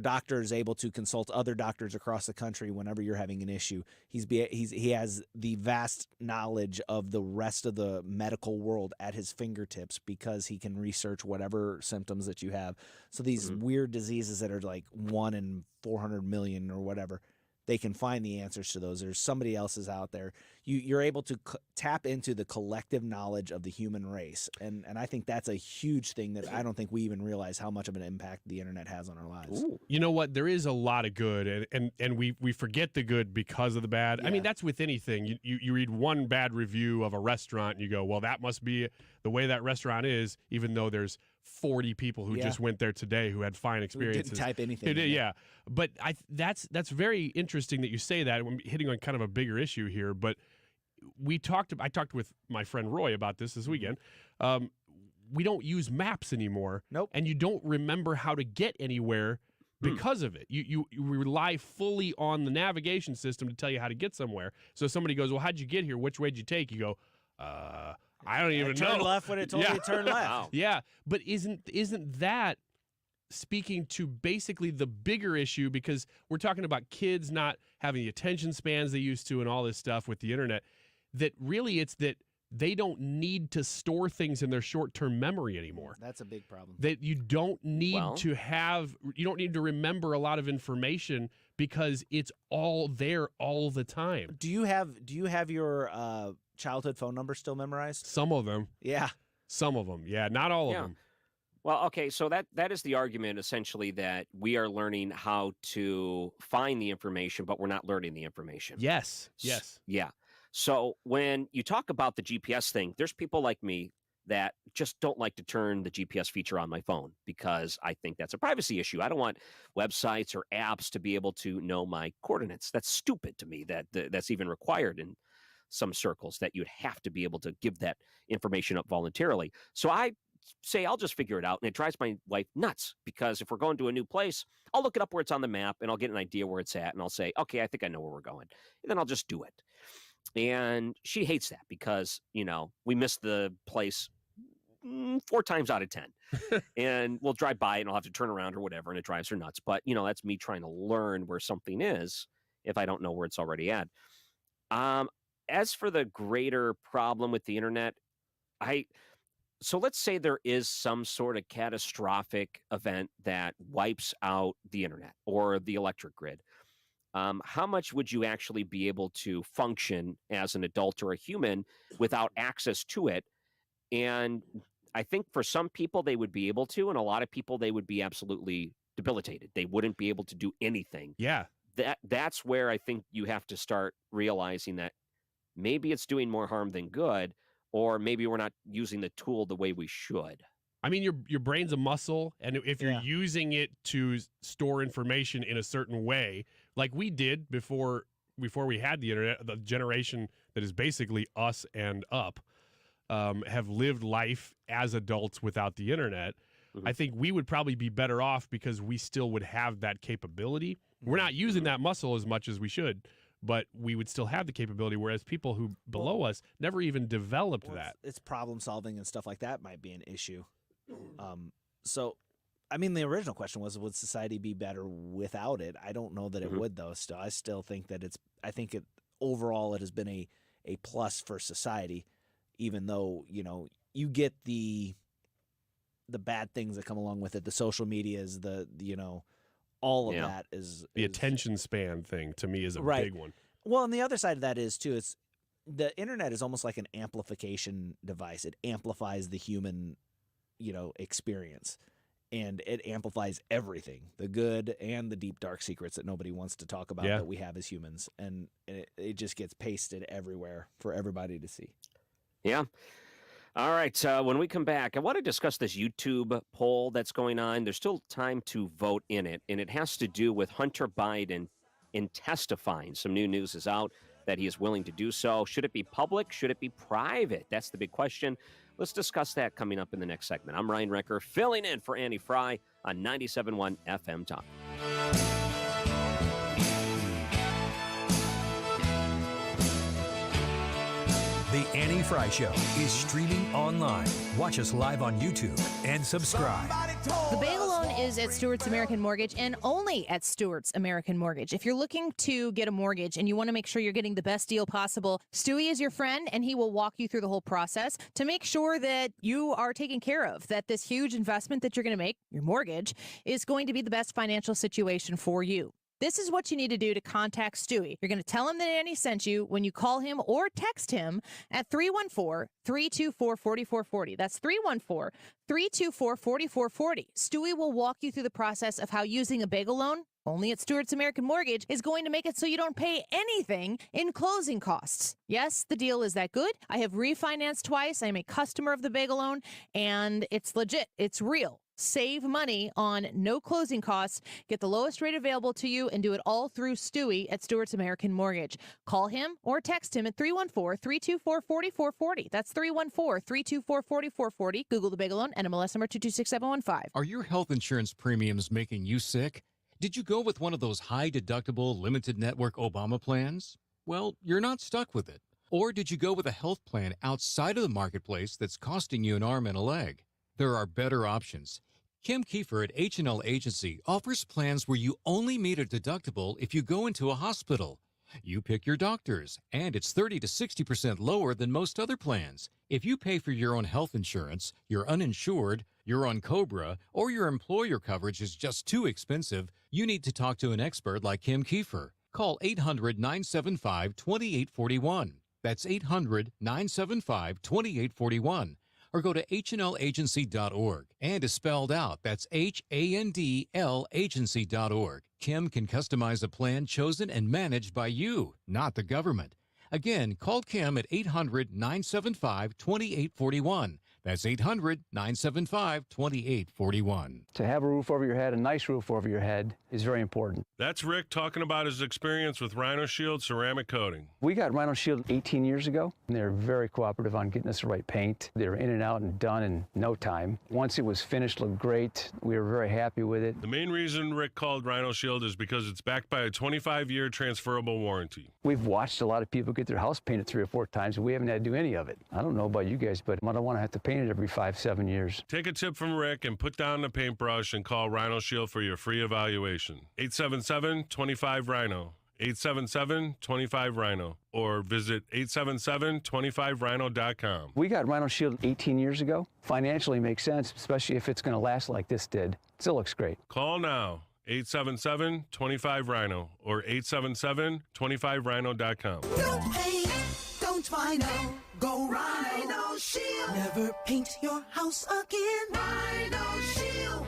[SPEAKER 2] doctor is able to consult other doctors across the country whenever you're having an issue. He has the vast knowledge of the rest of the medical world at his fingertips because he can research whatever symptoms that you have. So these weird diseases that are like 1 in 400 million or whatever, they can find the answers to those. There's somebody else's out there. You're able to tap into the collective knowledge of the human race. And I think that's a huge thing that I don't think we even realize how much of an impact the internet has on our lives.
[SPEAKER 23] Ooh. You know what? There is a lot of good, and we forget the good because of the bad.
[SPEAKER 2] Yeah.
[SPEAKER 23] I mean, that's with anything. You read one bad review of a restaurant, and you go, well, that must be the way that restaurant is, even though there's 40 people who just went there today who had fine experiences.
[SPEAKER 2] Who didn't type anything.
[SPEAKER 23] Yeah. But that's very interesting that you say that. I'm hitting on kind of a bigger issue here, but I talked with my friend Roy about this weekend. We don't use maps anymore.
[SPEAKER 2] Nope.
[SPEAKER 23] And you don't remember how to get anywhere because of it. You rely fully on the navigation system to tell you how to get somewhere. So somebody goes, well, how'd you get here? Which way did you take? You go, I don't even know.
[SPEAKER 2] Turn left when it told you to turn left.
[SPEAKER 22] Wow.
[SPEAKER 23] Yeah, but isn't that speaking to basically the bigger issue, because we're talking about kids not having the attention spans they used to and all this stuff with the internet, that really it's that they don't need to store things in their short-term memory anymore.
[SPEAKER 2] That's a big problem.
[SPEAKER 23] That you don't need you don't need to remember a lot of information because it's all there all the time.
[SPEAKER 2] Do you have your childhood phone number still memorized?
[SPEAKER 23] Some of them.
[SPEAKER 2] Yeah.
[SPEAKER 23] Some of them. Yeah, not all of them.
[SPEAKER 22] Well, okay, so that is the argument essentially that we are learning how to find the information, but we're not learning the information.
[SPEAKER 23] Yes.
[SPEAKER 22] Yeah. So when you talk about the GPS thing, there's people like me that just don't like to turn the GPS feature on my phone because I think that's a privacy issue. I don't want websites or apps to be able to know my coordinates. That's stupid to me that's even required in some circles, that you'd have to be able to give that information up voluntarily. So I say I'll just figure it out, and it drives my wife nuts because if we're going to a new place, I'll look it up where it's on the map and I'll get an idea where it's at, and I'll say, okay, I think I know where we're going, and then I'll just do it. And she hates that because, we miss the place 4 times out of 10 and we'll drive by and I'll have to turn around or whatever, and it drives her nuts. But that's me trying to learn where something is if I don't know where it's already at. As for the greater problem with the internet, so let's say there is some sort of catastrophic event that wipes out the internet or the electric grid. How much would you actually be able to function as an adult or a human without access to it? And I think for some people they would be able to, and a lot of people they would be absolutely debilitated. They wouldn't be able to do anything.
[SPEAKER 23] Yeah.
[SPEAKER 22] That's where I think you have to start realizing that maybe it's doing more harm than good, or maybe we're not using the tool the way we should.
[SPEAKER 23] I mean, your brain's a muscle, and if you're using it to store information in a certain way, like we did before we had the internet, the generation that is basically us and up, have lived life as adults without the internet.
[SPEAKER 22] Mm-hmm.
[SPEAKER 23] I think we would probably be better off because we still would have that capability. We're not using that muscle as much as we should, but we would still have the capability, whereas people who below us never even developed that.
[SPEAKER 2] It's problem solving and stuff like that might be an issue. So, I mean, the original question was, would society be better without it? I don't know that it would, though. Still, I still think that overall it has been a plus for society, even though, you get the bad things that come along with it. The social media is all of that is
[SPEAKER 23] the attention span thing to me is a big one.
[SPEAKER 2] Well, and the other side of that is too, it's the internet is almost like an amplification device. It amplifies the human, experience, and it amplifies everything, the good and the deep, dark secrets that nobody wants to talk about that we have as humans. And it just gets pasted everywhere for everybody to see.
[SPEAKER 22] Yeah. All right. When we come back, I want to discuss this YouTube poll that's going on. There's still time to vote in it, and it has to do with Hunter Biden in testifying. Some new news is out that he is willing to do so. Should it be public? Should it be private? That's the big question. Let's discuss that coming up in the next segment. I'm Ryan Recker, filling in for Andy Frey on 97.1 FM Talk.
[SPEAKER 3] The Annie Frey Show is streaming online. Watch us live on YouTube and subscribe.
[SPEAKER 24] The Bagel Loan is at Stewart's American Mortgage and only at Stewart's American Mortgage. If you're looking to get a mortgage and you want to make sure you're getting the best deal possible, Stewie is your friend and he will walk you through the whole process to make sure that you are taken care of, that this huge investment that you're going to make, your mortgage, is going to be the best financial situation for you. This is what you need to do to contact Stewie. You're going to tell him that Annie sent you when you call him or text him at 314-324-4440. That's 314-324-4440. Stewie will walk you through the process of how using a bagel loan, only at Stewart's American Mortgage, is going to make it so you don't pay anything in closing costs. Yes, the deal is that good. I have refinanced twice. I am a customer of the bagel loan, and it's legit. It's real. Save money on no closing costs, get the lowest rate available to you, and do it all through Stewie at Stewart's American Mortgage. Call him or text him at 314-324-4440. That's 314-324-4440. Google the Bagel Loan, NMLS number 2267115.
[SPEAKER 6] Are your health insurance premiums making you sick? Did you go with one of those high-deductible, limited network Obama plans? Well, you're not stuck with it. Or did you go with a health plan outside of the marketplace that's costing you an arm and a leg? There are better options. Kim Kiefer at H&L Agency offers plans where you only meet a deductible if you go into a hospital. You pick your doctors, and it's 30 to 60% lower than most other plans. If you pay for your own health insurance, you're uninsured, you're on COBRA, or your employer coverage is just too expensive, you need to talk to an expert like Kim Kiefer. Call 800-975-2841. That's 800-975-2841. or go to handlagency.org. And is spelled out. That's HANDL agency.org. Kim can customize a plan chosen and managed by you, not the government. Again, call Kim at 800-975-2841. That's 800-975-2841.
[SPEAKER 8] To have a roof over your head, a nice roof over your head, is very important.
[SPEAKER 12] That's Rick talking about his experience with Rhino Shield ceramic coating.
[SPEAKER 8] We got Rhino Shield 18 years ago, and they were very cooperative on getting us the right paint. They were in and out and done in no time. Once it was finished, looked great. We were very happy with it.
[SPEAKER 12] The main reason Rick called Rhino Shield is because it's backed by a 25-year transferable warranty.
[SPEAKER 8] We've watched a lot of people get their house painted 3 or 4 times, and we haven't had to do any of it. I don't know about you guys, but I don't want to have to paint it every 5-7 years.
[SPEAKER 12] Take a tip from Rick and put down the paintbrush and call Rhino Shield for your free evaluation. 877-25-RHINO. 877-25-RHINO. Or visit 877-25rhino.com.
[SPEAKER 8] We got Rhino Shield 18 years ago. Financially makes sense, especially if it's going to last like this did. Still looks great.
[SPEAKER 12] Call now. 877-25-RHINO or 877-25rhino.com.
[SPEAKER 18] Don't paint, don't Rhino, go Rhino Shield. Never paint your house again. Rhino Shield.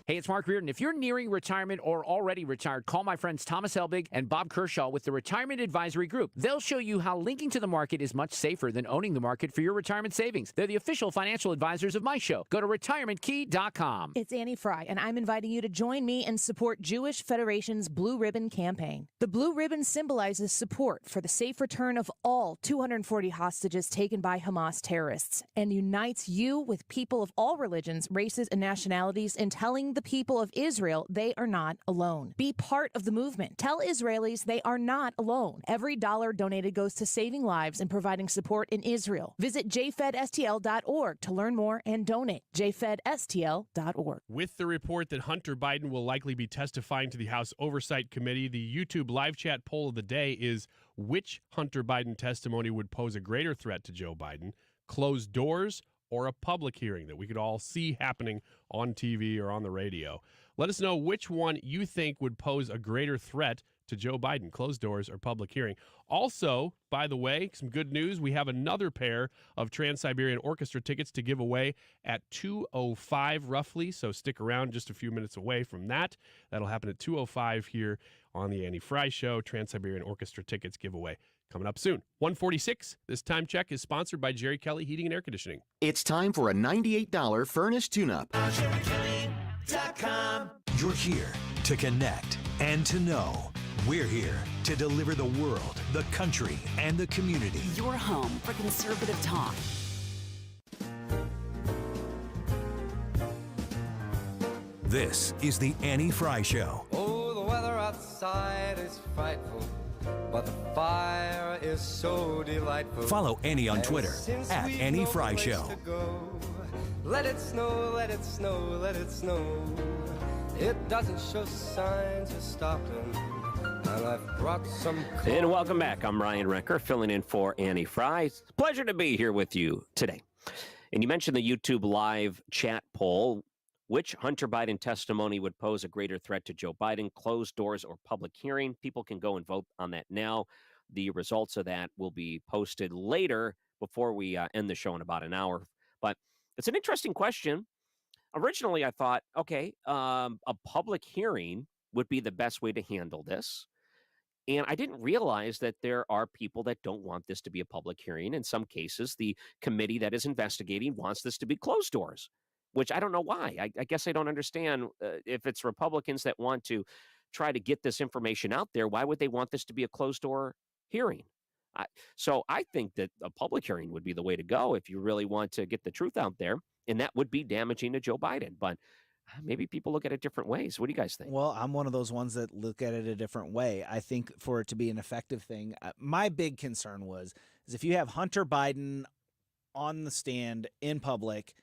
[SPEAKER 4] Hey, it's Mark Reardon. If you're nearing retirement or already retired, call my friends Thomas Helbig and Bob Kershaw with the Retirement Advisory Group. They'll show you how linking to the market is much safer than owning the market for your retirement savings. They're the official financial advisors of my show. Go to retirementkey.com.
[SPEAKER 24] It's Annie Frey, and I'm inviting you to join me and support Jewish Federation's Blue Ribbon campaign. The Blue Ribbon symbolizes support for the safe return of all 240 hostages taken by Hamas terrorists and unites you with people of all religions, races, and nationalities in telling the people of Israel they are not alone. Be part of the movement. Tell Israelis they are not alone. Every dollar donated goes to saving lives and providing support in Israel. Visit jfedstl.org to learn more and donate. jfedstl.org.
[SPEAKER 23] With the report that Hunter Biden will likely be testifying to the House Oversight Committee, the YouTube live chat poll of the day is which Hunter Biden testimony would pose a greater threat to Joe Biden? Closed doors or a public hearing that we could all see happening on TV or on the radio? Let us know which one you think would pose a greater threat to Joe Biden, closed doors or public hearing. Also, by the way, some good news. We have another pair of Trans-Siberian Orchestra tickets to give away at 2:05 roughly, so stick around just a few minutes away from that. That'll happen at 2:05 here on the Annie Frey Show. Trans-Siberian Orchestra tickets giveaway coming up soon. 146. This time check is sponsored by Jerry Kelly Heating and Air Conditioning.
[SPEAKER 17] It's time for a $98 furnace tune-up.
[SPEAKER 3] You're here to connect and to know. We're here to deliver the world, the country, and the community.
[SPEAKER 1] Your home for conservative talk.
[SPEAKER 3] This is the Annie Frey Show.
[SPEAKER 18] Oh, the weather outside is frightful, but the fire is so delightful.
[SPEAKER 3] Follow Annie on Twitter at Annie Frey Show.
[SPEAKER 18] Let it snow, let it snow, let it snow. It doesn't show signs of stopping. And I've brought some.
[SPEAKER 22] And welcome back. I'm Ryan Recker, filling in for Annie Frey. It's a pleasure to be here with you today. And you mentioned the YouTube live chat poll. Which Hunter Biden testimony would pose a greater threat to Joe Biden, closed doors or public hearing? People can go and vote on that now. The results of that will be posted later before we end the show in about an hour. But it's an interesting question. Originally, I thought, okay, a public hearing would be the best way to handle this. And I didn't realize that there are people that don't want this to be a public hearing. In some cases, the committee that is investigating wants this to be closed doors, which I don't know why. I guess I don't understand if it's Republicans that want to try to get this information out there, why would they want this to be a closed-door hearing? So I think that a public hearing would be the way to go if you really want to get the truth out there, and that would be damaging to Joe Biden. But maybe people look at it different ways. What do you guys think?
[SPEAKER 2] Well, I'm one of those ones that look at it a different way. I think for it to be an effective thing, my big concern is if you have Hunter Biden on the stand in public,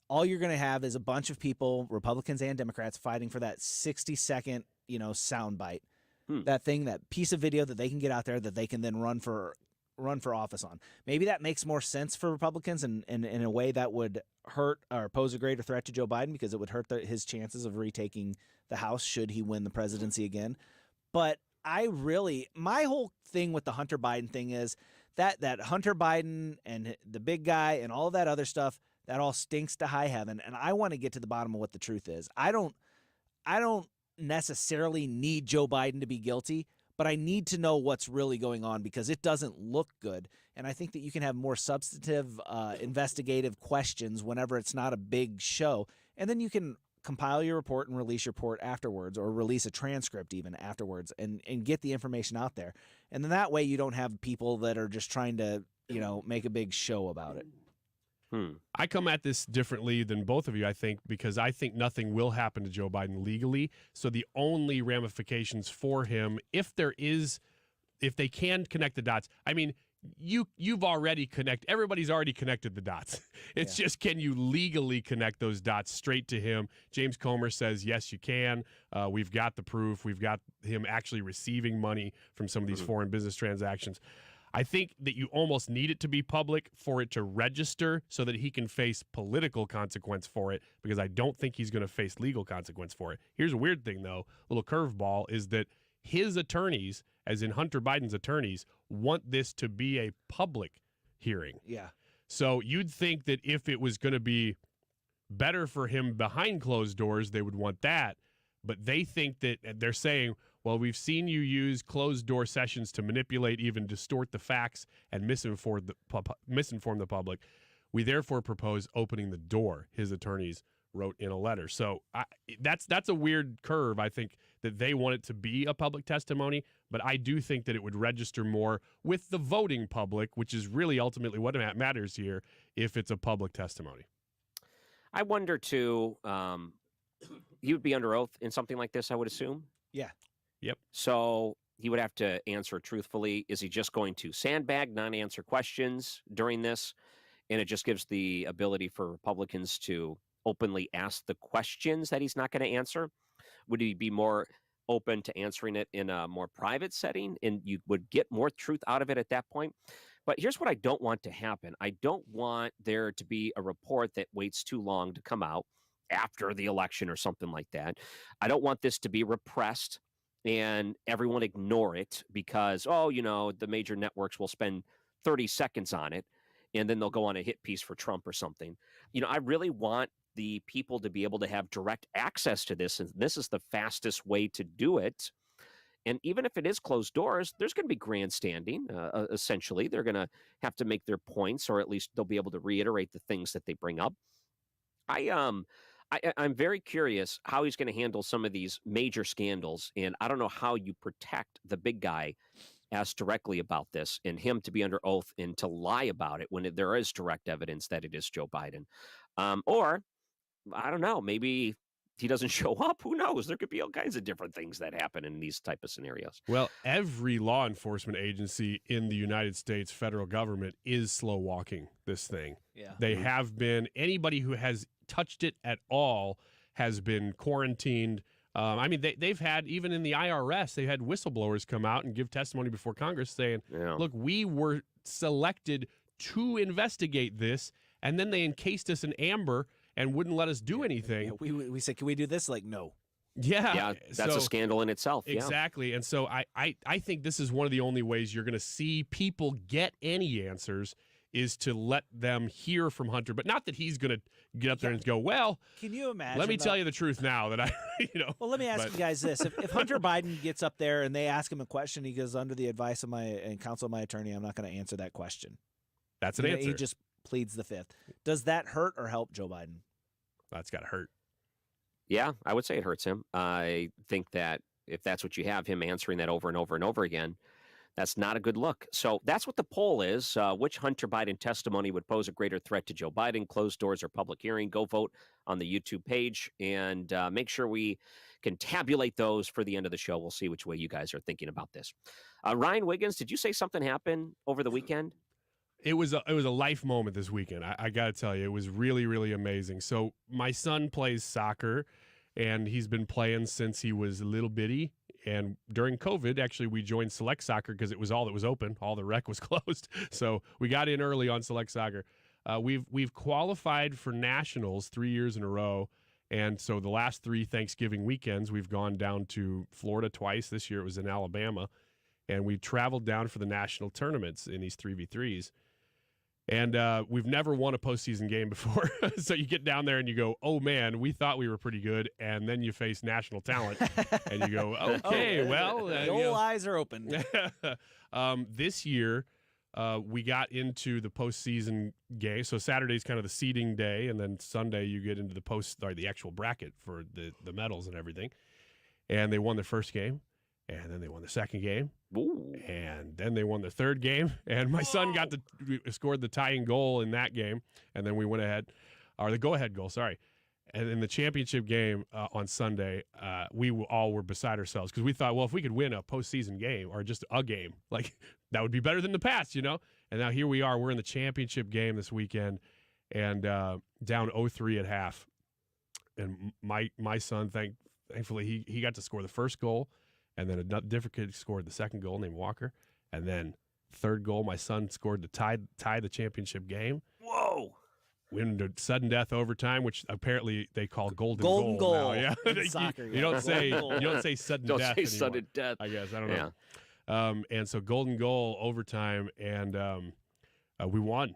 [SPEAKER 2] all you're going to have is a bunch of people, Republicans and Democrats, fighting for that 60-second, soundbite. That thing, that piece of video that they can get out there that they can then run for office on. Maybe that makes more sense for Republicans, and in a way that would hurt or pose a greater threat to Joe Biden because it would hurt his chances of retaking the House should he win the presidency again. But my whole thing with the Hunter Biden thing is that Hunter Biden and the big guy and all that other stuff, that all stinks to high heaven. And I want to get to the bottom of what the truth is. I don't necessarily need Joe Biden to be guilty, but I need to know what's really going on because it doesn't look good. And I think that you can have more substantive, investigative questions whenever it's not a big show. And then you can compile your report and release your report afterwards, or release a transcript even afterwards, and get the information out there. And then that way you don't have people that are just trying to, make a big show about it.
[SPEAKER 23] I come at this differently than both of you, I think, because I think nothing will happen to Joe Biden legally. So the only ramifications for him, if they can connect the dots, I mean, everybody's already connected the dots. It's just, can you legally connect those dots straight to him? James Comer says, yes, you can. We've got the proof. We've got him actually receiving money from some of these foreign business transactions. I think that you almost need it to be public for it to register so that he can face political consequence for it, because I don't think he's going to face legal consequence for it. Here's a weird thing, though, little curveball, is that his attorneys, as in Hunter Biden's attorneys, want this to be a public hearing.
[SPEAKER 2] Yeah.
[SPEAKER 23] So you'd think that if it was going to be better for him behind closed doors, they would want that. But they think that they're saying, well, we've seen you use closed-door sessions to manipulate, even distort the facts, and misinform the public. We therefore propose opening the door, his attorneys wrote in a letter. So that's a weird curve. I think that they want it to be a public testimony, but I do think that it would register more with the voting public, which is really ultimately what matters here, if it's a public testimony.
[SPEAKER 22] I wonder, too, he would be under oath in something like this, I would assume.
[SPEAKER 2] Yeah.
[SPEAKER 23] Yep.
[SPEAKER 22] So he would have to answer truthfully. Is he just going to sandbag, not answer questions during this? And it just gives the ability for Republicans to openly ask the questions that he's not going to answer. Would he be more open to answering it in a more private setting, and you would get more truth out of it at that point? But here's what I don't want to happen. I don't want there to be a report that waits too long to come out after the election or something like that. I don't want this to be repressed and everyone ignore it because, the major networks will spend 30 seconds on it and then they'll go on a hit piece for Trump or something. I really want the people to be able to have direct access to this, and this is the fastest way to do it. And even if it is closed doors, there's going to be grandstanding. Essentially, they're going to have to make their points, or at least they'll be able to reiterate the things that they bring up. I'm very curious how he's going to handle some of these major scandals, and I don't know how you protect the big guy as directly about this, and him to be under oath and to lie about it when there is direct evidence that it is Joe Biden. Or, I don't know, maybe he doesn't show up. Who knows? There could be all kinds of different things that happen in these type of scenarios.
[SPEAKER 23] Well, every law enforcement agency in the United States federal government is slow walking this thing.
[SPEAKER 2] Yeah.
[SPEAKER 23] They have been. Anybody who has touched it at all has been quarantined. They've had, even in the IRS, they had whistleblowers come out and give testimony before Congress saying, look, we were selected to investigate this, and then they encased us in amber and wouldn't let us do anything.
[SPEAKER 2] Yeah, we said, can we do this? Like, no.
[SPEAKER 23] Yeah.
[SPEAKER 22] That's a scandal in itself.
[SPEAKER 23] Exactly. Yeah. And so I think this is one of the only ways you're going to see people get any answers is to let them hear from Hunter, but not that he's going to get up there and go, well,
[SPEAKER 2] can you imagine?
[SPEAKER 23] Let me tell you the truth now that
[SPEAKER 2] Well, let me ask you guys this. If Hunter Biden gets up there and they ask him a question, he goes, under the advice of and counsel of my attorney, I'm not going to answer that question.
[SPEAKER 23] That's an answer.
[SPEAKER 2] He just pleads the fifth. Does that hurt or help Joe Biden?
[SPEAKER 23] That's got to hurt.
[SPEAKER 22] Yeah, I would say it hurts him. I think that if that's what you have, him answering that over and over and over again, that's not a good look. So that's what the poll is. Which Hunter Biden testimony would pose a greater threat to Joe Biden? Closed doors or public hearing? Go vote on the YouTube page and make sure we can tabulate those for the end of the show. We'll see which way you guys are thinking about this. Ryan Wiggins, did you say something happened over the weekend?
[SPEAKER 23] It was a life moment this weekend. I got to tell you, it was really, really amazing. So my son plays soccer, and he's been playing since he was a little bitty. And during COVID, actually, we joined Select Soccer because it was all that was open. All the rec was closed. So we got in early on Select Soccer. We've qualified for nationals 3 years in a row. And so the last 3 Thanksgiving weekends, we've gone down to Florida twice. This year it was in Alabama. and we traveled down for the national tournaments in these 3v3s. And we've never won a postseason game before. So you get down there and you go, oh, man, we thought we were pretty good. And then you face national talent. And you go, okay, well.
[SPEAKER 2] The old eyes are open.
[SPEAKER 23] This year, we got into the postseason game. So Saturday's kind of the seeding day. And then Sunday you get into the actual bracket for the medals and everything. And they won their first game. And then they won the second game.
[SPEAKER 22] Ooh.
[SPEAKER 23] And then they won the third game. And my son scored the tying goal in that game. And then we went ahead, or the go-ahead goal, sorry. And in the championship game on Sunday, we all were beside ourselves because we thought, well, if we could win a postseason game or just a game, like that would be better than the past, And now here we are. We're in the championship game this weekend and down 0-3 at half. And my son, thankfully, he got to score the first goal. And then a different kid scored the second goal named Walker. And then third goal, my son scored to tie the championship game.
[SPEAKER 22] Whoa.
[SPEAKER 23] Win to sudden death overtime, which apparently they call golden
[SPEAKER 2] goal
[SPEAKER 23] now. Yeah.
[SPEAKER 2] In soccer,
[SPEAKER 23] you don't say sudden
[SPEAKER 22] don't
[SPEAKER 23] death
[SPEAKER 22] say
[SPEAKER 23] anymore,
[SPEAKER 22] sudden death.
[SPEAKER 23] I guess. I don't know. And so golden goal overtime, and we won.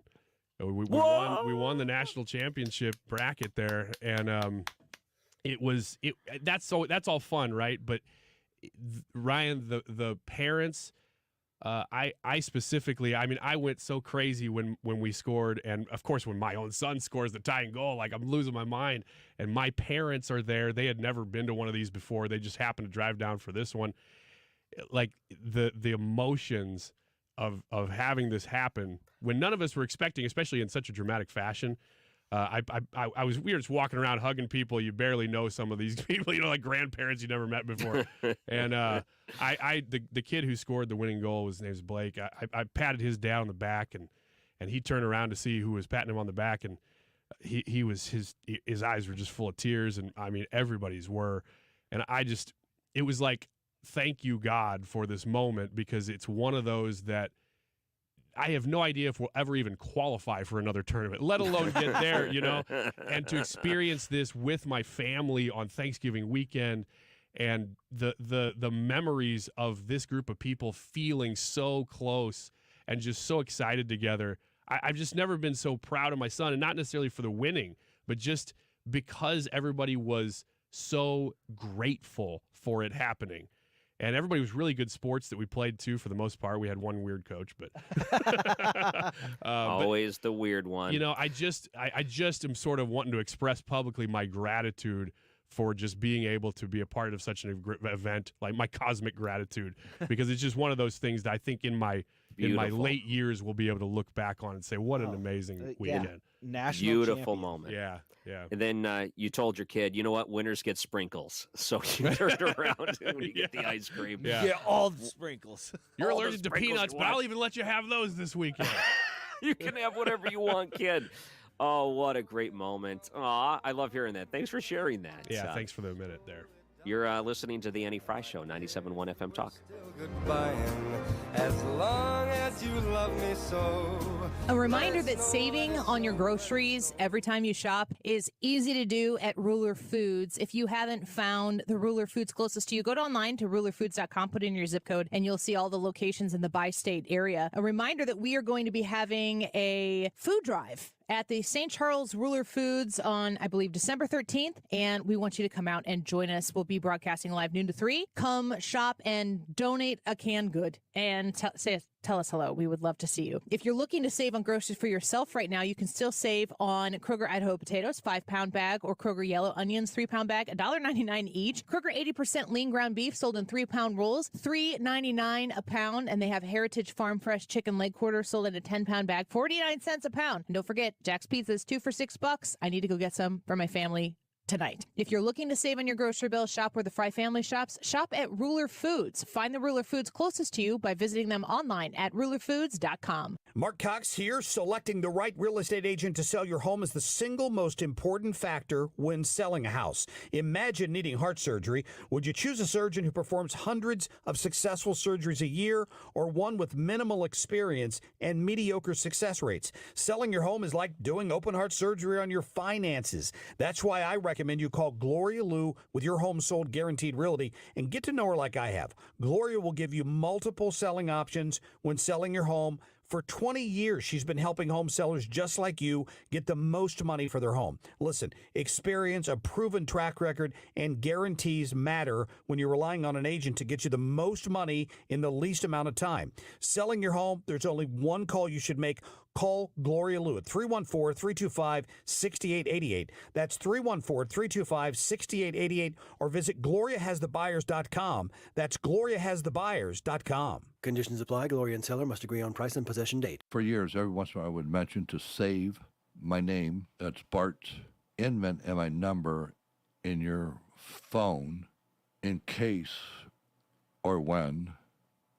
[SPEAKER 23] We won the national championship bracket there, and that's all fun, right? But Ryan, the parents, I specifically, I went so crazy when we scored, and of course when my own son scores the tying goal, like I'm losing my mind. And my parents are there; they had never been to one of these before. They just happened to drive down for this one. Like the emotions of having this happen when none of us were expecting, especially in such a dramatic fashion. We were just walking around hugging people. You barely know some of these people, like grandparents you never met before. And the kid who scored the winning goal, his name's Blake. I patted his dad on the back, and he turned around to see who was patting him on the back, and his eyes were just full of tears, and everybody's were. And it was like, thank you, God, for this moment, because it's one of those that I have no idea if we'll ever even qualify for another tournament, let alone get there, and to experience this with my family on Thanksgiving weekend, and the memories of this group of people feeling so close and just so excited together. I've just never been so proud of my son, and not necessarily for the winning, but just because everybody was so grateful for it happening. And everybody was really good sports that we played too, for the most part. We had one weird coach, but
[SPEAKER 22] always the weird one.
[SPEAKER 23] I just am sort of wanting to express publicly my gratitude for just being able to be a part of such an event, like my cosmic gratitude, because it's just one of those things that I think in my late years we'll be able to look back on and say, what an amazing weekend.
[SPEAKER 2] National
[SPEAKER 22] beautiful
[SPEAKER 2] champion.
[SPEAKER 22] moment.
[SPEAKER 23] Yeah.
[SPEAKER 22] And then you told your kid, you know what, winners get sprinkles. So you turned around when you get the ice cream.
[SPEAKER 2] Yeah. You get all the sprinkles.
[SPEAKER 23] You're allergic to peanuts, but I'll even let you have those this weekend.
[SPEAKER 22] You can have whatever you want, kid. Oh, what a great moment. Aw, I love hearing that. Thanks for sharing that.
[SPEAKER 23] Yeah, thanks for the minute there.
[SPEAKER 22] You're listening to the Annie Frey Show, 97.1 FM Talk.
[SPEAKER 18] As long as you love me so.
[SPEAKER 24] A reminder that saving on your groceries every time you shop is easy to do at Ruler Foods. If you haven't found the Ruler Foods closest to you, go online to rulerfoods.com, put in your zip code, and you'll see all the locations in the bi-state area. A reminder that we are going to be having a food drive at the St. Charles Ruler Foods on, I believe, December 13th, and we want you to come out and join us. We'll be broadcasting live noon to 3. Come shop and donate a canned good and tell us hello. We would love to see you. If you're looking to save on groceries for yourself right now, you can still save on Kroger Idaho potatoes, 5-pound bag, or Kroger yellow onions, 3-pound bag, $1.99 each. Kroger 80% lean ground beef sold in 3-pound rolls, $3.99 a pound, and they have Heritage Farm Fresh chicken leg quarters sold in a 10-pound bag, 49 cents a pound. And don't forget, Jack's Pizza is 2 for $6. I need to go get some for my family tonight. If you're looking to save on your grocery bill, shop where the Frey family shops. Shop at Ruler Foods. Find the Ruler Foods closest to you by visiting them online at rulerfoods.com.
[SPEAKER 5] Mark Cox here. Selecting the right real estate agent to sell your home is the single most important factor when selling a house. Imagine needing heart surgery. Would you choose a surgeon who performs hundreds of successful surgeries a year, or one with minimal experience and mediocre success rates? Selling your home is like doing open heart surgery on your finances. That's why I recommend recommend you call Gloria Lou with your home sold guaranteed realty and get to know her like I have. Gloria will give you multiple selling options when selling your home. For 20 years, she's been helping home sellers just like you get the most money for their home. Listen, experience, a proven track record, and guarantees matter when you're relying on an agent to get you the most money in the least amount of time. Selling your home, there's only one call you should make. Call Gloria Lou at 314-325-6888. That's 314-325-6888, or visit GloriaHasTheBuyers.com. That's GloriaHasTheBuyers.com.
[SPEAKER 9] Conditions apply. Gloria and seller must agree on price and possession date.
[SPEAKER 19] For years, every once in a while, I would mention to save my name. That's Bart Inman and my number in your phone in case or when,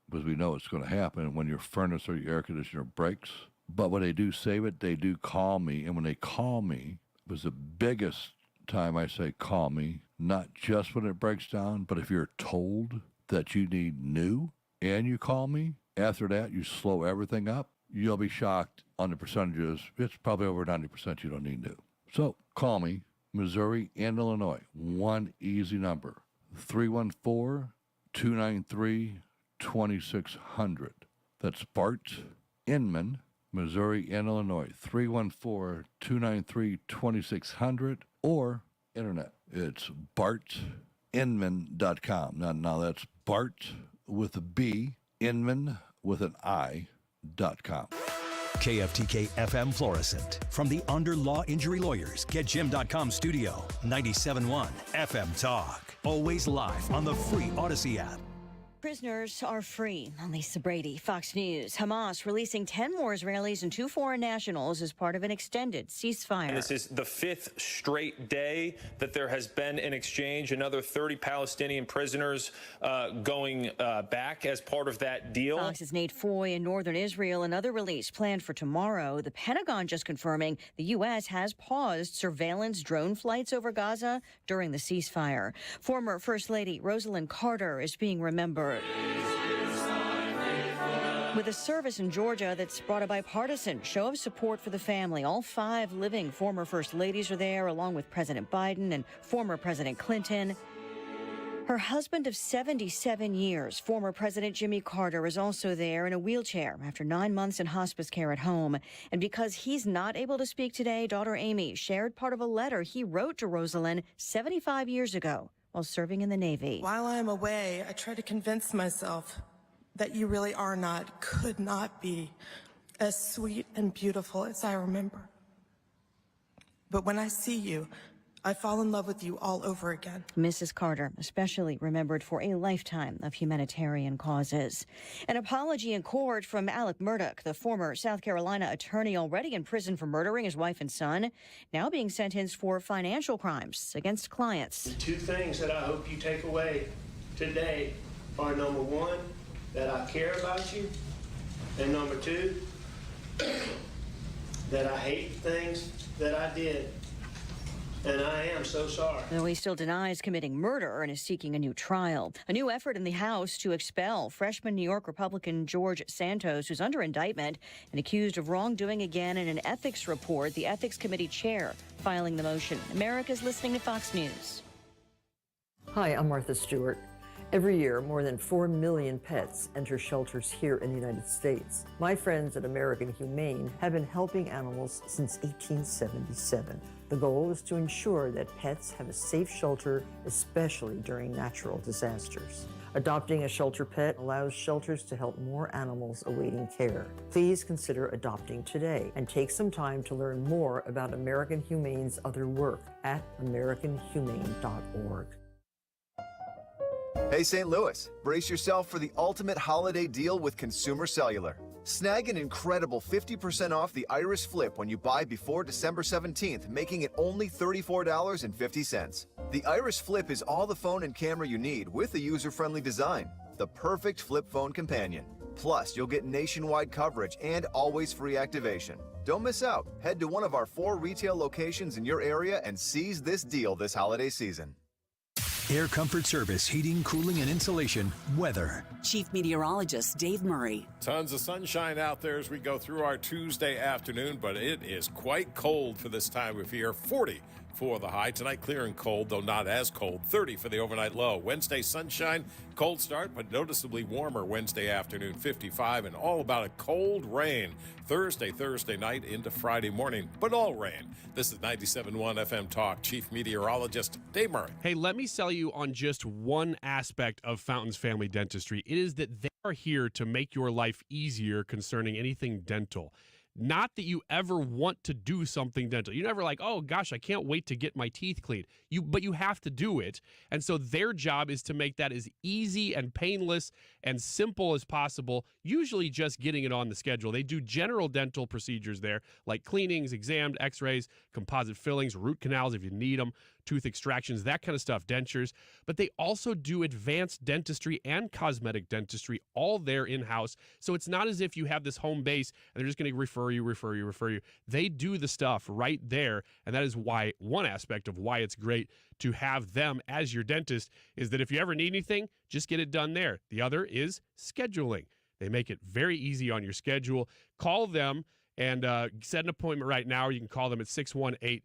[SPEAKER 19] because we know it's going to happen, when your furnace or your air conditioner breaks. But when they do save it, they do call me. And when they call me, it was the biggest time I say call me, not just when it breaks down, but if you're told that you need new and you call me, after that, you slow everything up, you'll be shocked on the percentages. It's probably over 90% you don't need new. So call me, Missouri and Illinois. One easy number, 314-293-2600. That's Bart Inman, Missouri and Illinois, 314-293-2600, or internet. It's bartinman.com. Now that's Bart with a B, Inman with an I.com.
[SPEAKER 3] KFTK FM Florissant. From the Under Law Injury Lawyers, GetJim.com studio, 97.1 FM Talk. Always live on the free Odyssey app.
[SPEAKER 20] Prisoners are free. Lisa Brady, Fox News. Hamas releasing 10 more Israelis and 2 foreign nationals as part of an extended ceasefire.
[SPEAKER 21] And this is the 5th straight day that there has been an exchange. Another 30 Palestinian prisoners going back as part of that deal.
[SPEAKER 20] Fox's Nate Foy in northern Israel. Another release planned for tomorrow. The Pentagon just confirming the U.S. has paused surveillance drone flights over Gaza during the ceasefire. Former First Lady Rosalynn Carter is being remembered with a service in Georgia that's brought a bipartisan show of support for the family. All 5 living former First Ladies are there, along with President Biden and former President Clinton. Her husband of 77 years, former President Jimmy Carter, is also there in a wheelchair after 9 months in hospice care at home. And because he's not able to speak today, daughter Amy shared part of a letter he wrote to Rosalynn 75 years ago while serving in the Navy.
[SPEAKER 25] While I'm away, I try to convince myself that you really could not be as sweet and beautiful as I remember. But when I see you, I fall in love with you all over again.
[SPEAKER 20] Mrs. Carter, especially remembered for a lifetime of humanitarian causes. An apology in court from Alec Murdaugh, the former South Carolina attorney already in prison for murdering his wife and son, now being sentenced for financial crimes against clients.
[SPEAKER 26] The 2 things that I hope you take away today are, number 1, that I care about you, and number 2, that I hate things that I did. And I am so sorry.
[SPEAKER 20] Though he still denies committing murder and is seeking a new trial. A new effort in the House to expel freshman New York Republican George Santos, who's under indictment and accused of wrongdoing again in an ethics report. The Ethics Committee chair filing the motion. America's listening to Fox News.
[SPEAKER 27] Hi, I'm Martha Stewart. Every year, more than 4 million pets enter shelters here in the United States. My friends at American Humane have been helping animals since 1877. The goal is to ensure that pets have a safe shelter, especially during natural disasters. Adopting a shelter pet allows shelters to help more animals awaiting care. Please consider adopting today and take some time to learn more about American Humane's other work at americanhumane.org.
[SPEAKER 28] Hey St. Louis, brace yourself for the ultimate holiday deal with Consumer Cellular. Snag an incredible 50% off the Iris Flip when you buy before December 17th, making it only $34.50. The Iris Flip is all the phone and camera you need with a user-friendly design, the perfect flip phone companion. Plus, you'll get nationwide coverage and always free activation. Don't miss out. Head to one of our 4 retail locations in your area and seize this deal this holiday season.
[SPEAKER 3] Air Comfort Service, heating, cooling, and insulation, weather.
[SPEAKER 1] Chief Meteorologist Dave Murray.
[SPEAKER 29] Tons of sunshine out there as we go through our Tuesday afternoon, but it is quite cold for this time of year. 40 for the high. Tonight, clear and cold, though not as cold. 30 for the overnight low. Wednesday, sunshine, cold start, but noticeably warmer Wednesday afternoon, 55, and all about a cold rain. Thursday night into Friday morning, but all rain. This is 97.1 FM Talk. Chief Meteorologist Dave Murray.
[SPEAKER 23] Hey, let me sell you on just one aspect of Fountains Family Dentistry. It is that they are here to make your life easier concerning anything dental. Not that you ever want to do something dental. You're never like, oh gosh, I can't wait to get my teeth cleaned. But you have to do it. And so their job is to make that as easy and painless and simple as possible, usually just getting it on the schedule. They do general dental procedures there, like cleanings, exams, x-rays, composite fillings, root canals if you need them, tooth extractions, that kind of stuff, dentures. But they also do advanced dentistry and cosmetic dentistry all there in-house. So it's not as if you have this home base and they're just going to refer you. They do the stuff right there. And that is why one aspect of why it's great to have them as your dentist is that if you ever need anything, just get it done there. The other is scheduling. They make it very easy on your schedule. Call them and set an appointment right now, or you can call them at 618-622-1800,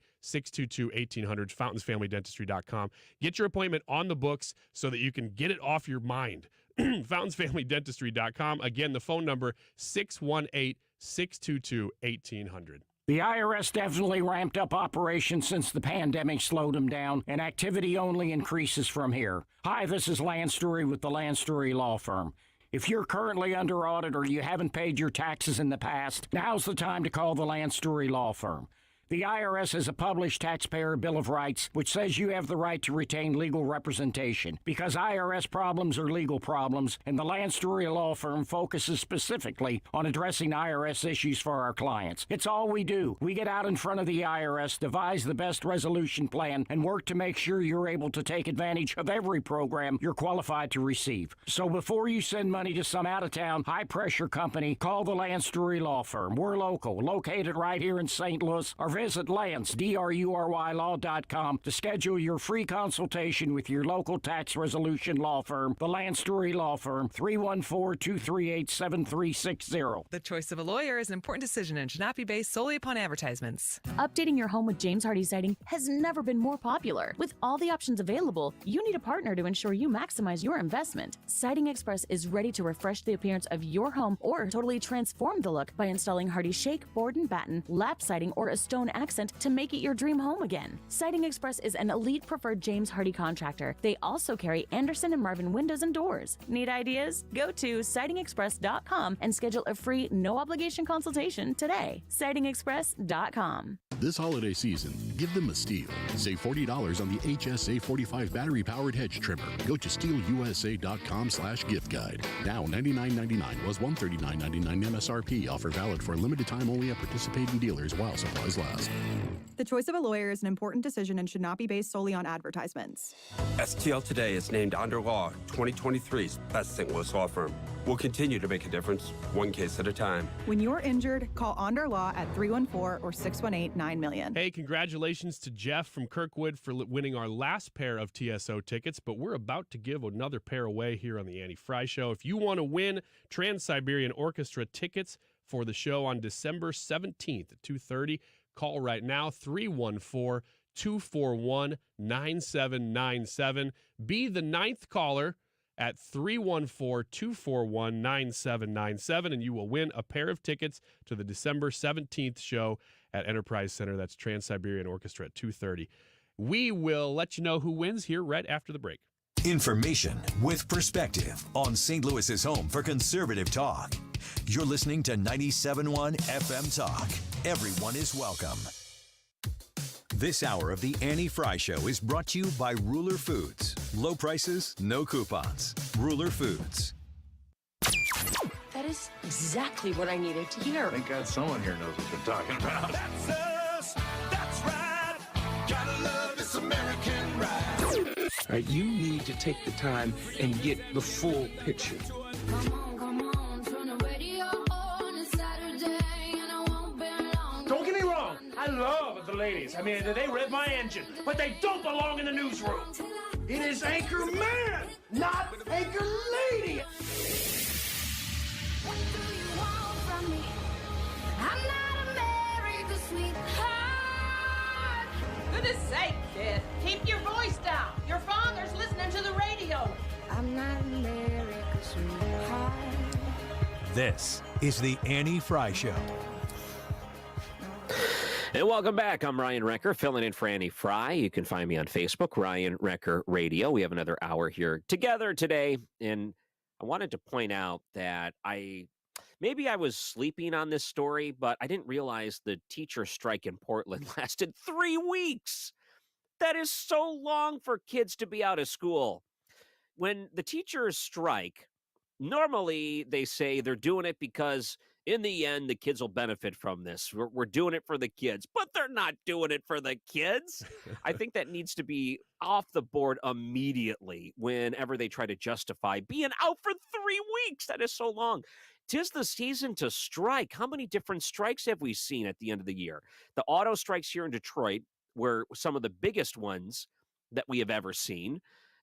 [SPEAKER 23] fountainsfamilydentistry.com. Get your appointment on the books so that you can get it off your mind. fountainsfamilydentistry.com. Again, the phone number, 618-622-1800.
[SPEAKER 6] The IRS definitely ramped up operations since the pandemic slowed them down, and activity only increases from here. Hi, this is Lance Drury with the Lance Drury Law Firm. If you're currently under audit or you haven't paid your taxes in the past, now's the time to call the Lance Drury Law Firm. The IRS has a published Taxpayer Bill of Rights, which says you have the right to retain legal representation, because IRS problems are legal problems, and the Lance Drury Law Firm focuses specifically on addressing IRS issues for our clients. It's all we do. We get out in front of the IRS, devise the best resolution plan, and work to make sure you're able to take advantage of every program you're qualified to receive. So before you send money to some out-of-town, high-pressure company, call the Lance Drury Law Firm. We're local, located right here in St. Louis, or visit LanceDruryLaw.com to schedule your free consultation with your local tax resolution law firm, the Lance Drury Law Firm, 314-238-7360.
[SPEAKER 7] The choice of a lawyer is an important decision and should not be based solely upon advertisements.
[SPEAKER 8] Updating your home with James Hardie Siding has never been more popular. With all the options available, you need a partner to ensure you maximize your investment. Siding Express is ready to refresh the appearance of your home or totally transform the look by installing Hardie Shake, Board and Batten, Lap Siding, or a stone accent to make it your dream home again. Siding Express is an elite preferred James Hardie contractor. They also carry Anderson and Marvin windows and doors. Need ideas? Go to sidingexpress.com and schedule a free, no-obligation consultation today. sidingexpress.com.
[SPEAKER 10] This holiday season, give them a steal. Save $40 on the HSA 45 battery-powered hedge trimmer. Go to steelusa.com/gift guide. Now $99.99 was $139.99 MSRP. Offer valid for a limited time only at participating dealers while supplies last.
[SPEAKER 11] The choice of a lawyer is an important decision and should not be based solely on advertisements.
[SPEAKER 13] STL Today is named Under Law 2023's best St. Louis law firm. We'll continue to make a difference, one case at a time.
[SPEAKER 11] When you're injured, call Onder Law at 314 or 618-9000000.
[SPEAKER 23] Hey, congratulations to Jeff from Kirkwood for winning our last pair of TSO tickets, but we're about to give another pair away here on the Annie Frey Show. If you want to win Trans-Siberian Orchestra tickets for the show on December 17th at 2:30, call right now, 314-241-9797. Be the 9th caller at 314-241-9797, and you will win a pair of tickets to the December 17th show at Enterprise Center. That's Trans-Siberian Orchestra at 2:30. We will let you know who wins here right after the break.
[SPEAKER 3] Information with perspective on St. Louis's home for conservative talk. You're listening to 97.1 FM Talk. Everyone is welcome. This hour of the Annie Frey Show is brought to you by Ruler Foods. Low prices, no coupons. Ruler Foods.
[SPEAKER 14] That is exactly what I needed to hear.
[SPEAKER 15] Thank God someone here knows what they're talking about.
[SPEAKER 18] That's us. That's right. Gotta love this American ride.
[SPEAKER 16] All right, you need to take the time and get the full picture.
[SPEAKER 30] Don't get me wrong, I love the ladies. I mean, they rev my engine, but they don't belong in the newsroom. It is Anchor Man, not Anchor Lady.
[SPEAKER 18] What do you want from me? I'm not America's sweetheart.
[SPEAKER 31] Goodness
[SPEAKER 2] sake, kid, keep your voice down. Your father's listening to the radio. I'm not America's sweetheart.
[SPEAKER 3] This is the Annie Frey Show.
[SPEAKER 4] And welcome back. I'm Ryan Recker, filling in for Annie Frey. You can find me on Facebook, Ryan Recker Radio. We have another hour here together today. And I wanted to point out that maybe I was sleeping on this story, but I didn't realize the teacher strike in Portland lasted 3 weeks. That is so long for kids to be out of school. When the teachers strike, normally they say they're doing it because in the end, the kids will benefit from this. We're doing it for the kids, but they're not doing it for the kids. I think that needs to be off the board immediately whenever they try to justify being out for 3 weeks. That is so long. 'Tis the season to strike. How many different strikes have we seen at the end of the year? The auto strikes here in Detroit were some of the biggest ones that we have ever seen.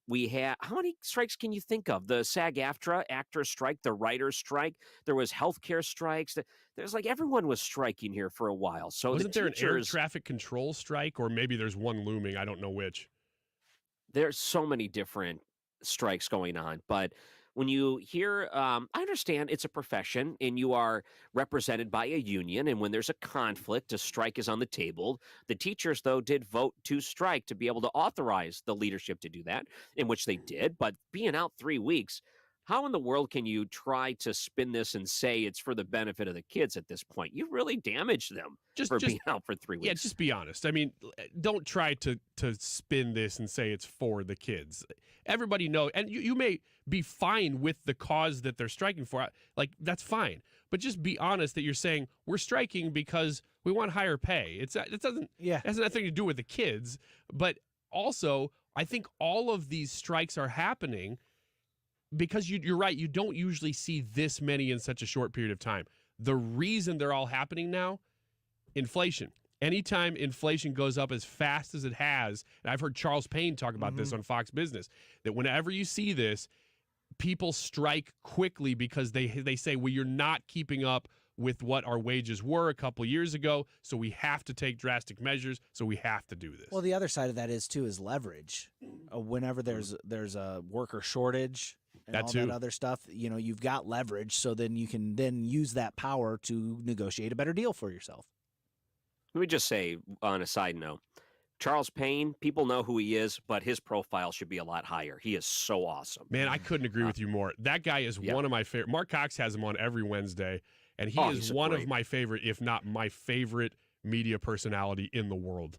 [SPEAKER 4] We have, how many strikes can you think of? The SAG-AFTRA actor strike, the writer's strike. There was healthcare strikes. There's like everyone was striking here for a while. So
[SPEAKER 23] wasn't there an air traffic control strike, or maybe there's one looming? I don't know which.
[SPEAKER 4] There's so many different strikes going on, but when you hear, I understand it's a profession and you are represented by a union. And when there's a conflict, a strike is on the table. The teachers, though, did vote to strike to be able to authorize the leadership to do that, in which they did. But being out 3 weeks, how in the world can you try to spin this and say it's for the benefit of the kids at this point? You really damaged them for being out for 3 weeks.
[SPEAKER 23] Yeah, just be honest. I mean, don't try to spin this and say it's for the kids. Everybody knows, and you may be fine with the cause that they're striking for. Like, that's fine. But just be honest that you're saying we're striking because we want higher pay. It has nothing to do with the kids. But also, I think all of these strikes are happening because you're right, you don't usually see this many in such a short period of time. The reason they're all happening now, inflation. Anytime inflation goes up as fast as it has, and I've heard Charles Payne talk about this on Fox Business, that whenever you see this, people strike quickly because they say, well, you're not keeping up with what our wages were a couple years ago, so we have to take drastic measures, so we have to do this.
[SPEAKER 5] Well, the other side of that is leverage. Whenever there's a worker shortage and all that other stuff, you've got leverage, so then you can then use that power to negotiate a better deal for yourself.
[SPEAKER 4] Let me just say, on a side note, Charles Payne, people know who he is, but his profile should be a lot higher. He is so awesome.
[SPEAKER 23] Man, I couldn't agree with you more. That guy is one of my favorite. Mark Cox has him on every Wednesday, and he is one of my favorite, if not my favorite, media personality in the world.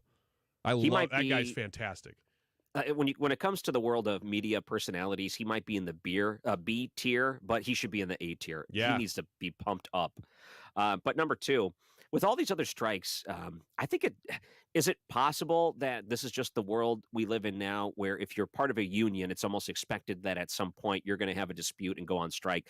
[SPEAKER 23] I love that guy's fantastic.
[SPEAKER 4] When it comes to the world of media personalities, he might be in the B tier, but he should be in the A tier.
[SPEAKER 23] Yeah.
[SPEAKER 4] He needs to be pumped up. But number two, with all these other strikes, I think is it possible that this is just the world we live in now, where if you're part of a union, it's almost expected that at some point you're going to have a dispute and go on strike.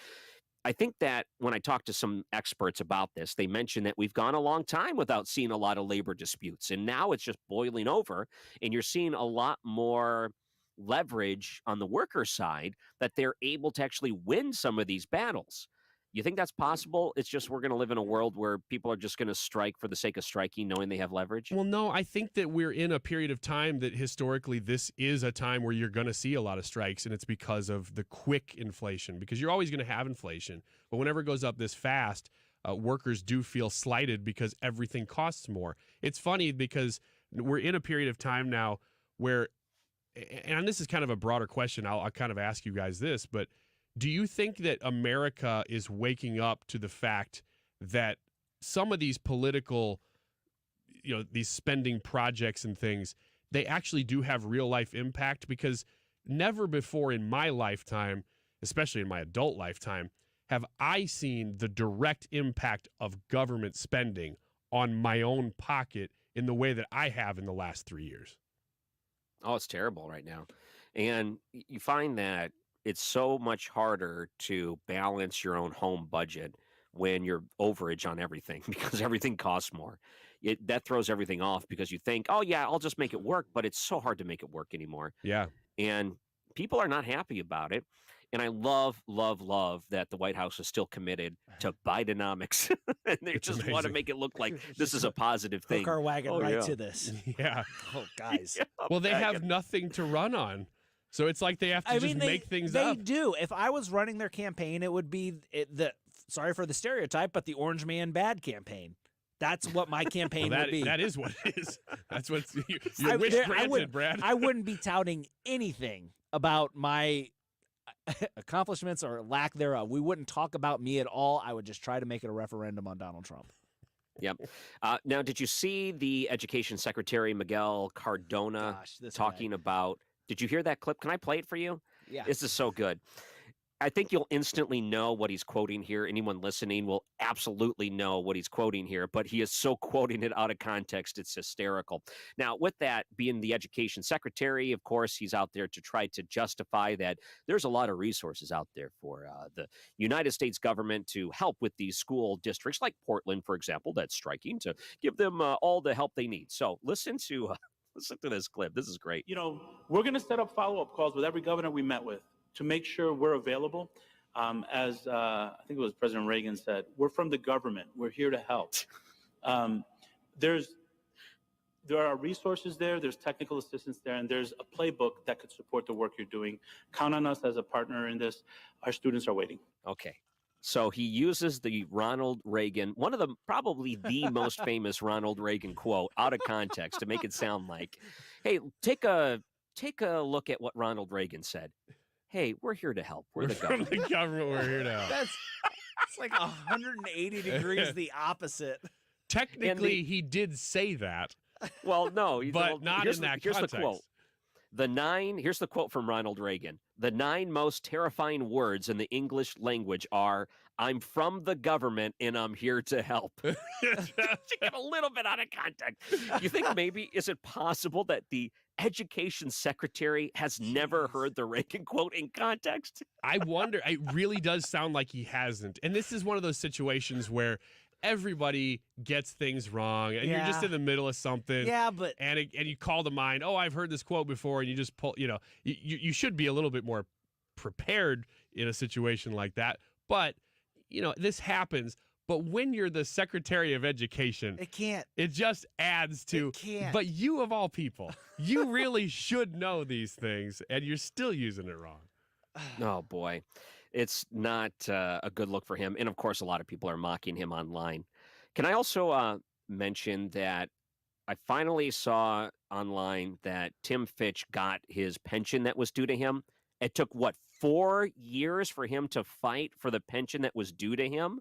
[SPEAKER 4] I think that when I talk to some experts about this, they mention that we've gone a long time without seeing a lot of labor disputes, and now it's just boiling over, and you're seeing a lot more leverage on the worker side that they're able to actually win some of these battles. You think that's possible? It's just we're going to live in a world where people are just going to strike for the sake of striking, knowing they have leverage?
[SPEAKER 23] Well, no, I think that we're in a period of time that historically this is a time where you're going to see a lot of strikes, and it's because of the quick inflation, because you're always going to have inflation. But whenever it goes up this fast, workers do feel slighted because everything costs more. It's funny because we're in a period of time now where, and this is kind of a broader question, I'll kind of ask you guys this, but do you think that America is waking up to the fact that some of these political, these spending projects and things, they actually do have real life impact? Because never before in my lifetime, especially in my adult lifetime, have I seen the direct impact of government spending on my own pocket in the way that I have in the last 3 years.
[SPEAKER 4] Oh, it's terrible right now. And you find that it's so much harder to balance your own home budget when you're overage on everything because everything costs more. That throws everything off because you think, oh, yeah, I'll just make it work. But it's so hard to make it work anymore.
[SPEAKER 23] Yeah.
[SPEAKER 4] And people are not happy about it. And I love, love, love that the White House is still committed to Bidenomics. And they just want to make it look like this is a positive thing.
[SPEAKER 5] Hook our wagon to this.
[SPEAKER 23] Yeah.
[SPEAKER 5] Oh, guys.
[SPEAKER 23] Well, they have nothing to run on. So it's like they have to make things up.
[SPEAKER 5] They do. If I was running their campaign, it would be sorry for the stereotype, but the Orange Man Bad campaign. That's what my campaign would be.
[SPEAKER 23] That is what it is. That's what your wish granted, Brad.
[SPEAKER 5] I wouldn't be touting anything about my accomplishments or lack thereof. We wouldn't talk about me at all. I would just try to make it a referendum on Donald Trump.
[SPEAKER 4] Yep. Now, did you see the Education Secretary, Miguel Cardona, talking about... Did you hear that clip? Can I play it for you?
[SPEAKER 5] Yeah.
[SPEAKER 4] This is so good. I think you'll instantly know what he's quoting here. Anyone listening will absolutely know what he's quoting here, but he is so quoting it out of context, it's hysterical. Now, with that being the education secretary, of course, he's out there to try to justify that there's a lot of resources out there for the United States government to help with these school districts, like Portland, for example, that's striking, to give them all the help they need. So listen to this clip. This is great.
[SPEAKER 9] You know, we're going to set up follow-up calls with every governor we met with to make sure we're available. As I think it was President Reagan said, we're from the government. We're here to help. There are resources there. There's technical assistance there, and there's a playbook that could support the work you're doing. Count on us as a partner in this. Our students are waiting.
[SPEAKER 4] Okay. So he uses the Ronald Reagan, one of the probably the most famous Ronald Reagan quote, out of context to make it sound like, hey, take a look at what Ronald Reagan said. Hey, we're here to help. We're the government.
[SPEAKER 23] From the government, we're here to help.
[SPEAKER 5] It's like 180 degrees the opposite.
[SPEAKER 23] Technically, he did say that.
[SPEAKER 4] Well, no.
[SPEAKER 23] But not in that
[SPEAKER 4] here's
[SPEAKER 23] context.
[SPEAKER 4] The quote. Here's the quote from Ronald Reagan. The 9 most terrifying words in the English language are, I'm from the government and I'm here to help. To get a little bit out of context. You think maybe, is it possible that the education secretary has never heard the Reagan quote in context?
[SPEAKER 23] I wonder. It really does sound like he hasn't. And this is one of those situations where everybody gets things wrong and you're just in the middle of something.
[SPEAKER 5] Yeah, but
[SPEAKER 23] and you call to mind, oh, I've heard this quote before, and you just pull, you should be a little bit more prepared in a situation like that. But, this happens. But when you're the Secretary of Education, it just adds to, but you of all people, you really should know these things and you're still using it wrong.
[SPEAKER 4] Oh boy. It's not a good look for him. And of course, a lot of people are mocking him online. Can I also mention that I finally saw online that Tim Fitch got his pension that was due to him? It took, 4 years for him to fight for the pension that was due to him?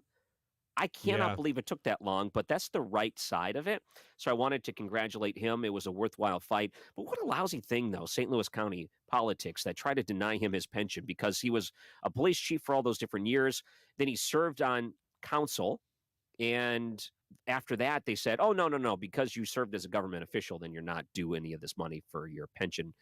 [SPEAKER 4] I cannot believe it took that long, but that's the right side of it. So I wanted to congratulate him. It was a worthwhile fight. But what a lousy thing, though, St. Louis County politics that tried to deny him his pension because he was a police chief for all those different years. Then he served on council. And after that, they said, oh, no, because you served as a government official, then you're not due any of this money for your pension.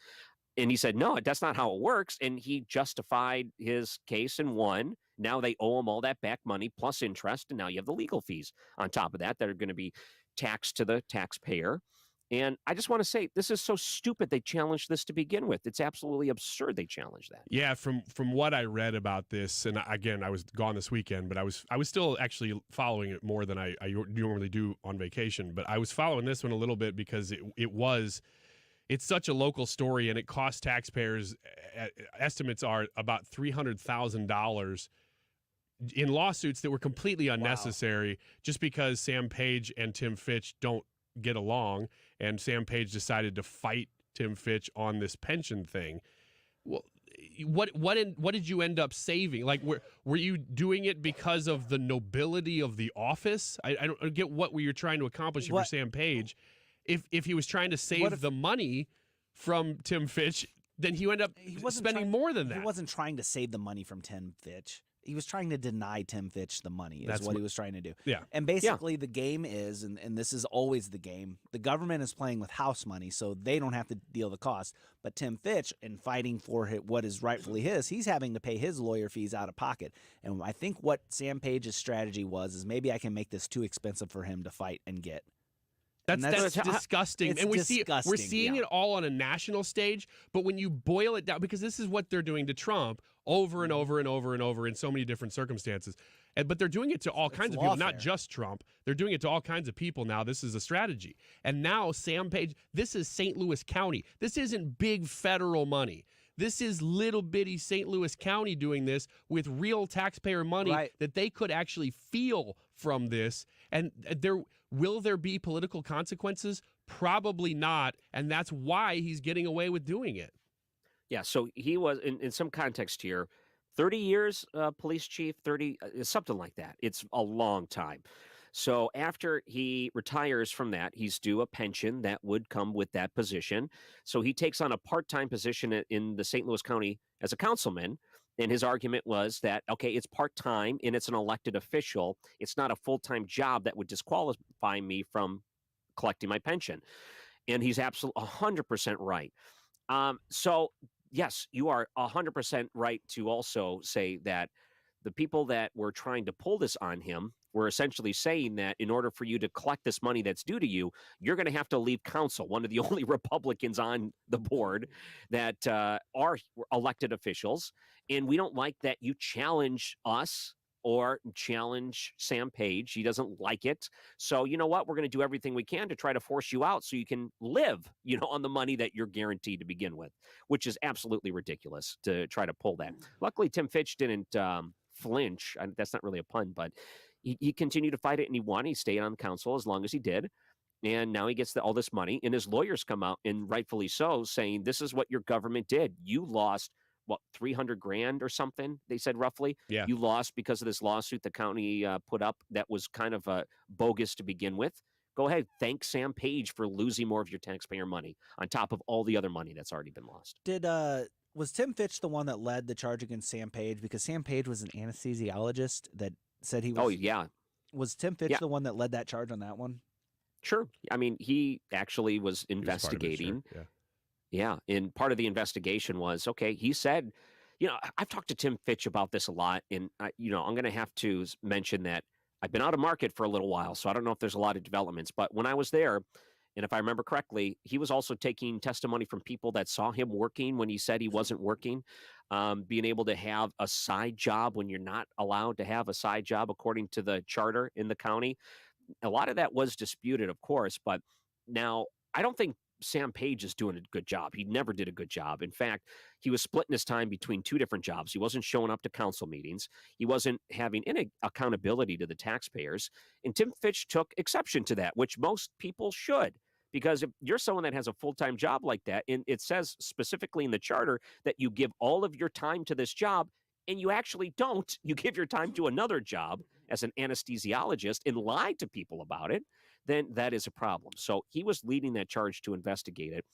[SPEAKER 4] And he said, no, that's not how it works. And he justified his case and won. Now they owe him all that back money plus interest. And now you have the legal fees on top of that are going to be taxed to the taxpayer. And I just want to say, this is so stupid they challenged this to begin with. It's absolutely absurd they challenged that.
[SPEAKER 23] Yeah, from what I read about this, and again, I was gone this weekend, but I was still actually following it more than I normally do on vacation. But I was following this one a little bit because it's such a local story, and it cost taxpayers, estimates are about $300,000 in lawsuits that were completely unnecessary just because Sam Page and Tim Fitch don't get along, and Sam Page decided to fight Tim Fitch on this pension thing. Well, what did you end up saving? Like, were you doing it because of the nobility of the office? I don't get what you're trying to accomplish for Sam Page. If he was trying to save the money from Tim Fitch, then he ended up spending more than that.
[SPEAKER 5] He wasn't trying to save the money from Tim Fitch. He was trying to deny Tim Fitch the money is what he was trying to do.
[SPEAKER 23] Yeah.
[SPEAKER 5] And basically the game is, and this is always the game, the government is playing with house money, so they don't have to deal the cost. But Tim Fitch, in fighting for what is rightfully his, he's having to pay his lawyer fees out of pocket. And I think what Sam Page's strategy was is maybe I can make this too expensive for him to fight and get.
[SPEAKER 23] That's disgusting.
[SPEAKER 5] It's
[SPEAKER 23] and we're
[SPEAKER 5] disgusting,
[SPEAKER 23] seeing it all on a national stage, but when you boil it down, because this is what they're doing to Trump over and over and over and over in so many different circumstances. But they're doing it to all kinds of people, not just Trump. They're doing it to all kinds of people now. This is a strategy. And now Sam Page, this is St. Louis County. This isn't big federal money. This is little bitty St. Louis County doing this with real taxpayer money that they could actually feel from this. And will there be political consequences? Probably not. And that's why he's getting away with doing it.
[SPEAKER 4] Yeah, so he was, in some context here, 30 years police chief, 30, something like that. It's a long time. So after he retires from that, he's due a pension that would come with that position. So he takes on a part-time position in the St. Louis County as a councilman. And his argument was that, okay, it's part-time and it's an elected official. It's not a full-time job that would disqualify me from collecting my pension. And he's absolutely 100% right. So, yes, you are 100% right to also say that the people that were trying to pull this on him were essentially saying that in order for you to collect this money that's due to you, you're going to have to leave council. One of the only Republicans on the board that are elected officials. And we don't like that you challenge us or challenge Sam Page. He doesn't like it. So you know what? We're going to do everything we can to try to force you out so you can live, on the money that you're guaranteed to begin with, which is absolutely ridiculous to try to pull that. Luckily, Tim Fitch didn't flinch. That's not really a pun, but he continued to fight it and he won. He stayed on the council as long as he did. And now he gets all this money. And his lawyers come out, and rightfully so, saying this is what your government did. You lost, what, $300,000 or something, they said roughly?
[SPEAKER 23] Yeah.
[SPEAKER 4] You lost because of this lawsuit the county put up that was kind of bogus to begin with. Go ahead. Thank Sam Page for losing more of your taxpayer money on top of all the other money that's already been lost.
[SPEAKER 5] Was Tim Fitch the one that led the charge against Sam Page? Because Sam Page was an anesthesiologist that said he was...
[SPEAKER 4] Oh, yeah.
[SPEAKER 5] Was Tim Fitch the one that led that charge on that one?
[SPEAKER 4] Sure. I mean, he actually was investigating.
[SPEAKER 23] Sure.
[SPEAKER 4] Yeah. And part of the investigation was, okay, he said, I've talked to Tim Fitch about this a lot. And, I'm going to have to mention that I've been out of market for a little while. So I don't know if there's a lot of developments. But when I was there, and if I remember correctly, he was also taking testimony from people that saw him working when he said he wasn't working, being able to have a side job when you're not allowed to have a side job according to the charter in the county. A lot of that was disputed, of course, but now I don't think Sam Page is doing a good job. He never did a good job. In fact, he was splitting his time between two different jobs. He wasn't showing up to council meetings. He wasn't having any accountability to the taxpayers. And Tim Fitch took exception to that, which most people should. Because if you're someone that has a full-time job like that, and it says specifically in the charter that you give all of your time to this job, and you actually don't, you give your time to another job as an anesthesiologist and lie to people about it, then that is a problem. So he was leading that charge to investigate it.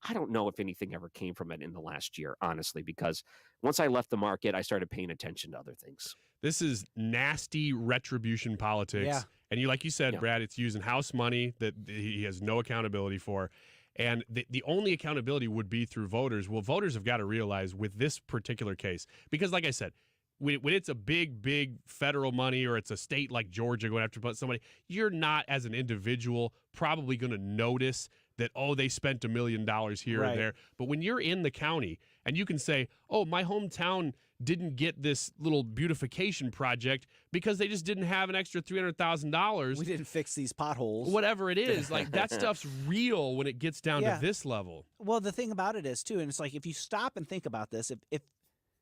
[SPEAKER 4] I don't know if anything ever came from it in the last year, honestly, because once I left the market, I started paying attention to other things.
[SPEAKER 23] This is nasty retribution politics.
[SPEAKER 5] Yeah.
[SPEAKER 23] And like you said, Brad, it's using house money that he has no accountability for. And the only accountability would be through voters. Well, voters have got to realize with this particular case, because like I said, when it's a big federal money or it's a state like Georgia going after somebody, you're not, as an individual, probably going to notice that, they spent $1 million here or there. But when you're in the county and you can say, my hometown didn't get this little beautification project because they just didn't have an extra $300,000.
[SPEAKER 5] We didn't fix these potholes.
[SPEAKER 23] Whatever it is, like that stuff's real when it gets down to this level.
[SPEAKER 5] Well, the thing about it is too, and it's like if you stop and think about this,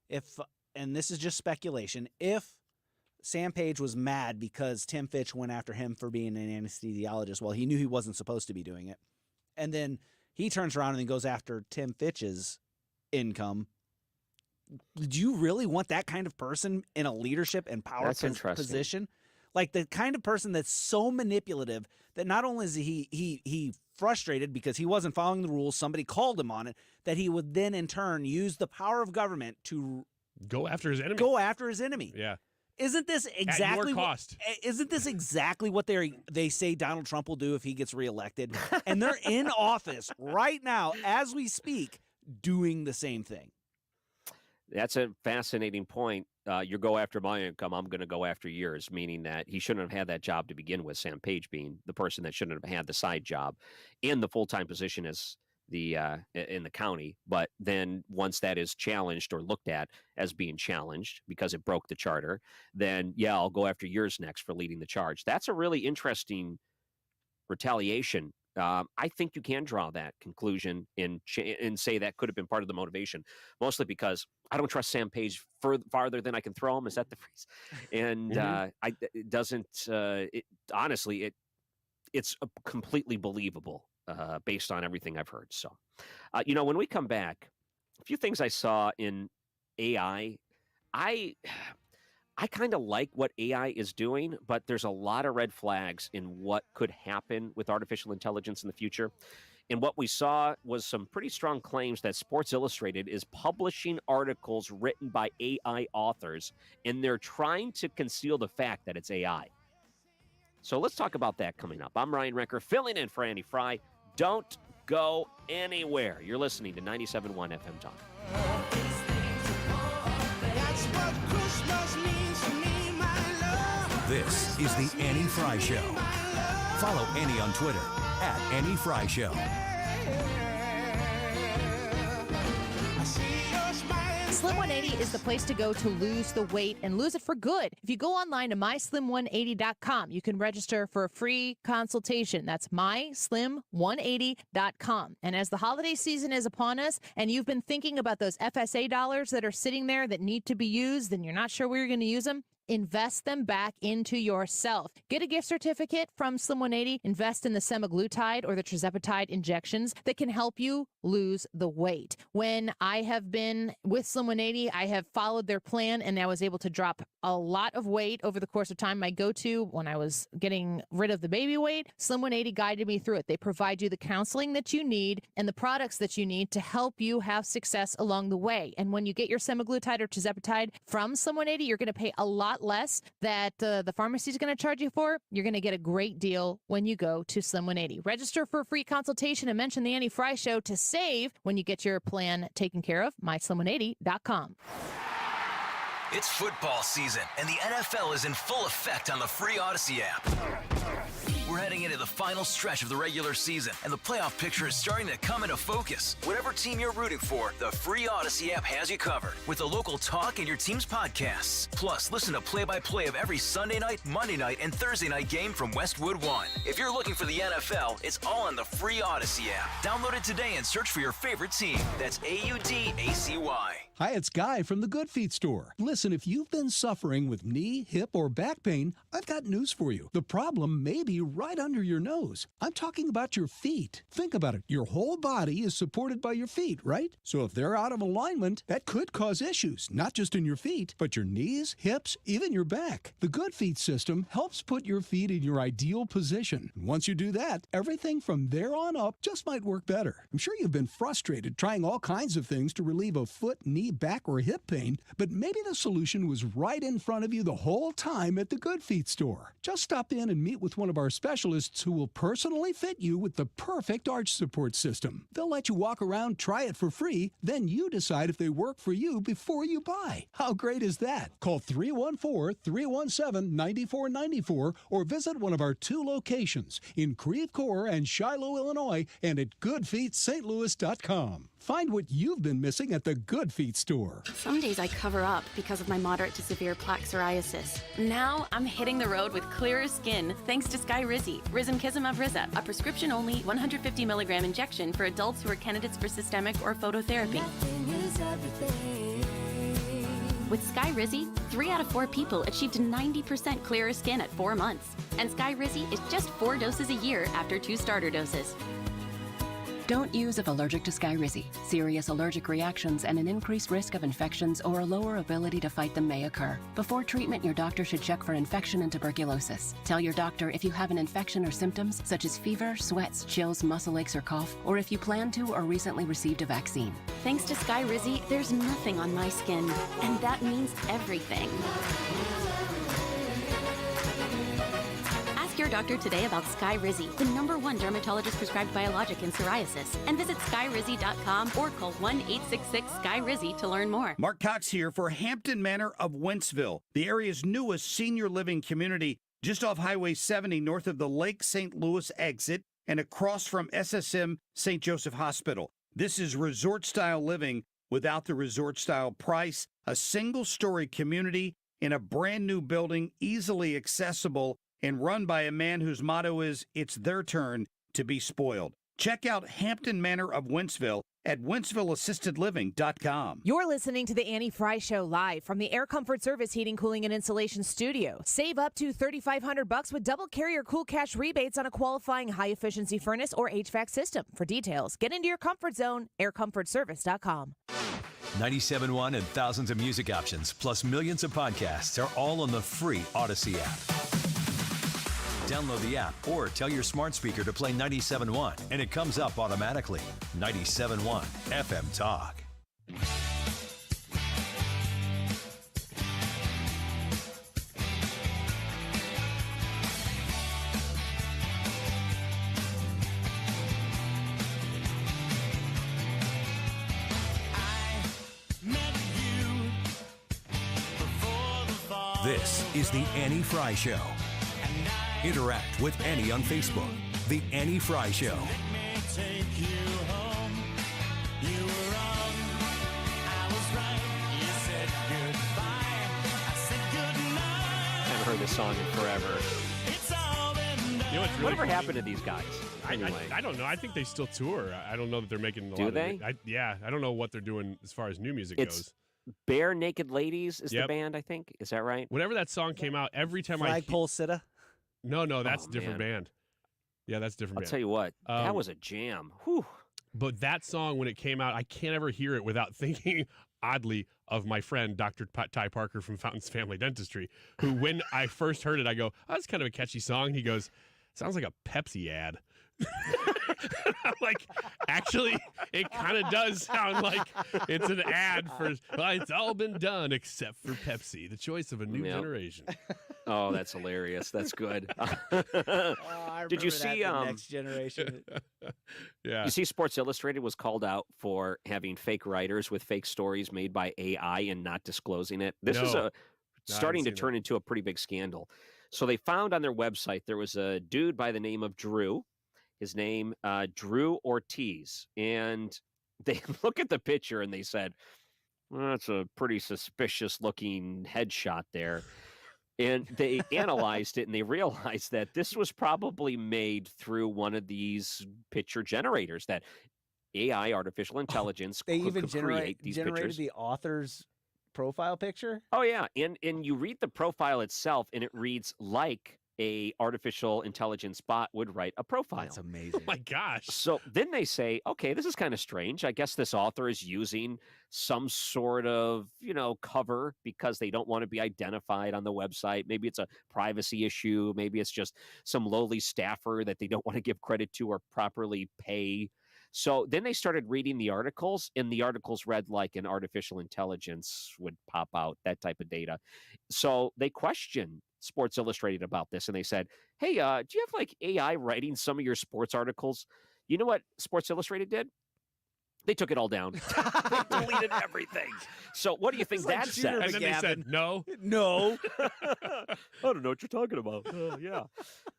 [SPEAKER 5] if and this is just speculation, if Sam Page was mad because Tim Fitch went after him for being an anesthesiologist, well, he knew he wasn't supposed to be doing it, and then he turns around and then goes after Tim Fitch's income. Do you really want that kind of person in a leadership and power position? Like the kind of person that's so manipulative that not only is he frustrated because he wasn't following the rules, somebody called him on it, that he would then in turn use the power of government to
[SPEAKER 23] go after his enemy. Yeah.
[SPEAKER 5] Isn't this exactly
[SPEAKER 23] at your cost?
[SPEAKER 5] Isn't this exactly what they say Donald Trump will do if he gets reelected? And they're in office right now as we speak doing the same thing.
[SPEAKER 4] That's a fascinating point. you go after my income, I'm going to go after yours, meaning that he shouldn't have had that job to begin with, Sam Page being the person that shouldn't have had the side job and the full-time position as in the county. But then once that is challenged or looked at as being challenged because it broke the charter, then, yeah, I'll go after yours next for leading the charge. That's a really interesting retaliation. I think you can draw that conclusion and say that could have been part of the motivation, mostly because I don't trust Sam Page farther than I can throw him. Is that the phrase? And honestly, it's completely believable based on everything I've heard. So, when we come back, a few things I saw in AI, I kind of like what AI is doing, but there's a lot of red flags in what could happen with artificial intelligence in the future. And what we saw was some pretty strong claims that Sports Illustrated is publishing articles written by AI authors, and they're trying to conceal the fact that it's AI. So let's talk about that coming up. I'm Ryan Recker, filling in for Andy Frey. Don't go anywhere. You're listening to 97.1 FM Talk.
[SPEAKER 3] This is the Annie Frey Show. Follow Annie on Twitter at Annie Frey Show.
[SPEAKER 12] Slim 180 is the place to go to lose the weight and lose it for good. If you go online to myslim180.com, you can register for a free consultation. That's myslim180.com. And as the holiday season is upon us and you've been thinking about those FSA dollars that are sitting there that need to be used and you're not sure where you're going to use them, invest them back into yourself. Get a gift certificate from Slim 180. Invest in the semaglutide or the tirzepatide injections that can help you lose the weight. When I have been with Slim 180, I have followed their plan and I was able to drop a lot of weight over the course of time. My go-to when I was getting rid of the baby weight, Slim 180 guided me through it. They provide you the counseling that you need and the products that you need to help you have success along the way. And when you get your semaglutide or tirzepatide from Slim 180, you're going to pay a lot less that the pharmacy is going to charge you for. You're going to get a great deal when you go to Slim 180. Register for a free consultation and mention the Annie Frey Show to save when you get your plan taken care of. myslim180.com.
[SPEAKER 17] It's football season, and the NFL is in full effect on the free Odyssey app. We're heading into the final stretch of the regular season, and the playoff picture is starting to come into focus. Whatever team you're rooting for, the free Odyssey app has you covered with the local talk and your team's podcasts. Plus, listen to play-by-play of every Sunday night, Monday night, and Thursday night game from Westwood One. If you're looking for the NFL, it's all on the free Odyssey app. Download it today and search for your favorite team. That's AUDACY.
[SPEAKER 19] Hi, it's Guy from the Good Feet store. Listen, if you've been suffering with knee, hip, or back pain, I've got news for you. The problem may be right under your nose. I'm talking about your feet. Think about it. Your whole body is supported by your feet, right? So if they're out of alignment, that could cause issues, not just in your feet, but your knees, hips, even your back. The Good Feet system helps put your feet in your ideal position. Once you do that, everything from there on up just might work better. I'm sure you've been frustrated trying all kinds of things to relieve a foot, knee, back, or hip pain, but maybe the solution was right in front of you the whole time at the Good Feet store. Just stop in and meet with one of our specialists who will personally fit you with the perfect arch support system. They'll let you walk around, try it for free, then you decide if they work for you before you buy. How great is that? Call 314-317-9494 or visit one of our 2 locations in Creve Coeur and Shiloh, Illinois, and at goodfeetstlouis.com. Find what you've been missing at the Good Feet store.
[SPEAKER 20] Some days I cover up because of my moderate to severe plaque psoriasis. Now I'm hitting the road with clearer skin thanks to Skyrizi, Risankizumab Riza, a prescription-only 150 milligram injection for adults who are candidates for systemic or phototherapy. With Skyrizi, 3 out of 4 people achieved 90% clearer skin at 4 months. And Skyrizi is just 4 doses a year after 2 starter doses.
[SPEAKER 21] Don't use if allergic to Skyrizi. Serious allergic reactions and an increased risk of infections or a lower ability to fight them may occur. Before treatment, your doctor should check for infection and tuberculosis. Tell your doctor if you have an infection or symptoms such as fever, sweats, chills, muscle aches, or cough, or if you plan to or recently received a vaccine.
[SPEAKER 20] Thanks to Skyrizi, there's nothing on my skin, and that means everything. Ask your doctor today about Skyrizi, the #1 dermatologist-prescribed biologic in psoriasis. And visit skyrizi.com or call 1-866-SKY-RIZZI to learn more.
[SPEAKER 1] Mark Cox here for Hampton Manor of Wentzville, the area's newest senior living community, just off Highway 70 north of the Lake St. Louis exit and across from SSM St. Joseph Hospital. This is resort-style living without the resort-style price, a single-story community in a brand-new building, easily accessible, and run by a man whose motto is, it's their turn to be spoiled. Check out Hampton Manor of Wentzville at wentzvilleassistedliving.com.
[SPEAKER 12] You're listening to the Annie Frey Show live from the Air Comfort Service Heating, Cooling, and Insulation Studio. Save up to $3,500 with double carrier cool cash rebates on a qualifying high-efficiency furnace or HVAC system. For details, get into your comfort zone, aircomfortservice.com.
[SPEAKER 3] 97.1 and thousands of music options, plus millions of podcasts are all on the free Odyssey app. Download the app or tell your smart speaker to play 97.1 and it comes up automatically. 97.1 FM Talk. This is the Annie Frey Show. Interact with Annie on Facebook. The Annie Frey Show.
[SPEAKER 4] Haven't heard this song in forever.
[SPEAKER 23] You know what's really
[SPEAKER 4] Whatever happened to these guys? Anyway.
[SPEAKER 23] I don't know. I think they still tour. I don't know that they're making a
[SPEAKER 4] Do
[SPEAKER 23] lot
[SPEAKER 4] they?
[SPEAKER 23] of yeah, I don't know what they're doing as far as new music goes.
[SPEAKER 4] Bare Naked Ladies is the band, I think. Is that right?
[SPEAKER 23] Whenever that song came out, every time
[SPEAKER 5] Flagpole Sitta?
[SPEAKER 23] No, that's a different band. Yeah, that's a different band.
[SPEAKER 4] I'll tell you what, that was a jam. Whew.
[SPEAKER 23] But that song, when it came out, I can't ever hear it without thinking, oddly, of my friend, Dr. Ty Parker from Fountains Family Dentistry, who, when I first heard it, I go, oh, that's kind of a catchy song. He goes, sounds like a Pepsi ad. I'm like, actually, it kind of does sound like it's an ad for, well, it's all been done except for Pepsi, the choice of a new generation.
[SPEAKER 4] Oh, that's hilarious. That's good. Did you see
[SPEAKER 5] Next Generation?
[SPEAKER 23] Yeah.
[SPEAKER 4] You see, Sports Illustrated was called out for having fake writers with fake stories made by AI and not disclosing it. This is starting to turn into a pretty big scandal. So they found on their website there was a dude by the name of Drew. His name, Drew Ortiz. And they look at the picture and they said, well, that's a pretty suspicious looking headshot there. And they analyzed it and they realized that this was probably made through one of these picture generators that AI, artificial intelligence,
[SPEAKER 5] They even
[SPEAKER 4] could create these
[SPEAKER 5] generated
[SPEAKER 4] pictures.
[SPEAKER 5] the author's profile picture?
[SPEAKER 4] Oh, yeah. And you read the profile itself and it reads like a artificial intelligence bot would write a profile.
[SPEAKER 5] That's amazing.
[SPEAKER 23] Oh my gosh.
[SPEAKER 4] So then they say, okay, this is kind of strange. I guess this author is using some sort of, cover because they don't want to be identified on the website. Maybe it's a privacy issue. Maybe it's just some lowly staffer that they don't want to give credit to or properly pay. So then they started reading the articles, and the articles read like an artificial intelligence would pop out, that type of data. So they questioned Sports Illustrated about this, and they said, hey, do you have like AI writing some of your sports articles? You know what Sports Illustrated did? They took it all down. They deleted everything. So what do you think that said?
[SPEAKER 23] And then they said, no.
[SPEAKER 5] No.
[SPEAKER 4] I don't know what you're talking about. Yeah.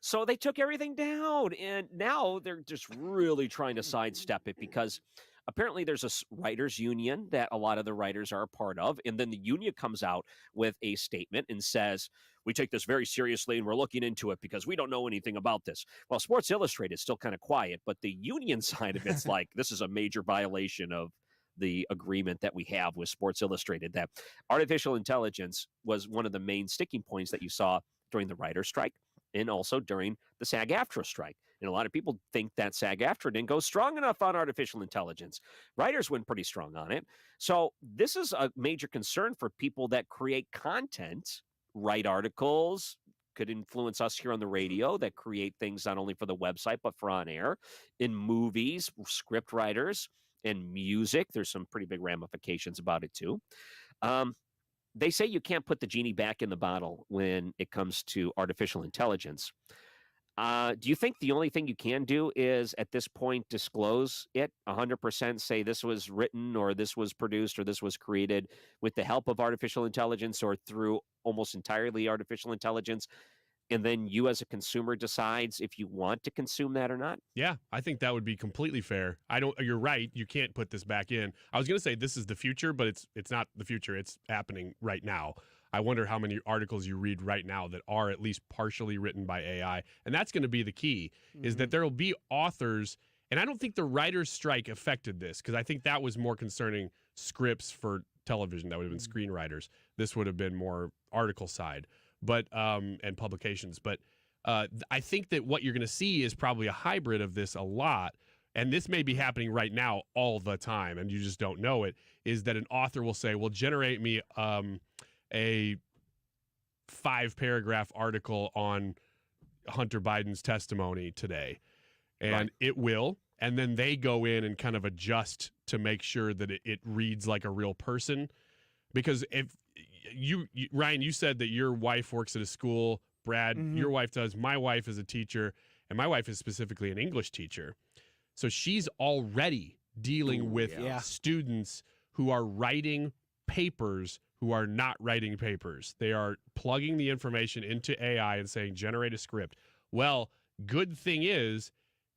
[SPEAKER 4] So they took everything down, and now they're just really trying to sidestep it because apparently there's a writers union that a lot of the writers are a part of, and then the union comes out with a statement and says, we take this very seriously and we're looking into it because we don't know anything about this. Well, Sports Illustrated is still kind of quiet, but the union side of it's like, this is a major violation of the agreement that we have with Sports Illustrated, that artificial intelligence was one of the main sticking points that you saw during the writer's strike and also during the SAG-AFTRA strike. And a lot of people think that SAG-AFTRA didn't go strong enough on artificial intelligence. Writers went pretty strong on it. So this is a major concern for people that create content, write articles, could influence us here on the radio, that create things not only for the website, but for on air, in movies, script writers, and music. There's some pretty big ramifications about it too. They say you can't put the genie back in the bottle when it comes to artificial intelligence. Do you think the only thing you can do is at this point disclose it 100%, say this was written or this was produced or this was created with the help of artificial intelligence or through almost entirely artificial intelligence, and then you as a consumer decides if you want to consume that or not?
[SPEAKER 23] Yeah, I think that would be completely fair. You're right. You can't put this back in. I was going to say this is the future, but it's not the future. It's happening right now. I wonder how many articles you read right now that are at least partially written by AI. And that's going to be the key, is that there will be authors. And I don't think the writer's strike affected this, because I think that was more concerning scripts for television. That would have been screenwriters. This would have been more article side, but and publications. But I think that what you're going to see is probably a hybrid of this a lot. And this may be happening right now all the time, and you just don't know it, is that an author will say, well, generate me a 5-paragraph article on Hunter Biden's testimony today. And it will. And then they go in and kind of adjust to make sure that it reads like a real person. Because if Ryan, you said that your wife works at a school. Brad, your wife does. My wife is a teacher, and my wife is specifically an English teacher. So she's already dealing with students who are writing papers who are not writing papers. They are plugging the information into AI and saying, generate a script. Well, good thing is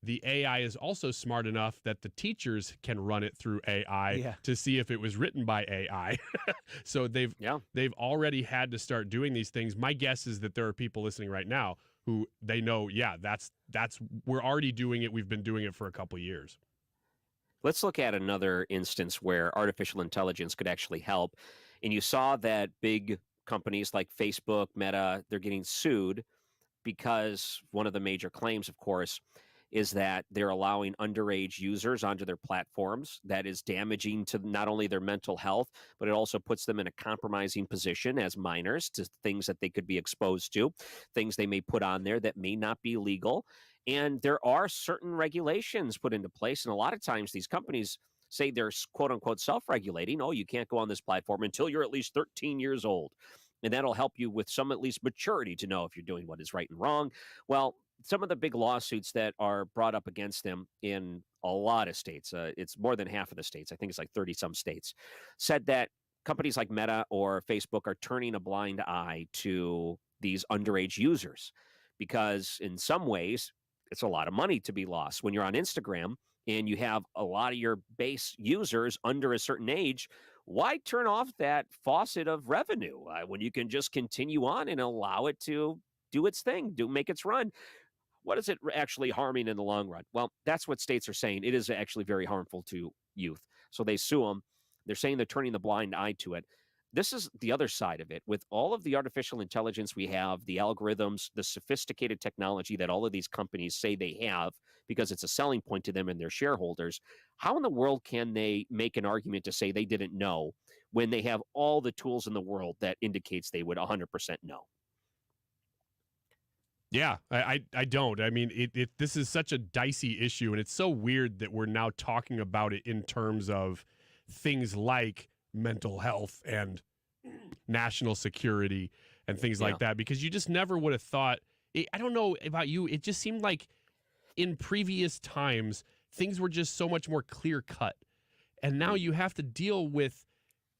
[SPEAKER 23] the AI is also smart enough that the teachers can run it through AI to see if it was written by AI. So they've already had to start doing these things. My guess is that there are people listening right now who they know, that's we're already doing it. We've been doing it for a couple of years.
[SPEAKER 4] Let's look at another instance where artificial intelligence could actually help. And you saw that big companies like Facebook, Meta, they're getting sued because one of the major claims, of course, is that they're allowing underage users onto their platforms. That is damaging to not only their mental health, but it also puts them in a compromising position as minors to things that they could be exposed to, things they may put on there that may not be legal. And there are certain regulations put into place. And a lot of times these companies say they're quote unquote self-regulating. Oh, you can't go on this platform until you're at least 13 years old. And that'll help you with some at least maturity to know if you're doing what is right and wrong. Well, some of the big lawsuits that are brought up against them in a lot of states, it's more than half of the states, I think it's like 30 some states, said that companies like Meta or Facebook are turning a blind eye to these underage users because in some ways it's a lot of money to be lost. When you're on Instagram and you have a lot of your base users under a certain age, why turn off that faucet of revenue when you can just continue on and allow it to do its thing, make its run? What is it actually harming in the long run? Well, that's what states are saying. It is actually very harmful to youth. So they sue them. They're saying they're turning the blind eye to it. This is the other side of it. With all of the artificial intelligence we have, the algorithms, the sophisticated technology that all of these companies say they have because it's a selling point to them and their shareholders, how in the world can they make an argument to say they didn't know when they have all the tools in the world that indicates they would 100% know?
[SPEAKER 23] Yeah, I don't. I mean, this is such a dicey issue, and it's so weird that we're now talking about it in terms of things like mental health and national security and things like that, because you just never would have thought. I don't know about you. It just seemed like in previous times, things were just so much more clear cut. And now you have to deal with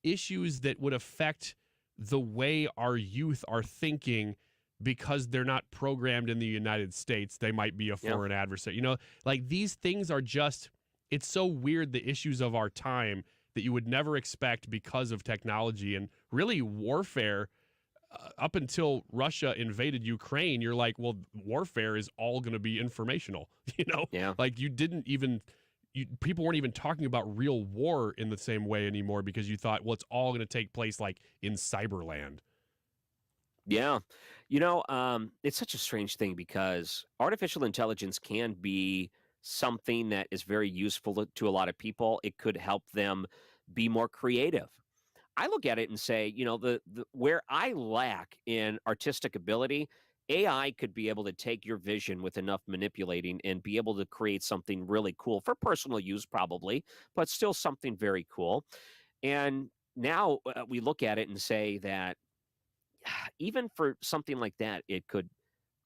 [SPEAKER 23] issues that would affect the way our youth are thinking because they're not programmed in the United States. They might be a foreign adversary. You know, like these things are just, it's so weird, the issues of our time that you would never expect because of technology and really warfare. Up until Russia invaded Ukraine, you're like, well, warfare is all going to be informational, you know?
[SPEAKER 4] Yeah.
[SPEAKER 23] Like people weren't even talking about real war in the same way anymore because you thought, well, it's all going to take place like in cyberland.
[SPEAKER 4] Yeah. You know, it's such a strange thing because artificial intelligence can be something that is very useful to a lot of people. It could help them be more creative. I look at it and say, you know, the where I lack in artistic ability, AI could be able to take your vision with enough manipulating and be able to create something really cool for personal use probably, but still something very cool. And now we look at it and say that even for something like that, it could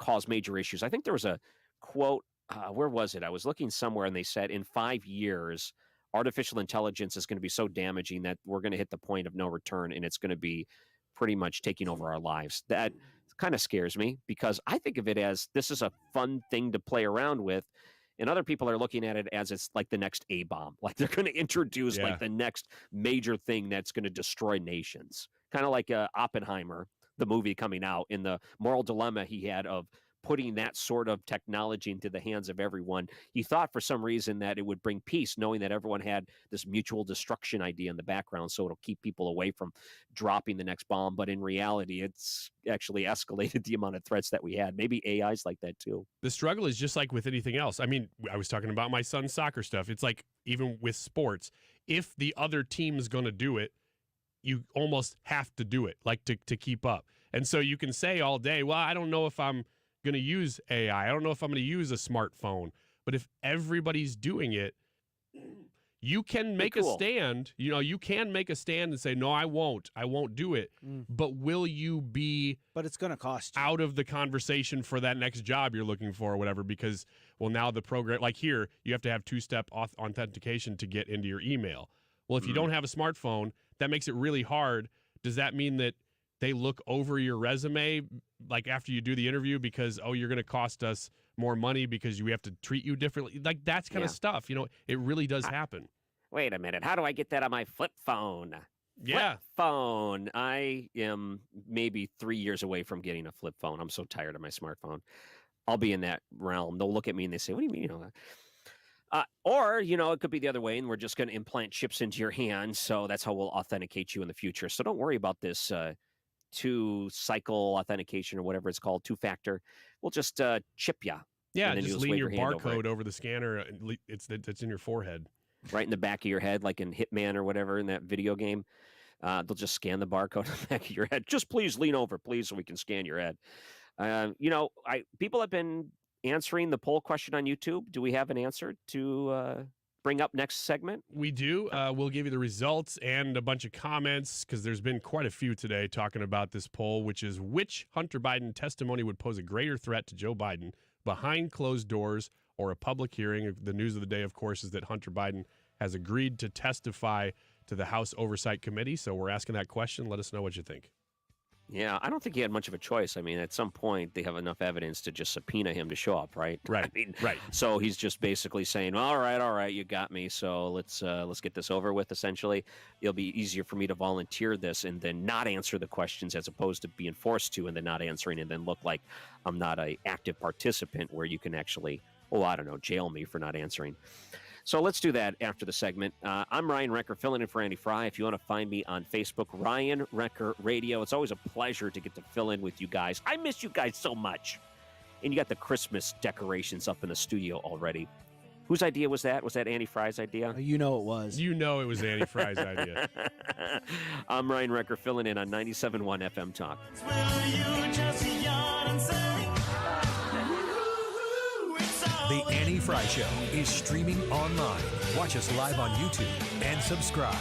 [SPEAKER 4] cause major issues. I think there was a quote, where was it? I was looking somewhere, and they said in 5 years, artificial intelligence is going to be so damaging that we're going to hit the point of no return, and it's going to be pretty much taking over our lives. That kind of scares me because I think of it as this is a fun thing to play around with. And other people are looking at it as it's like the next A-bomb. Like they're going to introduce like the next major thing that's going to destroy nations. Kind of like Oppenheimer, the movie coming out, in the moral dilemma he had of putting that sort of technology into the hands of everyone. He thought for some reason that it would bring peace, knowing that everyone had this mutual destruction idea in the background, so it'll keep people away from dropping the next bomb. But in reality, it's actually escalated the amount of threats that we had. Maybe AI's like that too.
[SPEAKER 23] The struggle is just like with anything else. I mean, I was talking about my son's soccer stuff. It's like even with sports, if the other team's going to do it, you almost have to do it, like to keep up. And so you can say all day, well, I don't know if I'm going to use AI. I don't know if I'm going to use a smartphone. But if everybody's doing it, you can make a stand. You know, you can make a stand and say, no, I won't do it. But will you be
[SPEAKER 5] But it's going to cost you
[SPEAKER 23] out of the conversation for that next job you're looking for or whatever? Because, well, now the program, like here, you have to have two-step authentication to get into your email. Well, if you don't have a smartphone, that makes it really hard. Does that mean that they look over your resume like after you do the interview because, oh, you're going to cost us more money because we have to treat you differently? Like that's kind of stuff, you know, it really does happen.
[SPEAKER 4] Wait a minute. How do I get that on my flip phone?
[SPEAKER 23] Yeah.
[SPEAKER 4] Flip phone. I am maybe 3 years away from getting a flip phone. I'm so tired of my smartphone. I'll be in that realm. They'll look at me and they say, what do you mean? You know, or, you know, it could be the other way, and we're just going to implant chips into your hand. So that's how we'll authenticate you in the future. So don't worry about this two-cycle authentication or whatever it's called, two-factor. We'll just chip you.
[SPEAKER 23] Yeah, just lean your barcode over the scanner. It's in your forehead.
[SPEAKER 4] Right in the back of your head, like in Hitman or whatever in that video game. They'll just scan the barcode on the back of your head. Just please lean over, please, so we can scan your head. You know, people have been answering the poll question on YouTube. Do we have an answer to bring up next segment?
[SPEAKER 23] We do. We'll give you the results and a bunch of comments because there's been quite a few today talking about this poll, which is which Hunter Biden testimony would pose a greater threat to Joe Biden, behind closed doors or a public hearing. The news of the day, of course, is that Hunter Biden has agreed to testify to the House Oversight Committee. So we're asking that question. Let us know what you think.
[SPEAKER 4] Yeah, I don't think he had much of a choice. I mean, at some point, they have enough evidence to just subpoena him to show up, right?
[SPEAKER 23] Right.
[SPEAKER 4] I mean,
[SPEAKER 23] right.
[SPEAKER 4] So he's just basically saying, all right, you got me. So let's get this over with, essentially. It'll be easier for me to volunteer this and then not answer the questions as opposed to being forced to and then not answering and then look like I'm not an active participant where you can actually, jail me for not answering. So let's do that after the segment. I'm Ryan Recker, filling in for Andy Frey. If you want to find me on Facebook, Ryan Recker Radio. It's always a pleasure to get to fill in with you guys. I miss you guys so much. And you got the Christmas decorations up in the studio already. Whose idea was that? Was that Andy Frey's idea?
[SPEAKER 5] You know it was.
[SPEAKER 23] You know it was Andy Frey's idea.
[SPEAKER 4] I'm Ryan Recker, filling in on 97.1 FM Talk.
[SPEAKER 3] The Annie Frey Show is streaming online. Watch us live on YouTube and subscribe.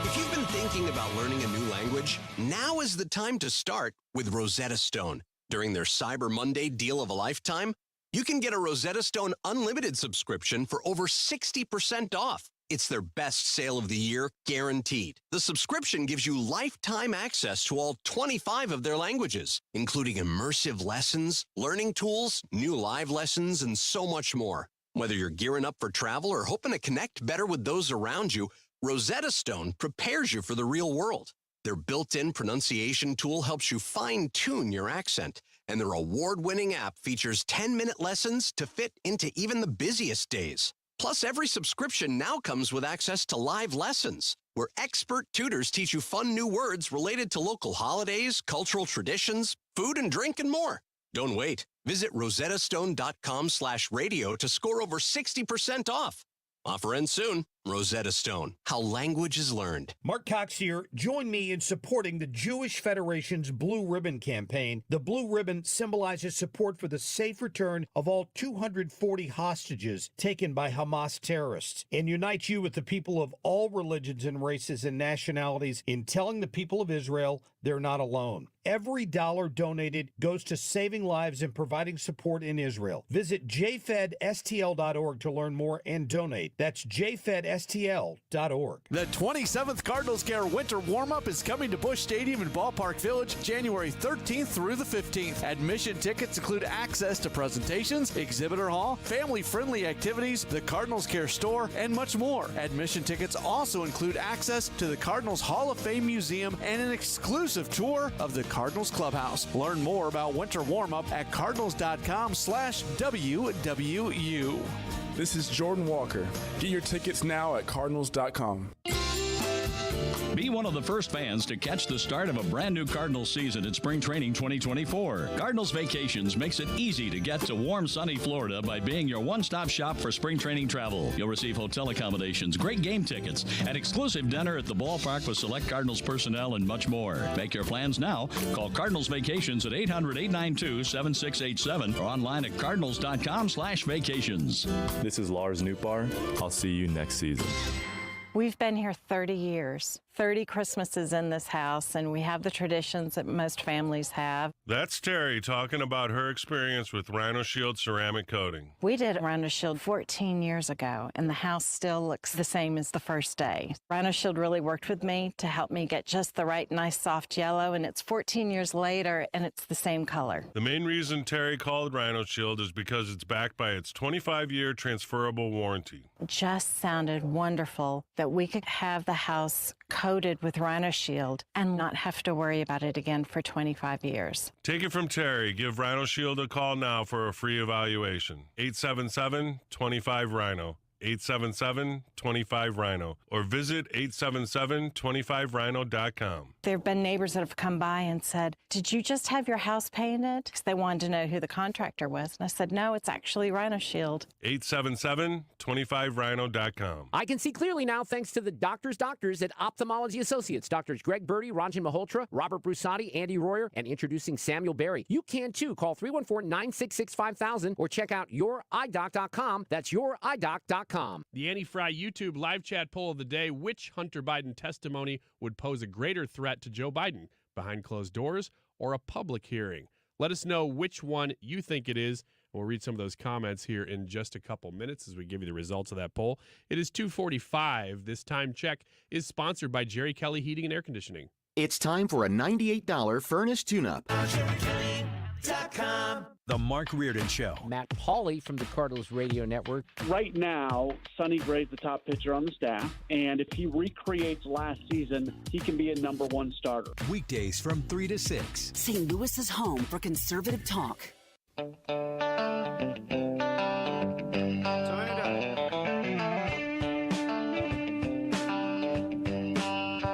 [SPEAKER 6] If you've been thinking about learning a new language, now is the time to start with Rosetta Stone. During their Cyber Monday deal of a lifetime, you can get a Rosetta Stone Unlimited subscription for over 60% off. It's their best sale of the year, guaranteed. The subscription gives you lifetime access to all 25 of their languages, including immersive lessons, learning tools, new live lessons, and so much more. Whether you're gearing up for travel or hoping to connect better with those around you, Rosetta Stone prepares you for the real world. Their built-in pronunciation tool helps you fine-tune your accent, and their award-winning app features 10-minute lessons to fit into even the busiest days. Plus, every subscription now comes with access to live lessons, where expert tutors teach you fun new words related to local holidays, cultural traditions, food and drink, and more. Don't wait. Visit rosettastone.com/radio to score over 60% off. Offer ends soon. Rosetta Stone, how language is learned.
[SPEAKER 1] Mark Cox here. Join me in supporting the Jewish Federation's Blue Ribbon campaign. The Blue Ribbon symbolizes support for the safe return of all 240 hostages taken by Hamas terrorists and unites you with the people of all religions and races and nationalities in telling the people of Israel they're not alone. Every dollar donated goes to saving lives and providing support in Israel. Visit jfedstl.org to learn more and donate. That's jfedstl.org.
[SPEAKER 7] The 27th Cardinals Care Winter Warm-Up is coming to Busch Stadium in Ballpark Village January 13th through the 15th. Admission tickets include access to presentations, exhibitor hall, family-friendly activities, the Cardinals Care store, and much more. Admission tickets also include access to the Cardinals Hall of Fame Museum and an exclusive tour of the Cardinals Clubhouse. Learn more about Winter Warm-Up at cardinals.com/WWU.
[SPEAKER 8] This is Jordan Walker. Get your tickets now at cardinals.com.
[SPEAKER 10] Be one of the first fans to catch the start of a brand new Cardinals season at Spring Training 2024. Cardinals Vacations makes it easy to get to warm, sunny Florida by being your one-stop shop for spring training travel. You'll receive hotel accommodations, great game tickets, an exclusive dinner at the ballpark with select Cardinals personnel, and much more. Make your plans now. Call Cardinals Vacations at 800-892-7687 or online at cardinals.com/vacations.
[SPEAKER 22] This is Lars Newbar. I'll see you next season.
[SPEAKER 24] We've been here 30 years, 30 Christmases in this house, and we have the traditions that most families have.
[SPEAKER 25] That's Terry talking about her experience with Rhino Shield ceramic coating.
[SPEAKER 24] We did Rhino Shield 14 years ago, and the house still looks the same as the first day. Rhino Shield really worked with me to help me get just the right nice soft yellow, and it's 14 years later, and it's the same color.
[SPEAKER 25] The main reason Terry called Rhino Shield is because it's backed by its 25-year transferable warranty.
[SPEAKER 24] It just sounded wonderful that we could have the house coated with Rhino Shield and not have to worry about it again for 25 years.
[SPEAKER 25] Take it from Terry. Give Rhino Shield a call now for a free evaluation. 877-25-RHINO. 877-25-RHINO. Or visit 877-25rhino.com.
[SPEAKER 24] There have been neighbors that have come by and said, "Did you just have your house painted?" Because they wanted to know who the contractor was. And I said, "No, it's actually Rhino Shield."
[SPEAKER 25] 877-25rhino.com.
[SPEAKER 4] I can see clearly now thanks to the doctors at Ophthalmology Associates. Doctors Greg Birdie, Ranjan Malhotra, Robert Brusati, Andy Royer, and introducing Samuel Berry. You can too. Call 314-966-5000 or check out youridoc.com. That's youridoc.com.
[SPEAKER 23] The Annie Frey YouTube live chat poll of the day: which Hunter Biden testimony would pose a greater threat to Joe Biden, behind closed doors or a public hearing? Let us know which one you think it is. We'll read some of those comments here in just a couple minutes as we give you the results of that poll. It is 2:45. This time check is sponsored by Jerry Kelly Heating and Air Conditioning.
[SPEAKER 26] It's time for a $98 furnace tune-up.
[SPEAKER 3] The Mark Reardon Show.
[SPEAKER 27] Matt Pauley from the Cardinals Radio Network.
[SPEAKER 28] Right now, Sonny Gray's the top pitcher on the staff, and if he recreates last season, he can be a number one starter.
[SPEAKER 3] Weekdays from 3 to 6.
[SPEAKER 29] St. Louis's home for conservative talk.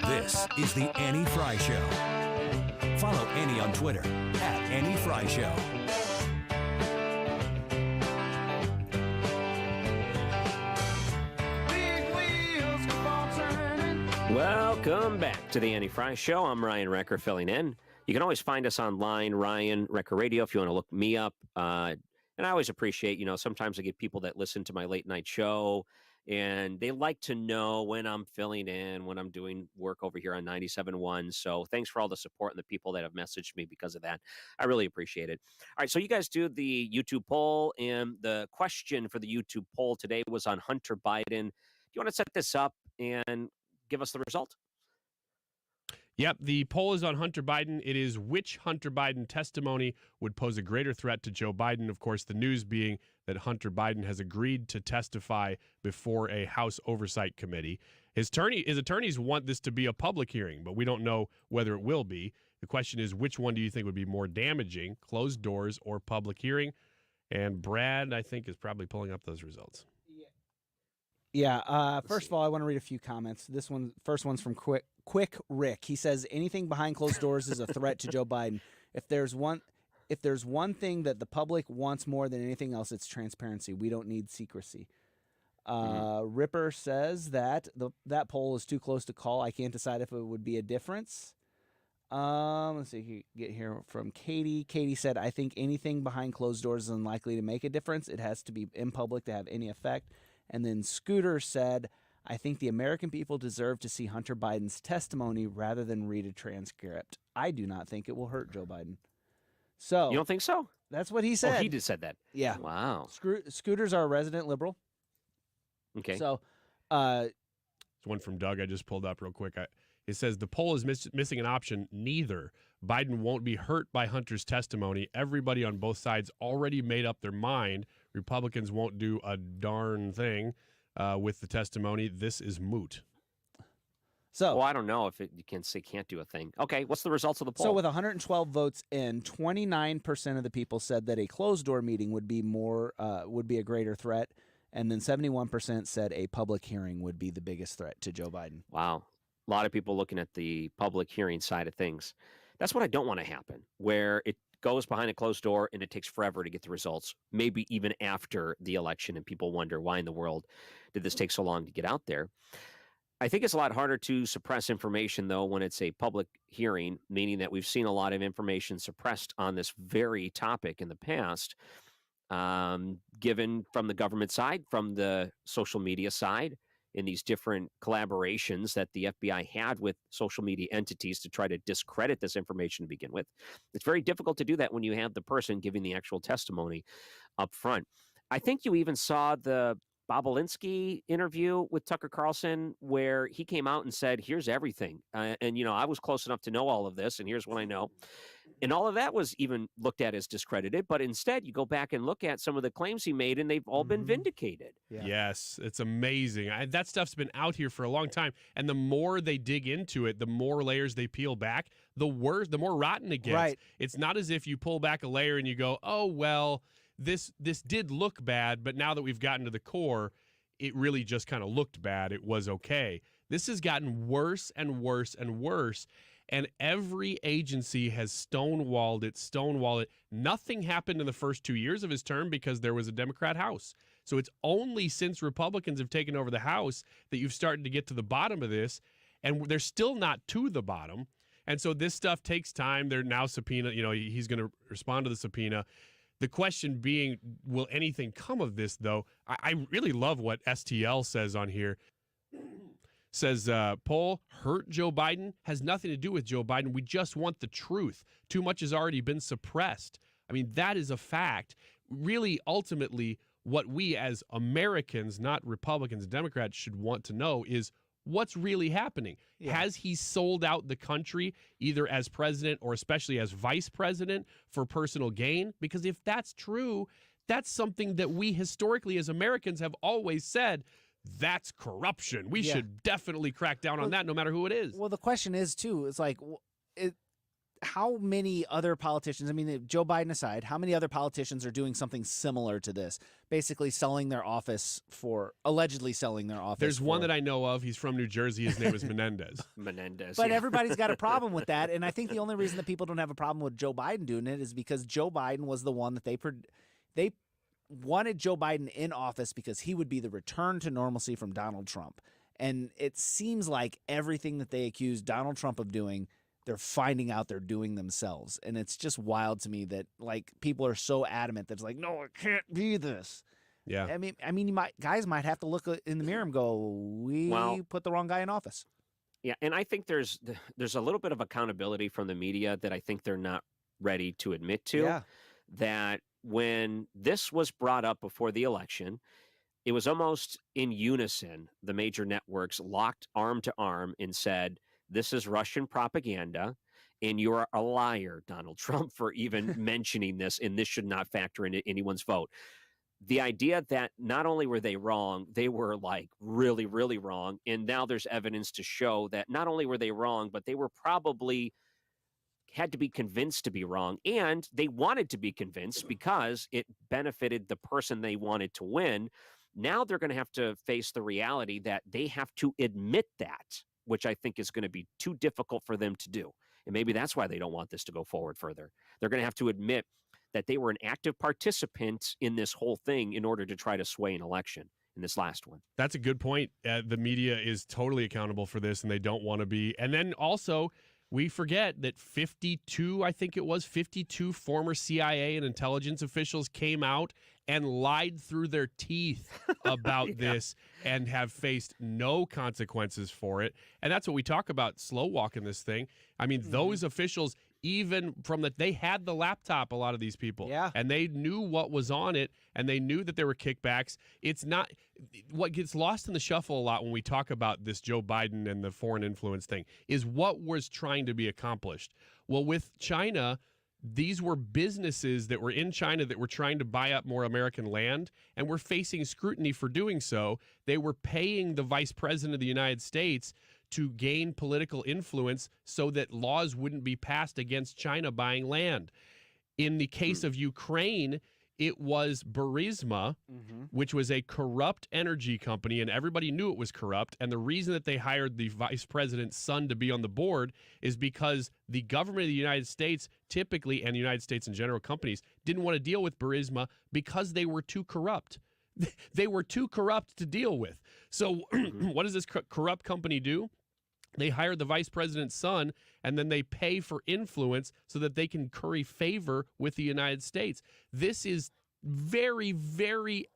[SPEAKER 3] This is the Annie Frey Show. Follow Annie on Twitter at Annie Frey Show.
[SPEAKER 4] Welcome back to the Annie Frey Show. I'm Ryan Recker filling in. You can always find us online, Ryan Recker Radio, if you want to look me up. And I always appreciate, sometimes I get people that listen to my late night show, and they like to know when I'm filling in, when I'm doing work over here on 97.1. So thanks for all the support and the people that have messaged me because of that. I really appreciate it. All right, so you guys do the YouTube poll, and the question for the YouTube poll today was on Hunter Biden. Do you want to set this up and give us the result?
[SPEAKER 23] Yep, the poll is on Hunter Biden. It is which Hunter Biden testimony would pose a greater threat to Joe Biden. Of course, the news being that Hunter Biden has agreed to testify before a House Oversight Committee. His attorneys want this to be a public hearing, but we don't know whether it will be. The question is, which one do you think would be more damaging, closed doors or public hearing? And Brad, I think, is probably pulling up those results.
[SPEAKER 5] Yeah. First of all, I want to read a few comments. First one's from Quick Rick. He says anything behind closed doors is a threat to Joe Biden. If there's one thing that the public wants more than anything else, it's transparency. We don't need secrecy. Ripper says that that poll is too close to call. I can't decide if it would be a difference. Let's see, get here from Katie. Katie said, I think anything behind closed doors is unlikely to make a difference. It has to be in public to have any effect. And then Scooter said, I think the American people deserve to see Hunter Biden's testimony rather than read a transcript. I do not think it will hurt Joe Biden. So
[SPEAKER 4] you don't think so?
[SPEAKER 5] That's what he said.
[SPEAKER 4] Oh, he just said that.
[SPEAKER 5] Yeah.
[SPEAKER 4] Wow.
[SPEAKER 5] Scooter's our resident liberal.
[SPEAKER 4] Okay.
[SPEAKER 5] So,
[SPEAKER 23] it's one from Doug I just pulled up real quick. It says the poll is missing an option. Neither. Biden won't be hurt by Hunter's testimony. Everybody on both sides already made up their mind. Republicans won't do a darn thing with the testimony. This is moot.
[SPEAKER 5] So,
[SPEAKER 4] I don't know if you can say can't do a thing. Okay, what's the results of the poll?
[SPEAKER 5] So with 112 votes in, 29% of the people said that a closed door meeting would be a greater threat, and then 71% said a public hearing would be the biggest threat to Joe Biden.
[SPEAKER 4] Wow. A lot of people looking at the public hearing side of things. That's what I don't want to happen, where it goes behind a closed door and it takes forever to get the results, maybe even after the election, and people wonder why in the world did this take so long to get out there. I think it's a lot harder to suppress information, though, when it's a public hearing, meaning that we've seen a lot of information suppressed on this very topic in the past, given from the government side, from the social media side, in these different collaborations that the FBI had with social media entities to try to discredit this information to begin with. It's very difficult to do that when you have the person giving the actual testimony up front. I think you even saw the Bobolinsky interview with Tucker Carlson, where he came out and said, here's everything. And, I was close enough to know all of this, and here's what I know. And all of that was even looked at as discredited. But instead, you go back and look at some of the claims he made, and they've all been vindicated.
[SPEAKER 5] Yeah.
[SPEAKER 23] Yes, it's amazing. That stuff's been out here for a long time. And the more they dig into it, the more layers they peel back, the worse, the more rotten it gets.
[SPEAKER 5] Right.
[SPEAKER 23] It's not as if you pull back a layer and you go, oh, well, this did look bad, but now that we've gotten to the core, it really just kind of looked bad. It was okay. This has gotten worse and worse and worse. And every agency has stonewalled it. Nothing happened in the first 2 years of his term because there was a Democrat House. So it's only since Republicans have taken over the House that you've started to get to the bottom of this. And they're still not to the bottom. And so this stuff takes time. They're now subpoena, he's going to respond to the subpoena. The question being, will anything come of this, though? I really love what STL says on here. Says, poll hurt Joe Biden, has nothing to do with Joe Biden. We just want the truth. Too much has already been suppressed. I mean, that is a fact. Really, ultimately, what we as Americans, not Republicans and Democrats, should want to know is what's really happening. Yeah. Has he sold out the country, either as president or especially as vice president, for personal gain? Because if that's true, that's something that we historically as Americans have always said, that's corruption. We should definitely crack down on that no matter who it is.
[SPEAKER 5] Well, the question is, too, it's like, how many other politicians, Joe Biden aside, how many other politicians are doing something similar to this? Basically allegedly selling their office.
[SPEAKER 23] There's one that I know of. He's from New Jersey. His name is Menendez.
[SPEAKER 4] Menendez.
[SPEAKER 5] But everybody's got a problem with that. And I think the only reason that people don't have a problem with Joe Biden doing it is because Joe Biden was the one that they wanted Joe Biden in office because he would be the return to normalcy from Donald Trump. And it seems like everything that they accused Donald Trump of doing, they're finding out they're doing themselves. And it's just wild to me that people are so adamant that it's like, no, it can't be this.
[SPEAKER 23] Yeah.
[SPEAKER 5] Guys might have to look in the mirror and go, we put the wrong guy in office.
[SPEAKER 4] Yeah. And I think there's a little bit of accountability from the media that I think they're not ready to admit to.
[SPEAKER 5] Yeah.
[SPEAKER 4] That when this was brought up before the election, it was almost in unison. The major networks locked arm to arm and said, this is Russian propaganda, and you are a liar, Donald Trump, for even mentioning this, and this should not factor into anyone's vote. The idea that not only were they wrong, they were really, really wrong, and now there's evidence to show that not only were they wrong, but they were probably had to be convinced to be wrong, and they wanted to be convinced because it benefited the person they wanted to win. Now they're going to have to face the reality that they have to admit that, which I think is going to be too difficult for them to do. And maybe that's why they don't want this to go forward further. They're going to have to admit that they were an active participant in this whole thing in order to try to sway an election. in this last one.
[SPEAKER 23] That's a good point. The media is totally accountable for this, and they don't want to be. And then also, we forget that 52 former CIA and intelligence officials came out and lied through their teeth about this and have faced no consequences for it. And that's what we talk about, slow walking this thing. I mean, those officials, even from that, they had the laptop, a lot of these people.
[SPEAKER 5] Yeah.
[SPEAKER 23] And they knew what was on it, and they knew that there were kickbacks. It's not what gets lost in the shuffle a lot when we talk about this Joe Biden and the foreign influence thing is what was trying to be accomplished. Well, with China, these were businesses that were in China that were trying to buy up more American land and were facing scrutiny for doing so. They were paying the vice president of the United States to gain political influence so that laws wouldn't be passed against China buying land. In the case of Ukraine, it was Burisma, which was a corrupt energy company, and everybody knew it was corrupt. And the reason that they hired the vice president's son to be on the board is because the government of the United States typically, and the United States in general, companies, didn't want to deal with Burisma because they were too corrupt. They were too corrupt to deal with. So what does this corrupt company do? They hire the vice president's son, and then they pay for influence so that they can curry favor with the United States. This is very, very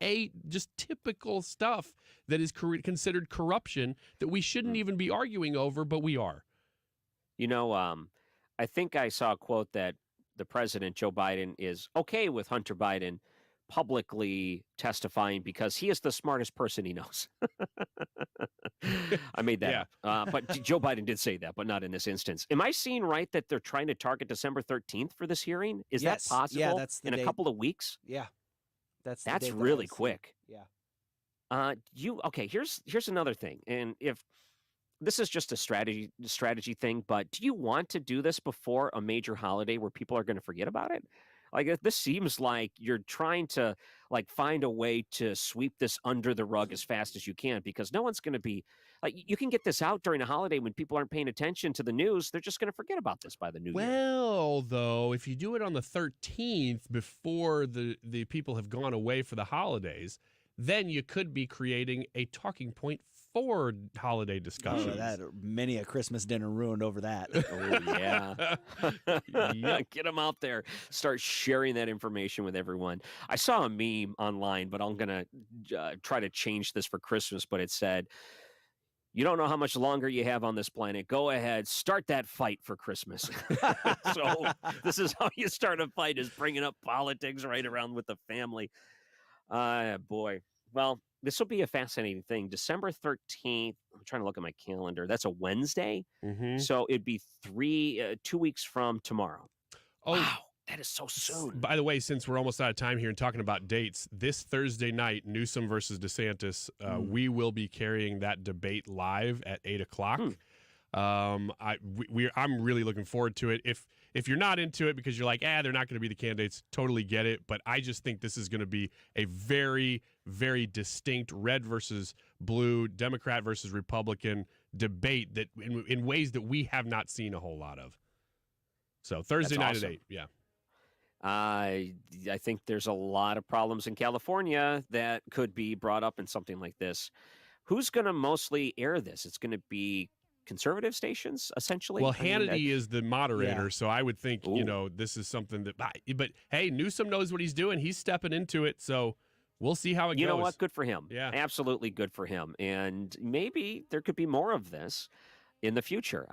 [SPEAKER 23] just typical stuff that is considered corruption that we shouldn't even be arguing over, but we are.
[SPEAKER 4] You know, I think I saw a quote that the president, Joe Biden, is okay with Hunter Biden publicly testifying because he is the smartest person he knows. I made that up. But Joe Biden did say that, but not in this instance. Am I seeing right that they're trying to target December 13th for this hearing? Is that possible?
[SPEAKER 5] Yeah, that's the
[SPEAKER 4] in
[SPEAKER 5] date.
[SPEAKER 4] a couple of weeks?
[SPEAKER 5] Yeah. That's
[SPEAKER 4] really quick.
[SPEAKER 5] Yeah.
[SPEAKER 4] Here's another thing. And if this is just a strategy thing, but do you want to do this before a major holiday where people are going to forget about it? Like, this seems like you're trying to find a way to sweep this under the rug as fast as you can, because no one's going to be you can get this out during a holiday when people aren't paying attention to the news. They're just going to forget about this by the new year.
[SPEAKER 23] Well, though, if you do it on the 13th before the people have gone away for the holidays, then you could be creating a talking point for holiday discussions.
[SPEAKER 5] Many a Christmas dinner ruined over that.
[SPEAKER 4] Oh, yeah. Get them out there. Start sharing that information with everyone. I saw a meme online, but I'm going to try to change this for Christmas, but it said, you don't know how much longer you have on this planet. Go ahead, start that fight for Christmas. So this is how you start a fight, is bringing up politics right around with the family. Boy. Well, this will be a fascinating thing. December 13th, I'm trying to look at my calendar. That's a Wednesday. So it'd be 2 weeks from tomorrow.
[SPEAKER 23] Oh,
[SPEAKER 4] wow, that is so soon.
[SPEAKER 23] By the way, since we're almost out of time here and talking about dates, this Thursday night, Newsom versus DeSantis, we will be carrying that debate live at 8 o'clock. I'm really looking forward to it. If you're not into it because you're like, they're not going to be the candidates, totally get it. But I just think this is going to be a very, very distinct red versus blue, Democrat versus Republican debate that in ways that we have not seen a whole lot of. So Thursday night at 8, yeah.
[SPEAKER 4] I think there's a lot of problems in California that could be brought up in something like this. Who's going to mostly air this? It's going to be conservative stations, essentially.
[SPEAKER 23] Well, Hannity is the moderator, so I would think, this is something that, but hey, Newsom knows what he's doing. He's stepping into it, so we'll see how it goes.
[SPEAKER 4] You know what? Good for him.
[SPEAKER 23] Yeah.
[SPEAKER 4] Absolutely good for him. And maybe there could be more of this in the future.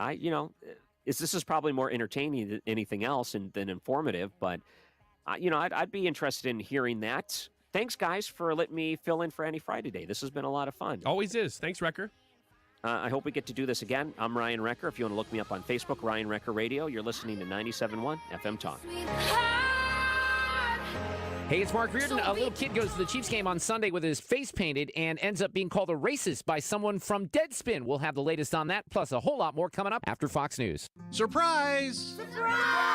[SPEAKER 4] This is probably more entertaining than anything else than informative, but, I'd be interested in hearing that. Thanks, guys, for letting me fill in for Annie Frey today. This has been a lot of fun.
[SPEAKER 23] Always is. Thanks, Wrecker.
[SPEAKER 4] I hope we get to do this again. I'm Ryan Wrecker. If you want to look me up on Facebook, Ryan Wrecker Radio. You're listening to 97.1 FM Talk.
[SPEAKER 27] Hey, it's Mark Reardon. A little kid goes to the Chiefs game on Sunday with his face painted and ends up being called a racist by someone from Deadspin. We'll have the latest on that, plus a whole lot more coming up after Fox News.
[SPEAKER 2] Surprise! Surprise!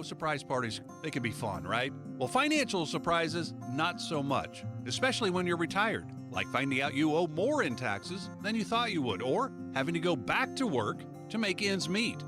[SPEAKER 2] Surprise parties, they can be fun, right? Well, financial surprises, not so much, especially when you're retired, like finding out you owe more in taxes than you thought you would, or having to go back to work to make ends meet.